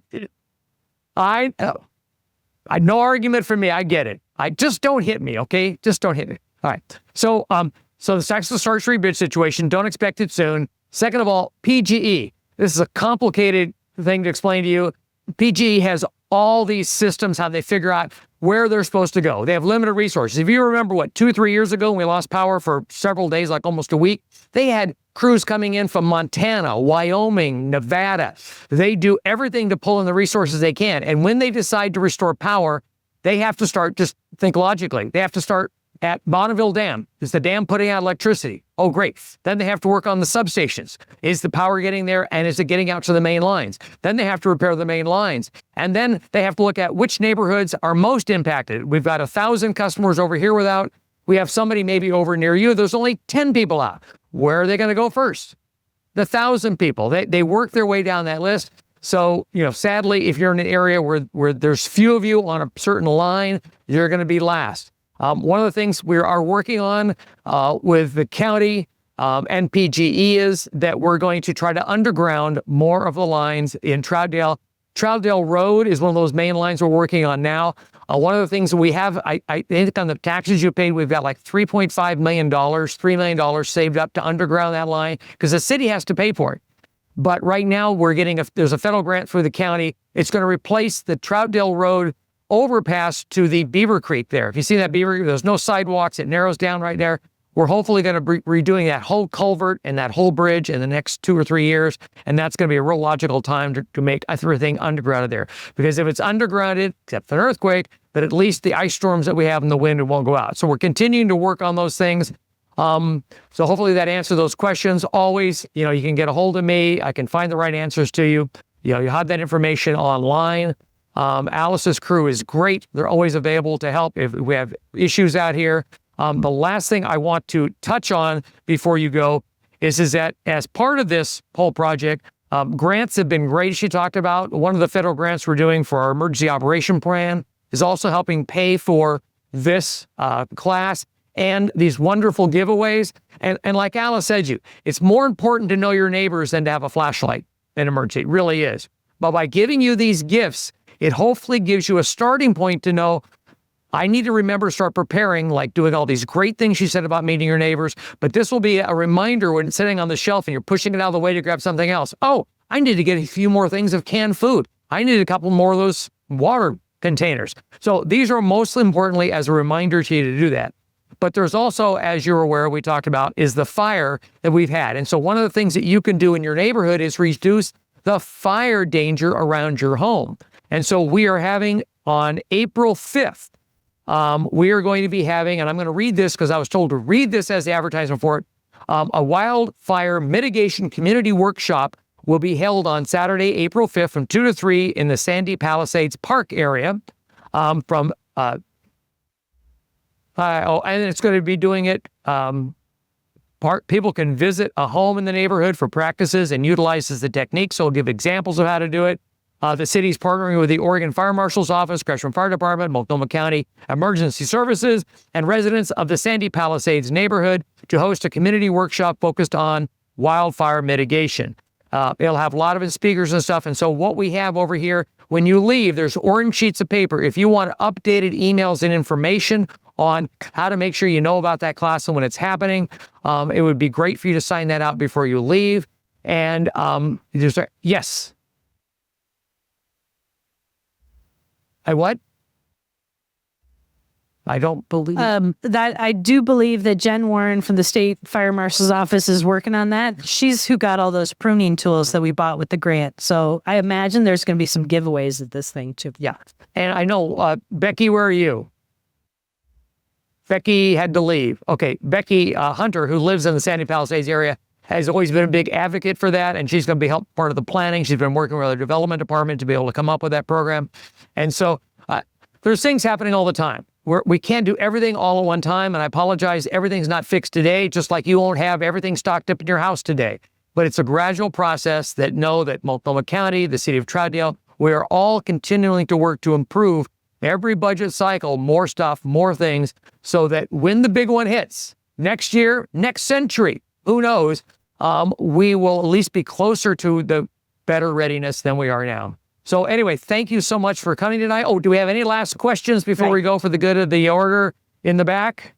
no argument for me. I get it. I just don't hit me, okay? Just don't hit me. All right. So the Stark Street Bridge situation, don't expect it soon. Second of all, PGE. This is a complicated thing to explain to you. PGE has all these systems, how they figure out where they're supposed to go. They have limited resources. If you remember, 2-3 years ago when we lost power for several days, like almost a week, they had crews coming in from Montana, Wyoming, Nevada. They do everything to pull in the resources they can. And when they decide to restore power, they have to start, just think logically, they have to start at Bonneville Dam. Is the dam putting out electricity? Oh, great. Then they have to work on the substations. Is the power getting there, and is it getting out to the main lines? Then they have to repair the main lines. And then they have to look at which neighborhoods are most impacted. We've got 1,000 customers over here without. We have somebody maybe over near you. There's only 10 people out. Where are they going to go first? The 1,000 people. They work their way down that list. So, sadly, if you're in an area where there's few of you on a certain line, you're going to be last. One of the things we are working on with the county and PGE is that we're going to try to underground more of the lines in Troutdale Troutdale Road is one of those main lines we're working on now. One of the things that we have, I think on the taxes you paid, we've got like $3.5 million, $3 million saved up to underground that line because the city has to pay for it. But right now we're getting there's a federal grant through the county. It's going to replace the Troutdale Road overpass to the Beaver Creek there. If you see that Beaver, there's no sidewalks. It narrows down right there. We're hopefully going to be redoing that whole culvert and that whole bridge in the next 2 or 3 years. And that's going to be a real logical time to make everything undergrounded there. Because if it's undergrounded, except for an earthquake, but at least the ice storms that we have in the wind won't go out. So we're continuing to work on those things. So hopefully that answers those questions. Always, you can get a hold of me. I can find the right answers to you. You have that information online. Alice's crew is great. They're always available to help if we have issues out here. The last thing I want to touch on before you go is that as part of this whole project, grants have been great, she talked about. One of the federal grants we're doing for our emergency operation plan is also helping pay for this class and these wonderful giveaways. And like Alice said, it's more important to know your neighbors than to have a flashlight in emergency. It really is. But by giving you these gifts, it hopefully gives you a starting point to know, I need to remember, start preparing, like doing all these great things she said about meeting your neighbors. But this will be a reminder when it's sitting on the shelf and you're pushing it out of the way to grab something else. Oh, I need to get a few more things of canned food. I need a couple more of those water containers. So these are most importantly as a reminder to you to do that. But there's also, as you're aware, we talked about, is the fire that we've had. And so one of the things that you can do in your neighborhood is reduce the fire danger around your home. And so we are having on April 5th, we are going to be having, and I'm going to read this because I was told to read this as the advertisement for it, a wildfire mitigation community workshop will be held on Saturday, April 5th from 2 to 3 in the Sandy Palisades Park area. And it's going to be doing it, people can visit a home in the neighborhood for practices and utilizes the technique, so we'll give examples of how to do it. The city's partnering with the Oregon Fire Marshal's Office, Gresham Fire Department, Multnomah County Emergency Services, and residents of the Sandy Palisades neighborhood to host a community workshop focused on wildfire mitigation. It'll have a lot of speakers and stuff. And so what we have over here, when you leave, there's orange sheets of paper. If you want updated emails and information on how to make sure you know about that class and when it's happening, it would be great for you to sign that out before you leave. And yes. What? I don't believe that. I do believe that Jen Warren from the State Fire Marshal's Office is working on that. She's who got all those pruning tools that we bought with the grant. So I imagine there's going to be some giveaways at this thing too. Yeah. And I know, Becky, where are you? Becky had to leave. Okay. Becky Hunter, who lives in the Sandy Palisades area, has always been a big advocate for that, and she's going to be part of the planning. She's been working with the development department to be able to come up with that program. And so there's things happening all the time. We can't do everything all at one time, and I apologize, everything's not fixed today, just like you won't have everything stocked up in your house today. But it's a gradual process that Multnomah County, the city of Troutdale, we are all continuing to work to improve every budget cycle, more stuff, more things, so that when the big one hits, next year, next century, who knows, we will at least be closer to the better readiness than we are now. So anyway, thank you so much for coming tonight. Oh, do we have any last questions before we go for the good of the order in the back?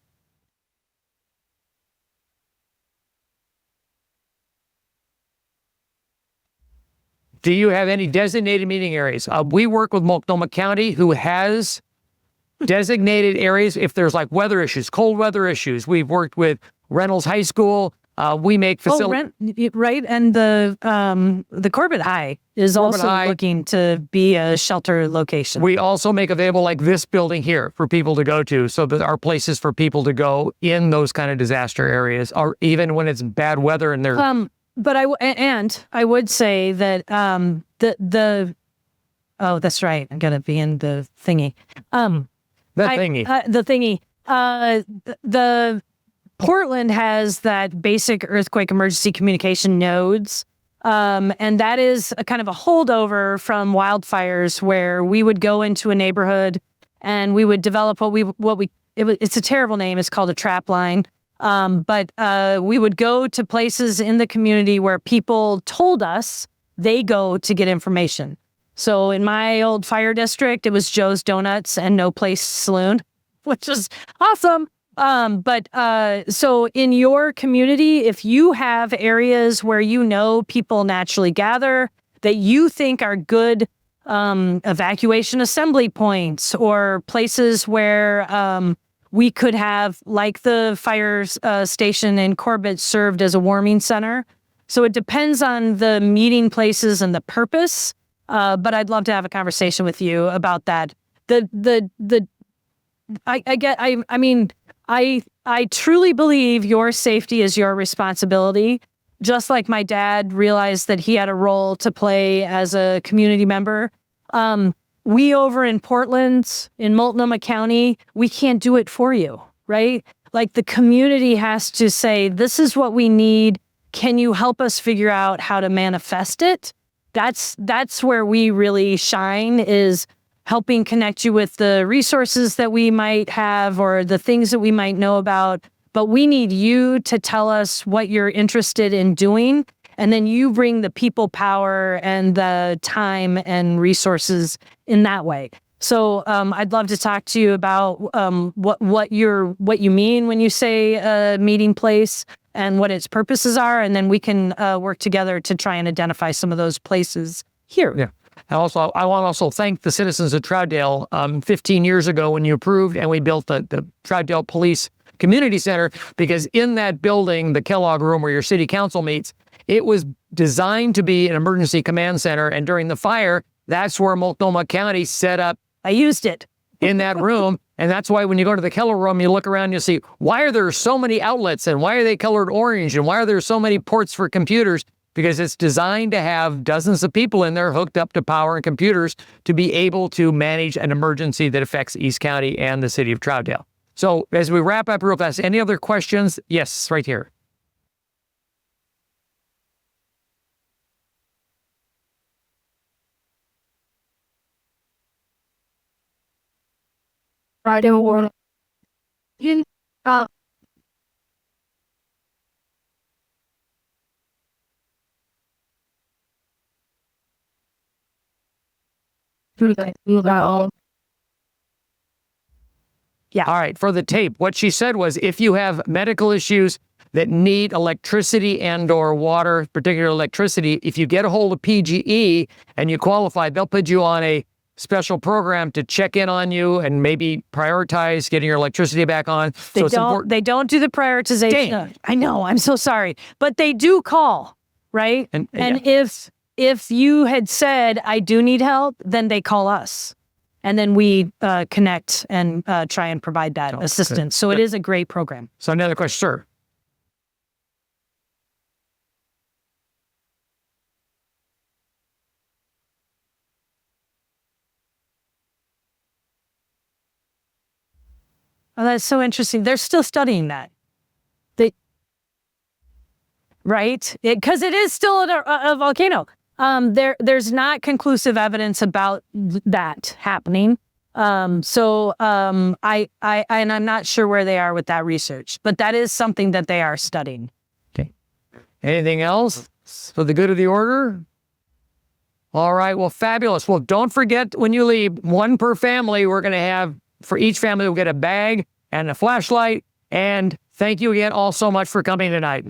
Do you have any designated meeting areas? We work with Multnomah County, who has designated areas if there's like weather issues, cold weather issues. We've worked with Reynolds High School. We make facilities. Right. And the Corbett High is also looking to be a shelter location. We also make available like this building here for people to go to, so that our places for people to go in those kind of disaster areas, or even when it's bad weather and they're. But I would say that oh, that's right. I'm gonna be in the thingy. The Portland has that basic earthquake emergency communication nodes. And that is a kind of a holdover from wildfires, where we would go into a neighborhood and we would develop it's a terrible name. It's called a trap line. But we would go to places in the community where people told us they go to get information. So in my old fire district, it was Joe's Donuts and No Place Saloon, which is awesome. So in your community, if you have areas where you know people naturally gather that you think are good evacuation assembly points or places where we could have, like the fire station in Corbett served as a warming center. So it depends on the meeting places and the purpose. But I'd love to have a conversation with you about that. I truly believe your safety is your responsibility. Just like my dad realized that he had a role to play as a community member. We over in Portland, in Multnomah County, we can't do it for you, right? Like the community has to say, this is what we need. Can you help us figure out how to manifest it? That's where we really shine, is helping connect you with the resources that we might have or the things that we might know about. But we need you to tell us what you're interested in doing. And then you bring the people power and the time and resources in that way. So I'd love to talk to you about what you mean when you say a meeting place and what its purposes are. And then we can work together to try and identify some of those places here. Yeah. And also, I want to also thank the citizens of Troutdale 15 years ago when you approved and we built the Troutdale Police Community Center, because in that building, the Kellogg Room where your city council meets, it was designed to be an emergency command center. And during the fire, that's where Multnomah County set up. I used it in that room. And that's why when you go to the Keller room, you look around, you see, why are there so many outlets and why are they colored orange and why are there so many ports for computers? Because it's designed to have dozens of people in there hooked up to power and computers to be able to manage an emergency that affects East County and the city of Troutdale. So as we wrap up real fast, any other questions? Yes, right here. Troutdale Yeah. All right. For the tape, what she said was, if you have medical issues that need electricity and or water, particularly electricity, if you get a hold of PGE and you qualify, they'll put you on a special program to check in on you and maybe prioritize getting your electricity back on. They don't do the prioritization. Dang. I know. I'm so sorry. But they do call, right? And yeah. if you had said, I do need help, then they call us. And then we connect and try and provide that assistance. So it is a great program. So another question, sir. Oh, that's so interesting. They're still studying that. Right? Because it is still a volcano. There's not conclusive evidence about that happening. And I'm not sure where they are with that research, but that is something that they are studying. Okay. Anything else for the good of the order? All right. Well, fabulous. Well, don't forget when you leave, one per family. We're going to have, for each family, we'll get a bag and a flashlight. And thank you again all so much for coming tonight.